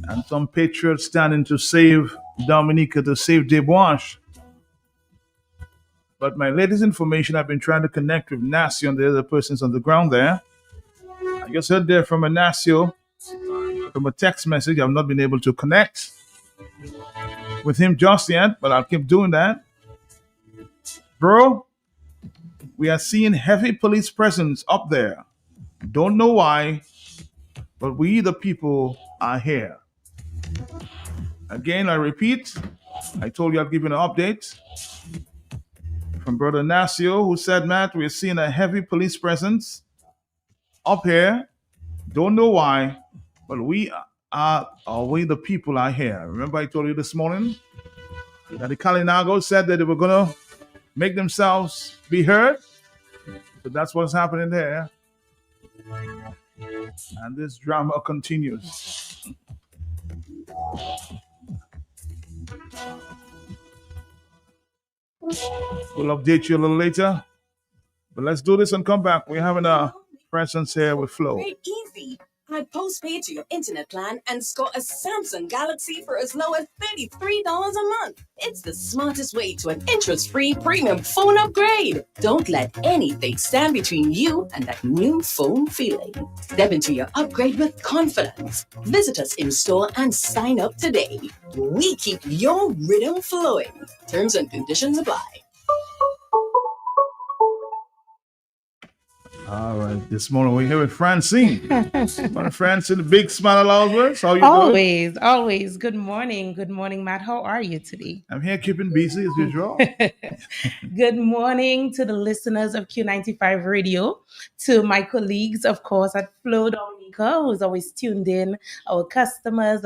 and some patriots standing to save Dominica, to save Debwash. But my latest information, I've been trying to connect with Nasio and the other persons on the ground there. I just heard there from a Nasio, from a text message. I've not been able to connect with him just yet, but I'll keep doing that. Bro, we are seeing heavy police presence up there. Don't know why, but we the people are here. Again, I repeat, I told you I'd give you an update from Brother Nasio, who said, Matt, we're seeing a heavy police presence up here. Don't know why, but we the people are here. Remember I told you this morning that the Kalinago said that they were going to make themselves be heard? So that's what's happening there. And this drama continues. We'll update you a little later. But let's do this and come back. We're having a presence here with Flo. Great easy. Add postpaid to your internet plan and score a Samsung Galaxy for as low as $33 a month. It's the smartest way to an interest-free premium phone upgrade. Don't let anything stand between you and that new phone feeling. Step into your upgrade with confidence. Visit us in store and sign up today. We keep your rhythm flowing. Terms and conditions apply. All right, this morning we're here with Francine. Francine, the big smile of Loudsworth. How you doing? Always. Good morning, Matt. How are you today? I'm here keeping busy as usual. Good morning to the listeners of Q95 Radio, to my colleagues, of course, at Flo Dominica, who's always tuned in, our customers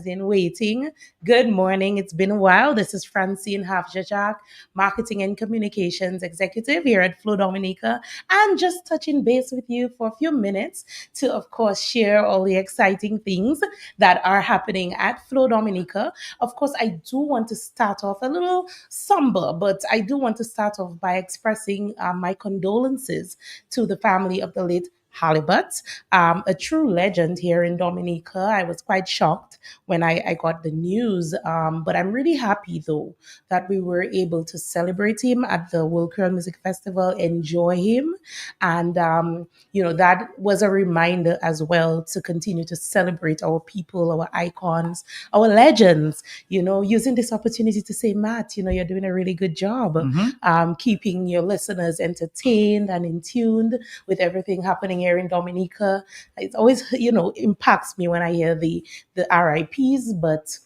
in waiting. Good morning. It's been a while. This is Francine Hafjajak, Marketing and Communications Executive here at Flo Dominica, and just touching base with you for a few minutes to, of course, share all the exciting things that are happening at Flo Dominica. Of course, I do want to start off a little somber, but I do want to start off by expressing my condolences to the family of the late Halibut, a true legend here in Dominica. I was quite shocked when I got the news, but I'm really happy, though, that we were able to celebrate him at the World Creole Music Festival, enjoy him, and, that was a reminder as well to continue to celebrate our people, our icons, our legends, using this opportunity to say, Matt, you're doing a really good job, keeping your listeners entertained and in tune with everything happening here in Dominica. It always, impacts me when I hear the RIPs, but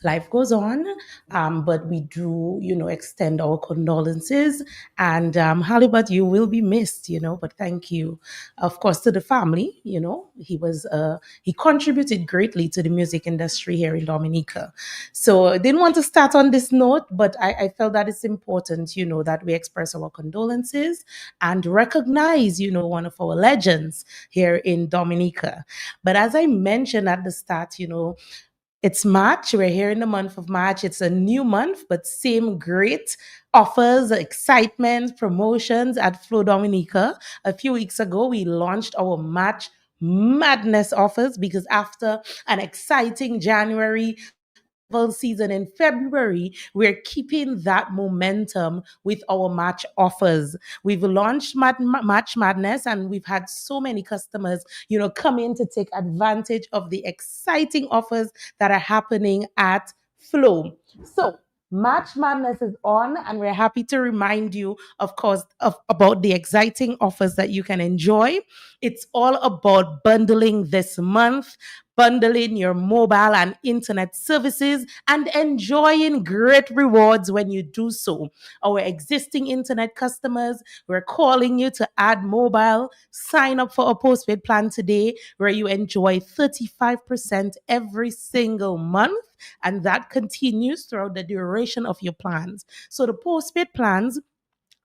life goes on, but we do, extend our condolences. And Halibut, you will be missed, but thank you, of course, to the family. He contributed greatly to the music industry here in Dominica. So I didn't want to start on this note, but I felt that it's important, that we express our condolences and recognize, one of our legends here in Dominica. But as I mentioned at the start, it's March. We're here in the month of March. It's a new month, but same great offers, excitement, promotions at Flow Dominica. A few weeks ago, we launched our March Madness offers because after an exciting January season in February, we're keeping that momentum with our March offers. We've launched March Madness, and we've had so many customers, come in to take advantage of the exciting offers that are happening at Flow. So March Madness is on, and we're happy to remind you, of course, about the exciting offers that you can enjoy. It's all about bundling this month, bundling your mobile and internet services, and enjoying great rewards when you do so. Our existing internet customers, we're calling you to add mobile. Sign up for a postpaid plan today where you enjoy 35% every single month, and that continues throughout the duration of your plans. So the postpaid plans,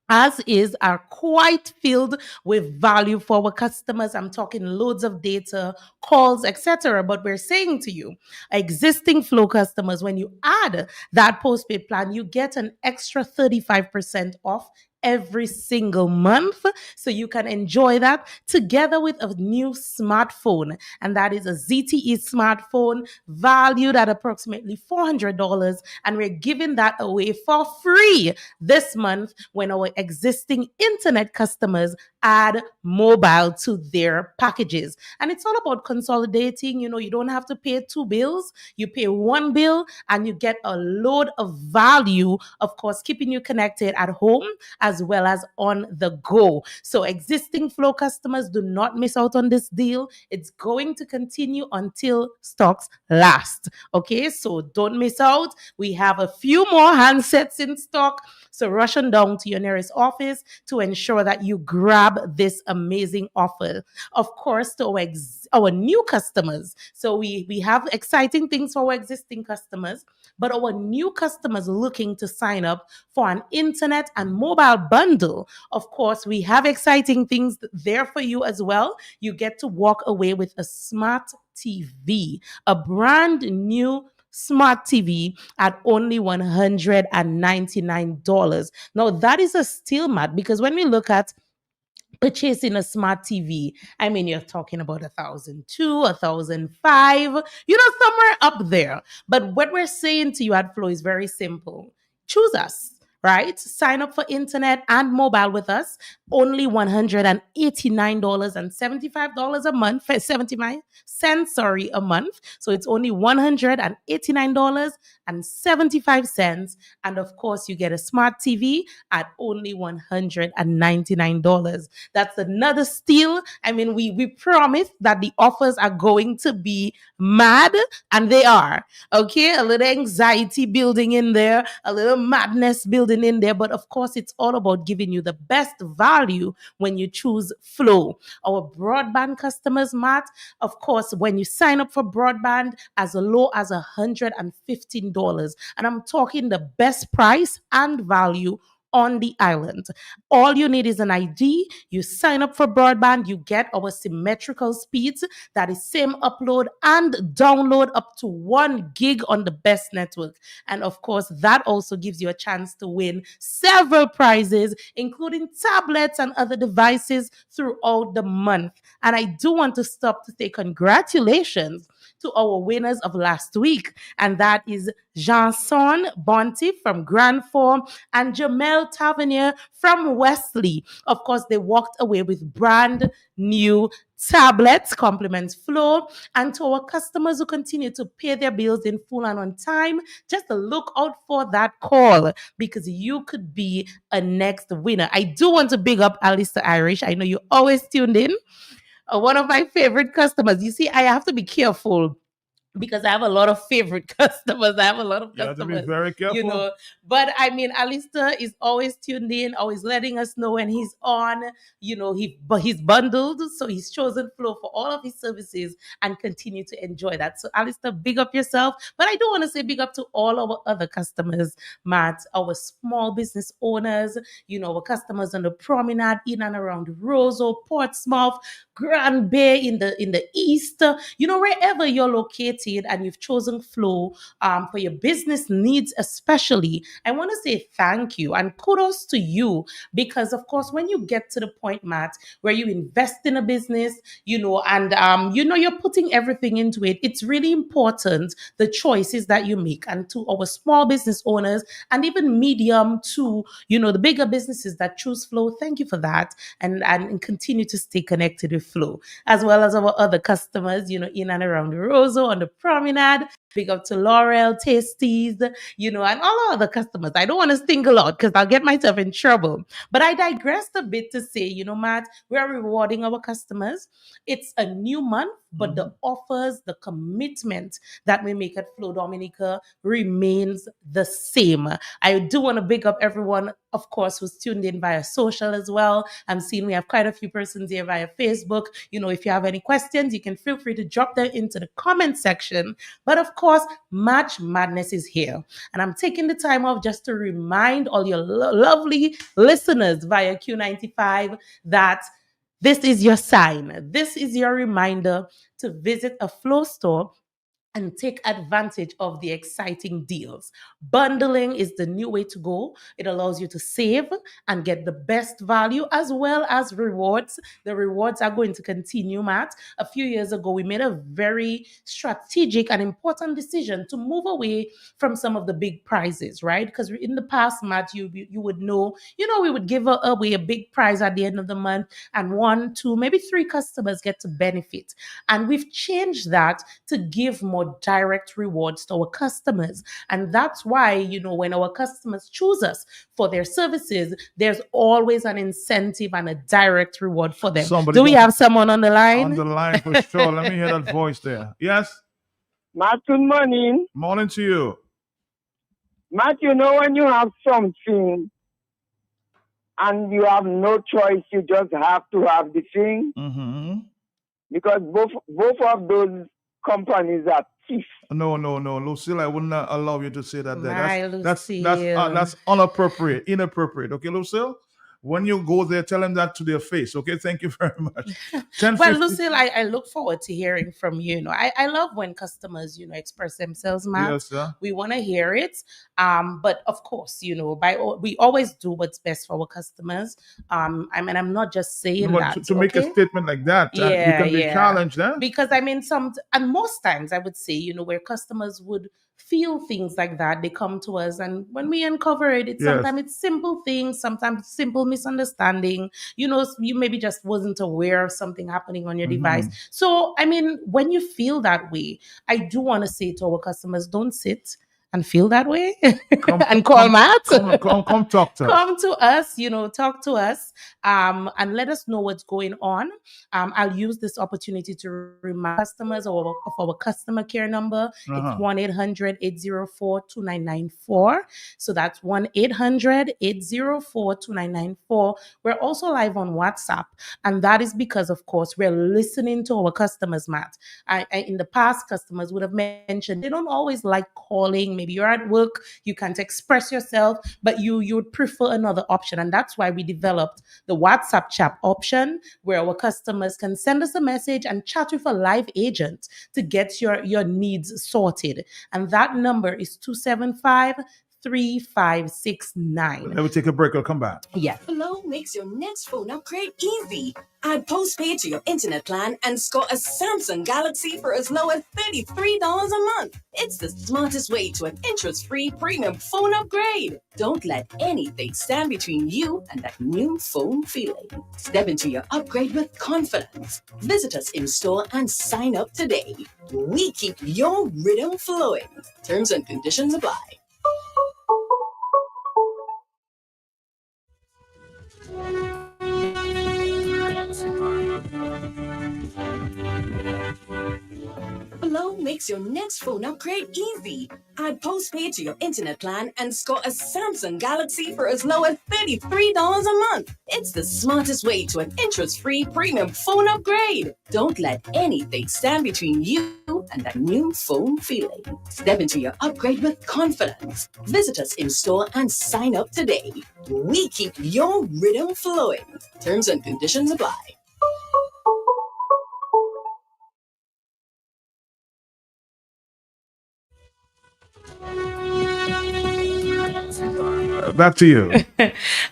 as is, are quite filled with value for our customers. I'm talking loads of data, calls, etc. But we're saying to you, existing Flow customers, when you add that postpaid plan, you get an extra 35% off every single month. So you can enjoy that together with a new smartphone. And that is a ZTE smartphone valued at approximately $400. And we're giving that away for free this month when our existing internet customers add mobile to their packages. And it's all about consolidating. You don't have to pay two bills. You pay one bill and you get a load of value, of course, keeping you connected at home as well as on the go. So existing Flow customers, do not miss out on this deal. It's going to continue until stocks last. Okay, so don't miss out. We have a few more handsets in stock. So rush on down to your nearest office to ensure that you grab this amazing offer. Of course, to our new customers. So we have exciting things for our existing customers, but our new customers looking to sign up for an internet and mobile bundle. Of course, we have exciting things there for you as well. You get to walk away with a smart TV, a brand new smart TV at only $199. Now, that is a steal, Matt, because when we look at purchasing a smart TV, I mean, you're talking about 1,002, 1,005, somewhere up there. But what we're saying to you at Flow is very simple. Choose us. Right? Sign up for internet and mobile with us. Only $189.75 a month, 79 cents, a month. So it's only $189.75. And of course, you get a smart TV at only $199. That's another steal. I mean, we promise that the offers are going to be mad, and they are. Okay, a little anxiety building in there, a little madness building in there, but of course it's all about giving you the best value when you choose Flow. Our broadband customers, Matt, of course, when you sign up for broadband as low as $115, and I'm talking the best price and value on the island. All you need is an ID. You sign up for broadband, you get our symmetrical speeds, that is same upload and download up to 1 gig on the best network. And of course, that also gives you a chance to win several prizes, including tablets and other devices throughout the month. And I do want to stop to say congratulations to our winners of last week, and that is Janson Bonti from Grand Form and Jamel Tavernier from Wesley. Of course, they walked away with brand new tablets, compliments Flow. And to our customers who continue to pay their bills in full and on time, just look out for that call because you could be a next winner. I do want to big up Alistair Irish. I know you always tuned in. One of my favorite customers. You see, I have to be careful because I have a lot of favorite customers. I have a lot of You have to be customers, very careful. you know. But I mean, Alistair is always tuned in, always letting us know when he's on. You know, he's bundled, so he's chosen Flow for all of his services and continue to enjoy that. So, Alistair, big up yourself. But I do want to say big up to all our other customers, Matt, our small business owners, you know, our customers on the promenade in and around Roseau, Portsmouth, Grand Bay in the east, you know, wherever you're located and you've chosen Flow for your business needs especially, I want to say thank you and kudos to you, because of course when you get to the point, Matt, where you invest in a business, you know, and you know, you're putting everything into it, it's really important the choices that you make. And to our small business owners and even medium to, you know, the bigger businesses that choose Flow, thank you for that, and continue to stay connected with Flow, as well as our other customers, you know, in and around Roseau on the promenade. Big up to Laurel, Tasties, you know, and all our other customers. I don't want to single out because I'll get myself in trouble. But I digressed a bit to say, you know, Matt, we are rewarding our customers. It's a new month, but the offers, the commitment that we make at Flow Dominica remains the same. I do want to big up everyone, of course, who's tuned in via social as well. I'm seeing we have quite a few persons here via Facebook. You know, if you have any questions, you can feel free to drop them into the comment section. But of course, March Madness is here. And I'm taking the time off just to remind all your lovely listeners via Q95 that this is your sign. This is your reminder to visit a Flow store and take advantage of the exciting deals. Bundling is the new way to go. It allows you to save and get the best value as well as rewards. The rewards are going to continue, Matt. A few years ago, we made a very strategic and important decision to move away from some of the big prizes, right? Because in the past, Matt, you would know, you know, we would give away a big prize at the end of the month and 1, 2, maybe 3 customers get to benefit. And we've changed that to give more direct rewards to our customers. And that's why, you know, when our customers choose us for their services, there's always an incentive and a direct reward for them. Do we have someone on the line? On the line for sure. Let me hear that voice there. Yes? Matt, good morning. Morning to you. Matt, you know when you have something and you have no choice, you just have to have the thing. Mm-hmm. Because both of those companies are thief. No, Lucille, I would not allow you to say that there. My That's Lucille. inappropriate. Okay, Lucille? When you go there, tell them that to their face. Okay, thank you very much. Well, Lucille, I look forward to hearing from you. You know, I love when customers, you know, express themselves, Matt. Yes, sir. We want to hear it. But of course, you know, we always do what's best for our customers. I mean, I'm not just saying But that. to make a statement like that, you can be challenged, eh? Because I mean, and most times I would say, you know, where customers would feel things like that, they come to us, and when we uncover it, Yes. sometimes it's simple things, sometimes simple misunderstanding. You know, you maybe just wasn't aware of something happening on your device. So, I mean, when you feel that way, I do want to say to our customers, don't sit and feel that way and call Matt. Come talk to us. Come to us, you know, talk to us, and let us know what's going on. I'll use this opportunity to remind customers of our customer care number. It's 1-800-804-2994. So that's 1-800-804-2994. We're also live on WhatsApp, and that is because, of course, we're listening to our customers, Matt. In the past, customers would have mentioned they don't always like calling. Maybe you're at work, you can't express yourself, but you would prefer another option. And that's why we developed the WhatsApp chat option, where our customers can send us a message and chat with a live agent to get your needs sorted. And that number is 275-3569. Let me take a break. I'll come back. Yeah. Flow makes your next phone upgrade easy. Add postpaid to your internet plan and score a Samsung Galaxy for as low as $33 a month. It's the smartest way to an interest-free premium phone upgrade. Don't let anything stand between you and that new phone feeling. Step into your upgrade with confidence. Visit us in store and sign up today. We keep your rhythm flowing. Terms and conditions apply. Flow makes your next phone upgrade easy. Add postpaid to your internet plan and score a Samsung Galaxy for as low as $33 a month. It's the smartest way to an interest-free premium phone upgrade. Don't let anything stand between you and that new phone feeling. Step into your upgrade with confidence. Visit us in store and sign up today. We keep your rhythm flowing. Terms and conditions apply. Back to you.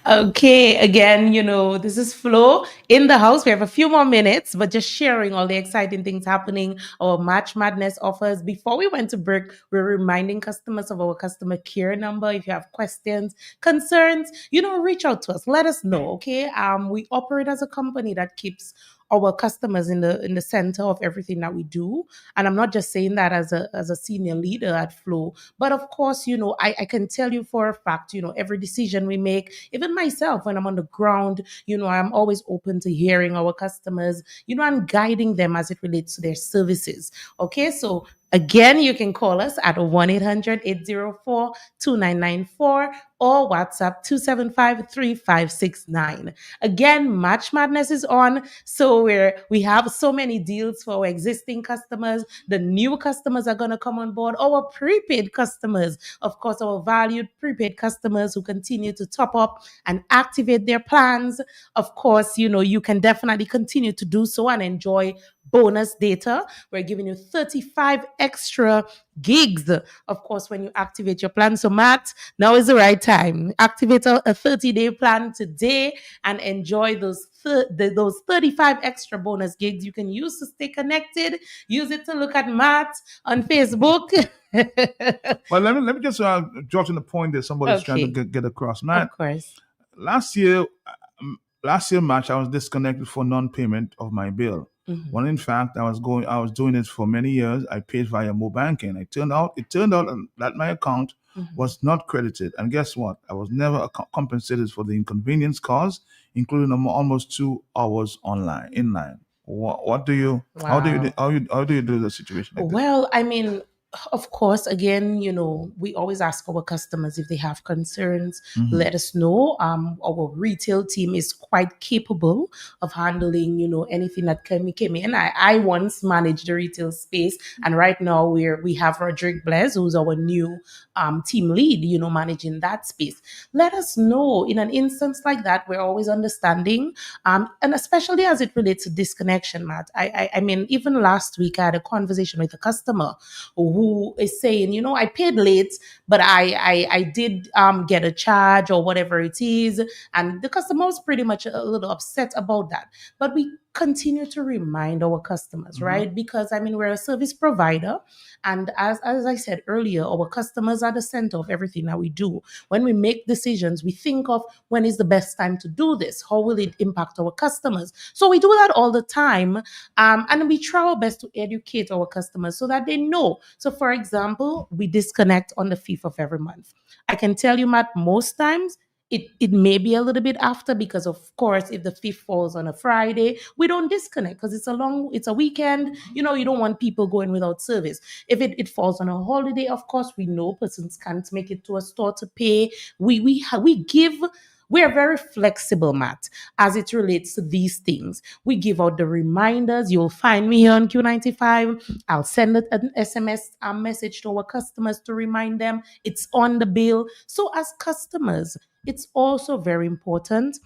Okay, again, this is Flo in the house. We have a few more minutes, but just sharing all the exciting things happening, our March Madness offers. Before we went to break, we're reminding customers of our customer care number. If you have questions, concerns, reach out to us. Let us know, okay? We operate as a company that keeps our customers in the center of everything that we do. And I'm not just saying that as a senior leader at Flow, but of course, I can tell you for a fact, every decision we make, even myself when I'm on the ground, I'm always open to hearing our customers, and guiding them as it relates to their services. Okay, so again, you can call us at 1-800-804-2994 or WhatsApp 275-3569. Again, March Madness is on, so we have so many deals for our existing customers. The new customers are going to come on board. Our prepaid customers, of course, our valued prepaid customers who continue to top up and activate their plans. Of course, you can definitely continue to do so and enjoy bonus data. We're giving you 35 extra gigs, of course, when you activate your plan. So Matt, now is the right time. Activate a 30-day plan today and enjoy those 35 extra bonus gigs you can use to stay connected. Use it to look at Matt on Facebook. Well, let me just jot in the point that somebody's trying to get across. Matt, of course. Last year, March, I was disconnected for non-payment of my bill. Mhm. When in fact I was doing it for many years. I paid via mobile banking. It turned out that my account was not credited. And guess what? I was never compensated for the inconvenience caused, including almost 2 hours in line. What do you? How do you? How do you do the situation like this? Well, I mean, of course, again, we always ask our customers if they have concerns, let us know. Our retail team is quite capable of handling, anything that came in. I once managed the retail space, and right now we have Roderick Blaise, who's our new team lead, managing that space. Let us know. In an instance like that, we're always understanding, and especially as it relates to disconnection, Matt. I mean, even last week I had a conversation with a customer who is saying, I paid late, but I did get a charge or whatever it is. And the customer was pretty much a little upset about that. But we continue to remind our customers, right? Because we're a service provider. And as I said earlier, our customers are the center of everything that we do. When we make decisions, we think of when is the best time to do this? How will it impact our customers? So we do that all the time. And we try our best to educate our customers so that they know. So for example, we disconnect on the 5th of every month. I can tell you, Matt, most times it may be a little bit after, because of course, if the 5th falls on a Friday, we don't disconnect because it's a weekend. You don't want people going without service. If it falls on a holiday, of course, we know persons can't make it to a store to pay. We are very flexible, Matt, as it relates to these things. We give out the reminders. You'll find me here on Q95. I'll send an SMS message to our customers to remind them it's on the bill. So as customers, it's also very important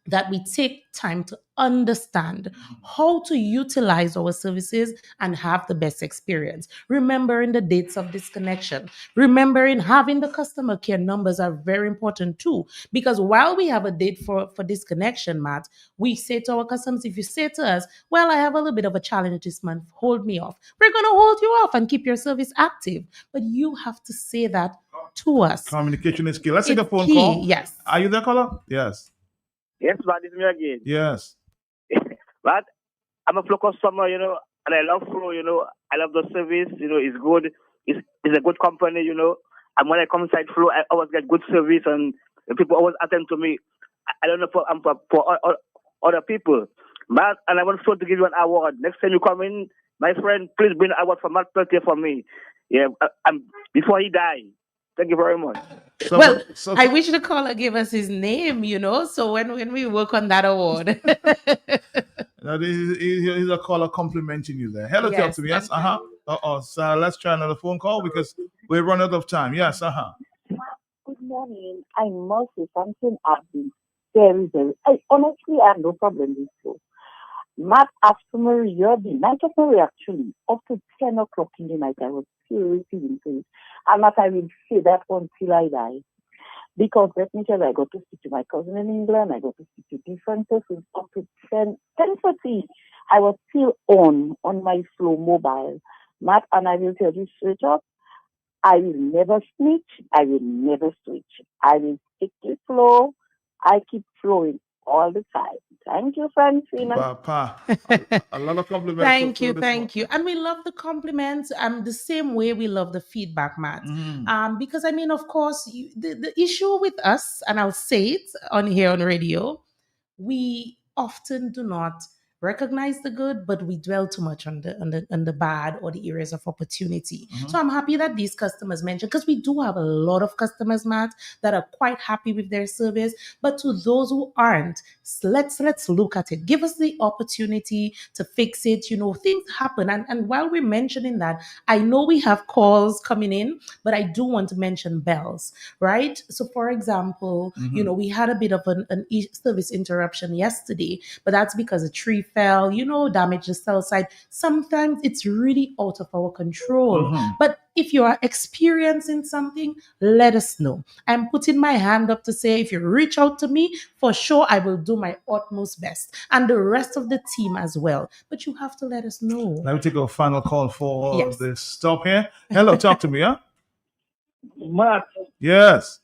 that we take time to understand how to utilize our services and have the best experience. Remembering the dates of disconnection, remembering having the customer care numbers are very important too. Because while we have a date for disconnection, Matt, we say to our customers, if you say to us, well, I have a little bit of a challenge this month, hold me off. We're going to hold you off and keep your service active. But you have to say that to us. Communication is key. Let's take a phone key, call. yes. Are you there, caller? Yes. Yes, man, it's me again. Yes. But I'm a Flow customer, and I love Flow, I love the service, it's good. It's a good company, and when I come inside Flow, I always get good service, and the people always attend to me. I don't know for other people. Matt, and I want to give you an award. Next time you come in, my friend, please bring an award for Matt Peltier for me. Yeah, before he died. Thank you very much. Well, I wish the caller gave us his name, so when we work on that award. He's a caller complimenting you there. Hello, talk to me. Yes, So let's try another phone call because we run out of time. Yes, Good morning. I must say something I've been very, honestly, I have no problem with you. Matt, after Maria, the night of Maria, actually, up to 10 o'clock in the night, I was still receiving things. And that I will say that until I die. Because let me tell you, I got to speak to my cousin in England, I got to speak to different persons up to 10:30. I was still on my Flow mobile. Matt, and I will tell you straight up, I will never snitch, I will never switch. I will stick to Flow. I keep flowing all the time. Thank you, Francina. Papa. A lot of compliments. Thank you. And we love the compliments the same way we love the feedback, Matt. Because I mean, of course, the issue with us, and I'll say it on here on radio, we often do not recognize the good, but we dwell too much on the bad or the areas of opportunity. So I'm happy that these customers mentioned, because we do have a lot of customers, Matt, that are quite happy with their service. But to those who aren't, let's look at it. Give us the opportunity to fix it. Things happen. And while we're mentioning that, I know we have calls coming in, but I do want to mention bells, right? So for example, we had a bit of an service interruption yesterday, but that's because a tree fell, damaged the cell site. Sometimes it's really out of our control. But if you are experiencing something, let us know. I'm putting my hand up to say, if you reach out to me, for sure, I will do my utmost best. And the rest of the team as well. But you have to let us know. Let me take a final call for this stop here. Hello, talk to me, huh? Matt. Yes.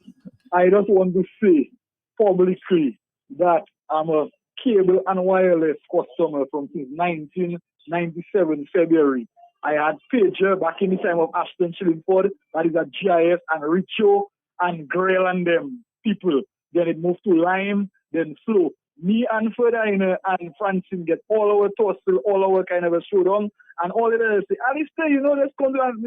I just want to say publicly that I'm a cable and wireless customer from since 1997 February. I had pager back in the time of Ashton Shillingford, that is at GIS and Richo and Grail and them people. Then it moved to Lime, then Flow. Me and Ferdinand and Francine get all our tussle, all our kind of a showdown, and all of them say, Alistair, let's come to and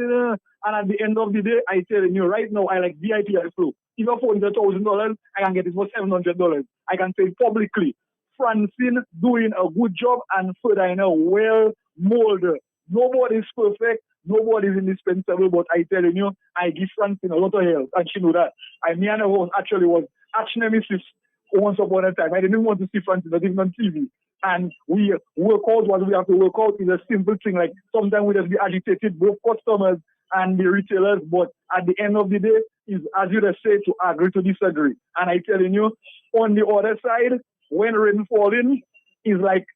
at the end of the day, I tell you right now, I like VIP at Flow. If your phone is $1,000, I can get it for $700. I can say it publicly. Francine doing a good job and Ferdinand well molded. Nobody is perfect. Nobody is indispensable, but I tell you, I give Francine a lot of help, and she know that. Me and her was arch nemesis once upon a time. I didn't want to see Francine, not even on TV. And we work out what we have to work out is a simple thing. Like sometimes we just be agitated, both customers and the retailers, but at the end of the day, is as you just say, to agree to disagree. And I telling you, on the other side, when rain falling, is like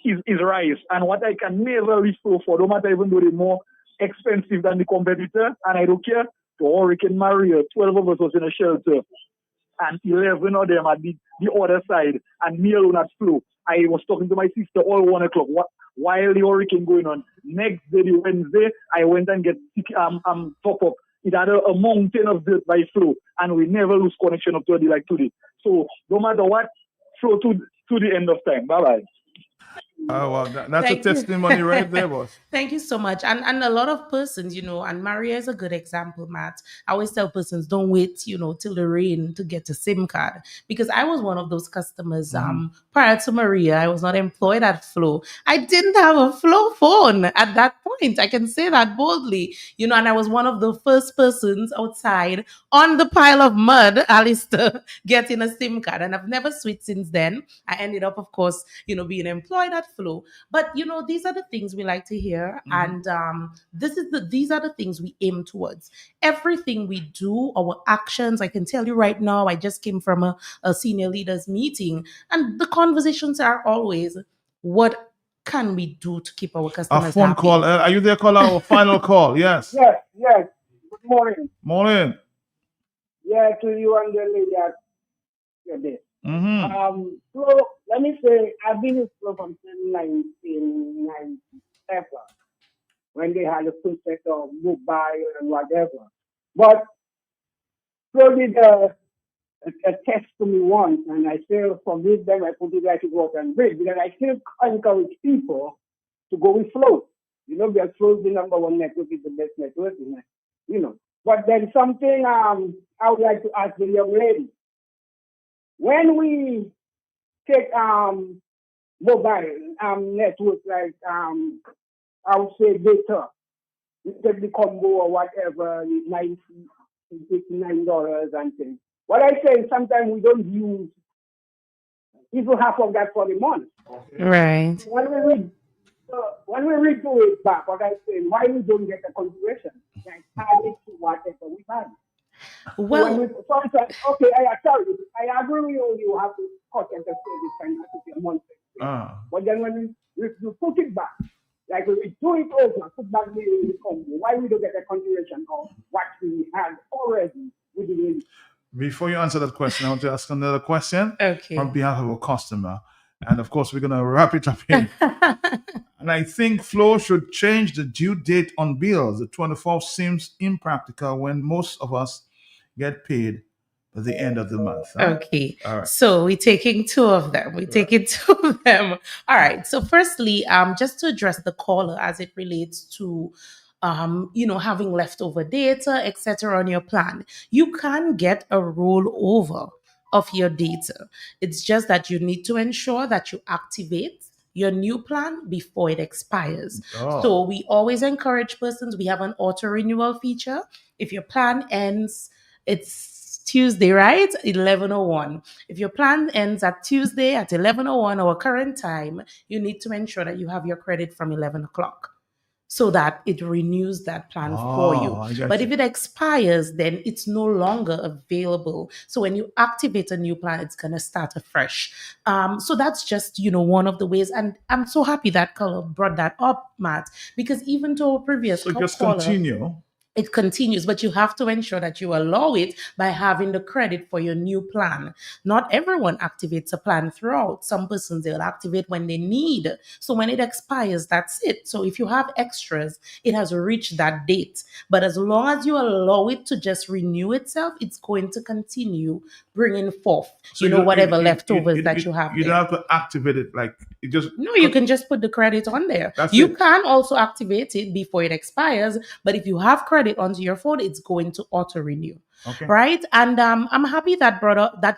is rice. And what I can never restore for, no matter even though they're more expensive than the competitor, and I don't care, to Hurricane Maria, 12 of us was in a shelter, and 11 of them at the other side, and me alone at Flow. I was talking to my sister all 1 o'clock while the hurricane going on. Next day, the Wednesday, I went and get top up. It had a mountain of dirt by Flow, and we never lose connection up to a day like today. So no matter what, Flow to the end of time. Bye-bye. Oh, well, that's a testimony right there, boss. Thank you so much. And a lot of persons, and Maria is a good example, Matt. I always tell persons, don't wait, till the rain to get a SIM card. Because I was one of those customers prior to Maria. I was not employed at Flow. I didn't have a Flow phone at that point. I can say that boldly. And I was one of the first persons outside on the pile of mud, Alistair, getting a SIM card. And I've never switched since then. I ended up, of course, being employed at Flow. But these are the things we like to hear, and these are the things we aim towards. Everything we do, our actions, I can tell you right now, I just came from a senior leaders meeting, and the conversations are always, what can we do to keep our customers A phone happy? call. Are you there, caller? Our final call. Yes. Yes. Good morning. Morning. Yeah, to you and the lady at your day. So let me say, I've been in Flow from 1997 when they had a concept of mobile and whatever. But Flow did a test to me once, and I still forbid them. I put it right to go out and break because I still encourage people to go with Flow. You know, because Flow is the number one network, is the best network, you know. But then something I would like to ask the young lady. When we take mobile networks like I would say data, you take the combo or whatever, $59 and things. What I say is sometimes we don't use even half of that for the month. Right. When we redo it back, what I say, why we don't get a consideration? Like add it to whatever we buy. Well, sometimes, okay, I agree with you. You have to cut and service and have to be a month. But then when you put it back, like we do it over, put back the combo. Why we don't get a consideration of what we had already with the Before you answer that question, I want to ask another question Okay. on behalf of a customer. And of course, we're going to wrap it up here. And I think Flow should change the due date on bills. The 24th seems impractical when most of us get paid at the end of the month. Huh? Okay. All right. So we're taking two of them. All right. So firstly, just to address the caller as it relates to having leftover data, etc. on your plan, you can get a rollover of your data. It's just that you need to ensure that you activate your new plan before it expires. Oh. So we always encourage persons, we have an auto renewal feature. If your plan ends, it's Tuesday, right? 11:01. If your plan ends at Tuesday at 11:01 our current time, you need to ensure that you have your credit from 11 o'clock so that it renews that plan for you. I got But you. if it expires, then it's no longer available. So when you activate a new plan, it's going to start afresh. So that's just, one of the ways. And I'm so happy that caller brought that up, Matt, because even to our previous So just caller, continue. it continues, but you have to ensure that you allow it by having the credit for your new plan. Not everyone activates a plan throughout. Some persons, they'll activate when they need. So when it expires, that's it. So if you have extras, it has reached that date. But as long as you allow it to just renew itself, it's going to continue bringing forth, So you don't- whatever you- leftovers that you have You there. don't have to activate it. Like, it just. No, you can just put the credit on there. That's You it. can also activate it before it expires, but if you have credit onto your phone, it's going to auto renew. Okay. Right. And I'm happy that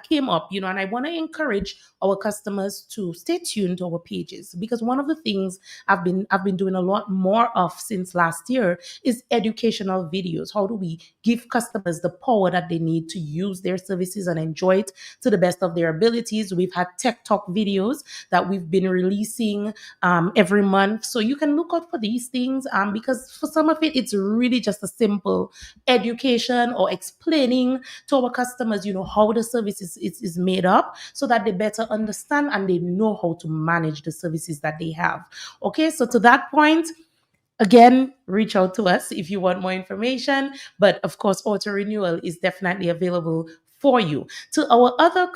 came up, and I want to encourage our customers to stay tuned to our pages, because one of the things I've been doing a lot more of since last year is educational videos. How do we give customers the power that they need to use their services and enjoy it to the best of their abilities? We've had Tech Talk videos that we've been releasing every month. So you can look out for these things because for some of it, it's really just a simple education or explaining to our customers, how the service is made up so that they better understand and they know how to manage the services that they have. Okay, so to that point, again, reach out to us if you want more information. But of course, auto renewal is definitely available for you. To our other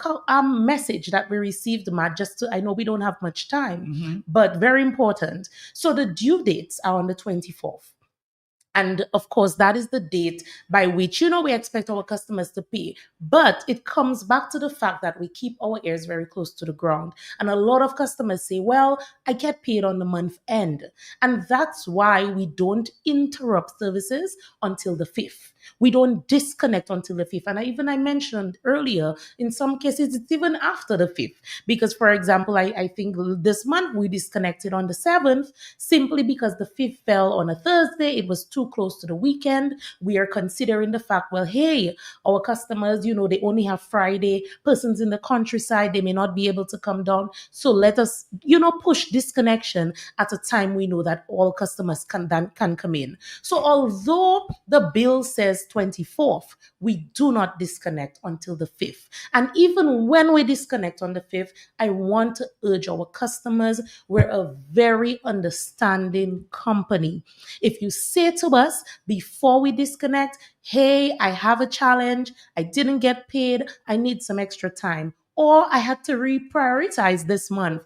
message that we received, Matt, I know we don't have much time, but very important. So the due dates are on the 24th. And of course, that is the date by which, we expect our customers to pay. But it comes back to the fact that we keep our ears very close to the ground. And a lot of customers say, well, I get paid on the month end. And that's why we don't interrupt services until the 5th. We don't disconnect until the 5th. And I mentioned earlier, in some cases, it's even after the 5th. Because, for example, I think this month we disconnected on the 7th simply because the 5th fell on a Thursday. It was too close to the weekend. We are considering the fact, well, hey, our customers, they only have Friday. Persons in the countryside, they may not be able to come down. So let us, push disconnection at a time we know that all customers can come in. So although the bill says 24th, we do not disconnect until the 5th. And even when we disconnect on the 5th, I want to urge our customers, we're a very understanding company. If you say to us before we disconnect, hey, I have a challenge, I didn't get paid, I need some extra time, or I had to reprioritize this month.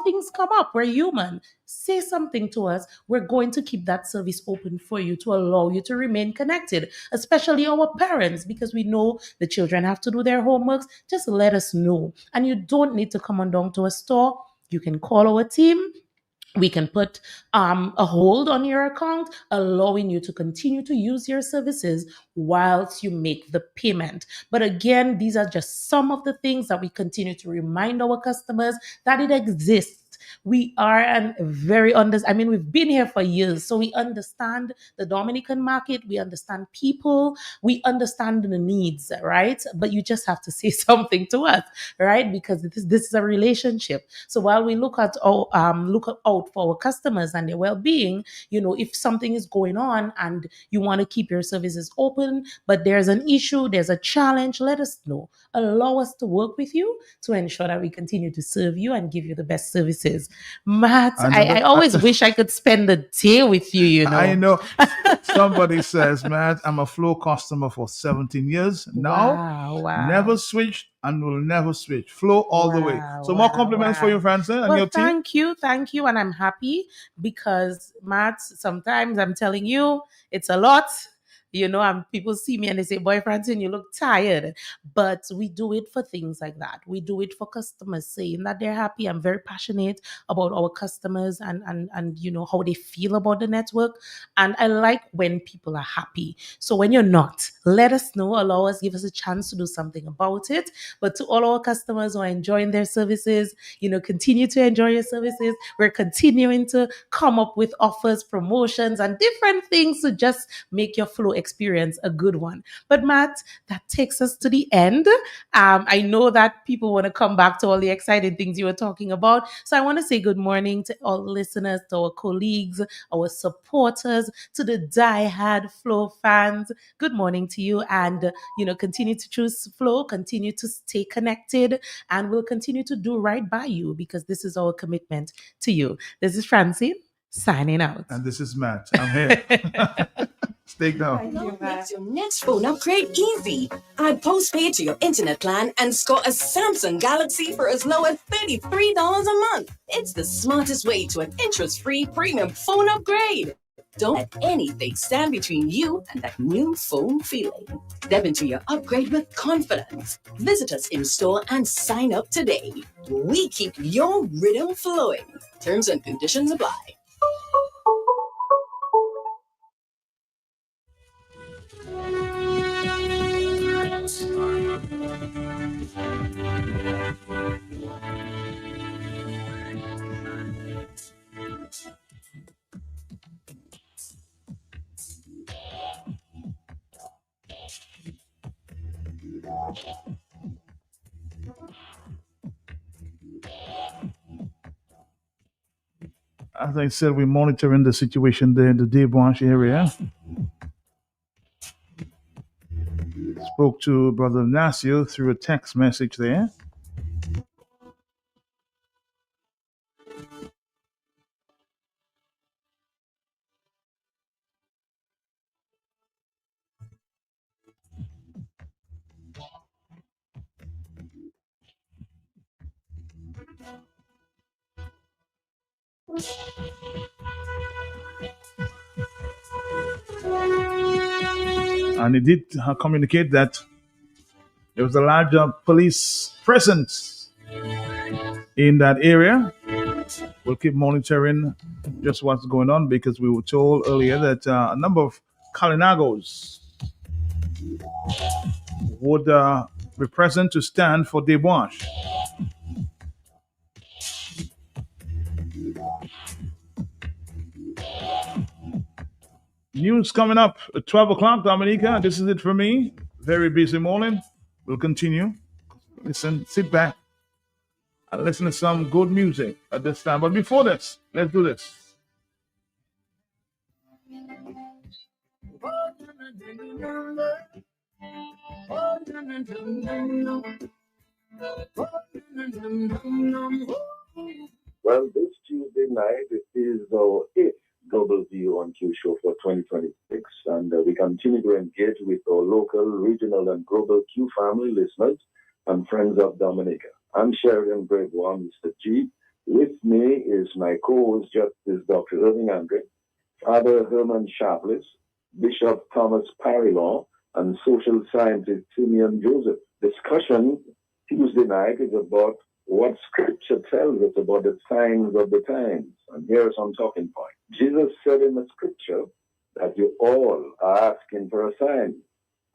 Things come up. We're human. Say something to us. We're going to keep that service open for you to allow you to remain connected, especially our parents, because we know the children have to do their homeworks. Just let us know. And you don't need to come on down to a store. You can call our team. We can put a hold on your account, allowing you to continue to use your services whilst you make the payment. But again, these are just some of the things that we continue to remind our customers that it exists. We are we've been here for years, so we understand the Dominican market, we understand people, we understand the needs, right? But you just have to say something to us, right? Because this is a relationship. So while we look out for our customers and their well-being, if something is going on and you want to keep your services open, but there's an issue, there's a challenge, let us know. Allow us to work with you to ensure that we continue to serve you and give you the best services. Matt, I always wish I could spend the day with you, I know. Somebody says, Matt, I'm a Flow customer for 17 years now. Wow. Never switched and will never switch. Flow all the way. So more compliments for you, Francine, and your team. Thank you. And I'm happy because, Matt, sometimes I'm telling you, it's a lot. People see me and they say, boy, Francine, you look tired. But we do it for things like that. We do it for customers saying that they're happy. I'm very passionate about our customers and how they feel about the network. And I like when people are happy. So when you're not, let us know, give us a chance to do something about it. But to all our customers who are enjoying their services, continue to enjoy your services. We're continuing to come up with offers, promotions, and different things to just make your Flow experience a good one. But Matt, that takes us to the end. I know that people want to come back to all the exciting things you were talking about. So I want to say good morning to all listeners, to our colleagues, our supporters, to the die-hard Flow fans. Good morning to you, and continue to choose Flow, continue to stay connected, and we'll continue to do right by you because this is our commitment to you. This is Francine signing out. And this is Matt. I'm here. Stay down. What makes your next phone upgrade easy? Add postpaid to your internet plan and score a Samsung Galaxy for as low as $33 a month. It's the smartest way to an interest-free premium phone upgrade. Don't let anything stand between you and that new phone feeling. Step into your upgrade with confidence. Visit us in store and sign up today. We keep your rhythm flowing. Terms and conditions apply. As I said, we're monitoring the situation there in the Debranche area. Spoke to Brother Nasio through a text message there. And he did communicate that there was a larger police presence in that area. We'll keep monitoring just what's going on because we were told earlier that a number of Kalinagos would be present to stand for Debranche. News coming up at 12 o'clock, Dominica. This is it for me. Very busy morning. We'll continue. Listen, sit back and listen to some good music at this time. But before this, let's do this. Well, this Tuesday night is our 8th Global View on Q show for 2026, and we continue to engage with our local, regional, and global Q family listeners and friends of Dominica. I'm Sheridan Brevois, Mr. G. With me is my co-host, Justice Dr. Irving Andre, Father Herman Sharpless, Bishop Thomas Parillon, and social scientist Simeon Joseph. Discussion Tuesday night is about what Scripture tells us about the signs of the times. And here are some talking points. Jesus said in the Scripture that you all are asking for a sign.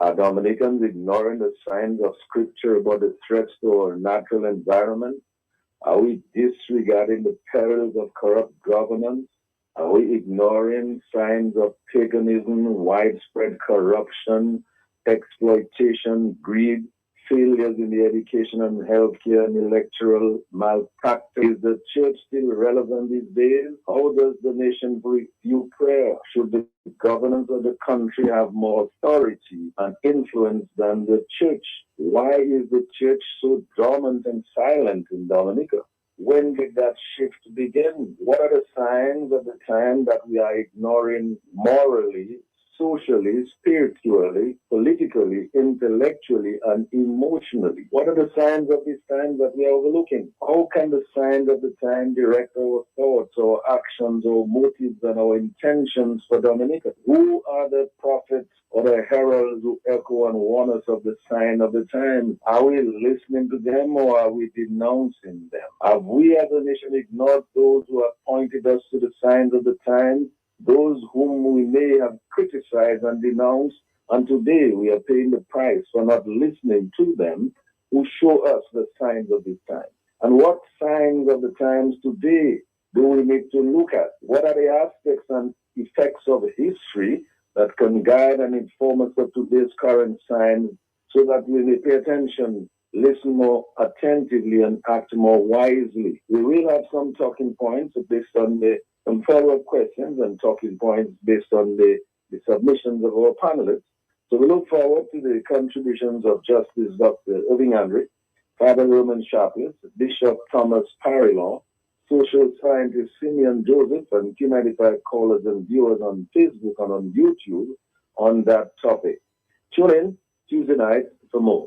Are Dominicans ignoring the signs of Scripture about the threats to our natural environment? Are we disregarding the perils of corrupt governance? Are we ignoring signs of paganism, widespread corruption, exploitation, greed, failures in the education and healthcare and electoral malpractice? Is the church still relevant these days? How does the nation view prayer? Should the governance of the country have more authority and influence than the church? Why is the church so dormant and silent in Dominica? When did that shift begin? What are the signs of the time that we are ignoring morally, socially, spiritually, politically, intellectually, and emotionally? What are the signs of these times that we are overlooking? How can the signs of the time direct our thoughts, our actions, our motives, and our intentions for Dominica? Who are the prophets or the heralds who echo and warn us of the sign of the times? Are we listening to them or are we denouncing them? Have we as a nation ignored those who have pointed us to the signs of the times? Those whom we may have criticized and denounced, and today we are paying the price for not listening to them who show us the signs of this time. And what signs of the times today do we need to look at? What are the aspects and effects of history that can guide and inform us of today's current signs so that we may pay attention, listen more attentively, and act more wisely? We will have some talking points based on some follow-up questions and talking points based on the submissions of our panelists. So we look forward to the contributions of Justice Dr. Irving Andre, Father Roman Sharpless, Bishop Thomas Parillon, social scientist Simeon Joseph, and Q95 callers and viewers on Facebook and on YouTube on that topic. Tune in Tuesday night for more.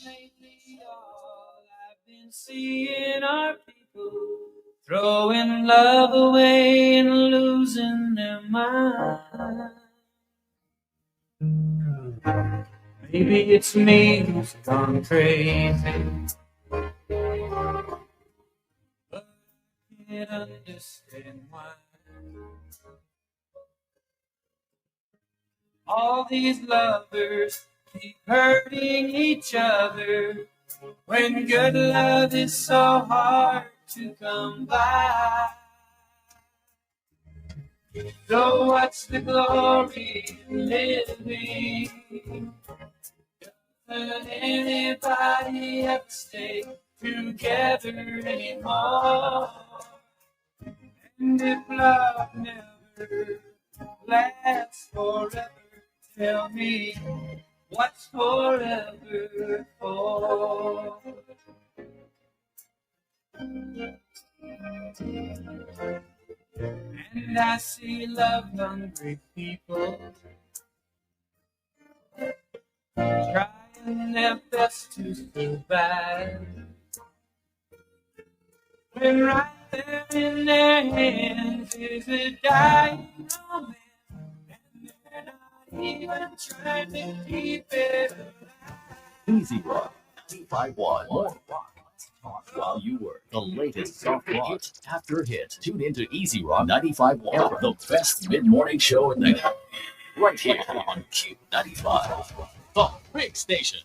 Lately, all I've been seeing are people throwing love away and losing their mind. Maybe it's me who's gone crazy, but I can't understand why. All these lovers keep hurting each other when good love is so hard to come by. So what's the glory in living? Doesn't anybody ever stay together anymore? And if love never lasts forever, tell me, what's forever for? And I see love-hungry people trying their best to survive, when right there in their hands is a dying man, and they're not even trying to keep it alive. Easy Rock 95.1. More rock. Talk while you work. The latest soft rock after hit. Tune into Easy Rock 95.1, the best mid-morning show in the right here on Q95, the big station.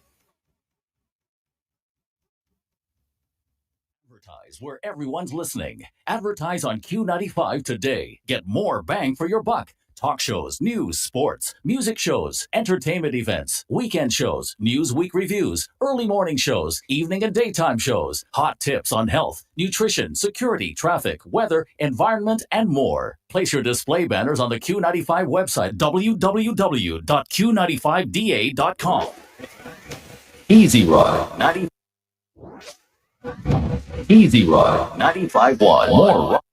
Advertise where everyone's listening. Advertise on Q95 today. Get more bang for your buck. Talk shows, news, sports, music shows, entertainment events, weekend shows, Newsweek reviews, early morning shows, evening and daytime shows, hot tips on health, nutrition, security, traffic, weather, environment, and more. Place your display banners on the Q95 website, www.q95da.com. Easy Rock 90. Easy Rock 95.1. More rock.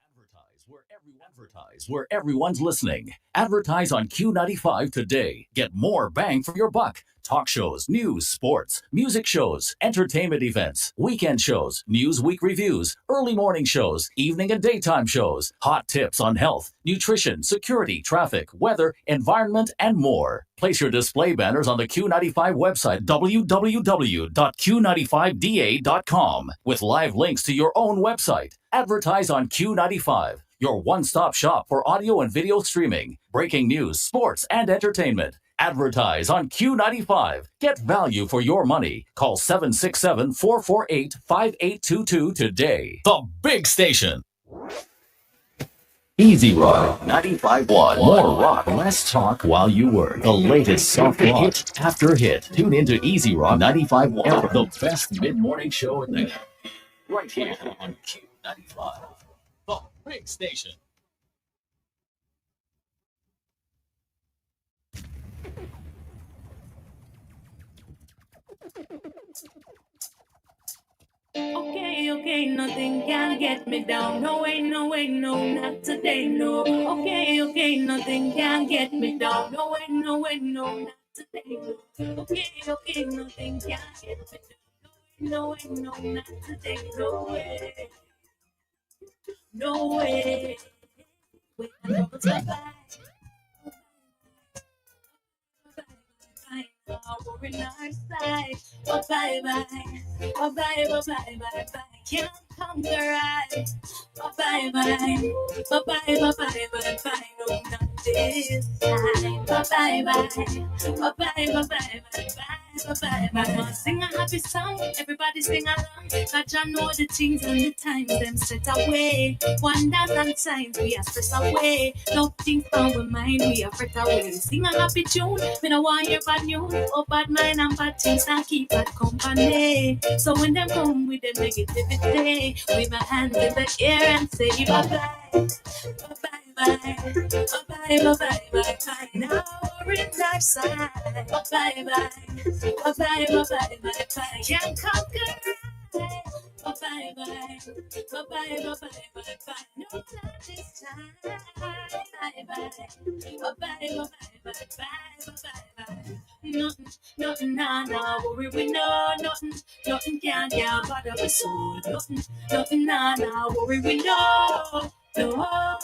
Advertise where everyone's listening. Advertise on Q95 today. Get more bang for your buck. Talk shows, news, sports, music shows, entertainment events, weekend shows, Newsweek reviews, early morning shows, evening and daytime shows, hot tips on health, nutrition, security, traffic, weather, environment, and more. Place your display banners on the Q95 website, www.q95da.com, with live links to your own website. Advertise on Q95, your one-stop shop for audio and video streaming, breaking news, sports, and entertainment. Advertise on Q95. Get value for your money. Call 767-448-5822 today. The big station. Easy Rock 95.1. More rock, less talk while you work. The latest soft rock, hit after hit. Tune into Easy Rock 95.1, the best mid-morning show in the right here on Q95. The big station. Okay, nothing can get me down. No way, no, not today, no. Okay, nothing can get me down. No way, no, not today, no. Okay, nothing can get me down. No way, no, not today, no way. No way. Wait, I'm going to bye. We're in our side. Oh, bye, bye. Oh, bye, bye, bye, bye, bye. Can't conquer I. Oh, bye, bye. Oh, bye, bye, bye, bye, bye. No, not this time. Oh, bye, bye. Oh, bye, bye, bye, bye, bye. Bye, bye. Sing a happy song, everybody sing along. Cause I know the things and the times them set away. Wonders and signs we are stress away. Nothing from our mind we are fret away. Sing a happy tune, me no want hear bad news. Oh bad mind and bad things and keep bad company. So when them come with them negativity, wave my hands in the air and say bye bye. Bye bye. Bye bye, bye bye, bye bye. Now we're in our side. Bye bye, bye. Bye bye, bye bye, bye bye. Can't conquer. Bye bye, bye. Bye bye, bye bye, bye bye. No, not this time. Bye bye. Bye bye, bye bye, bye bye. Nothing, nah, worry we know. Nothing can bother my soul. Nothing, nah, worry we know. No.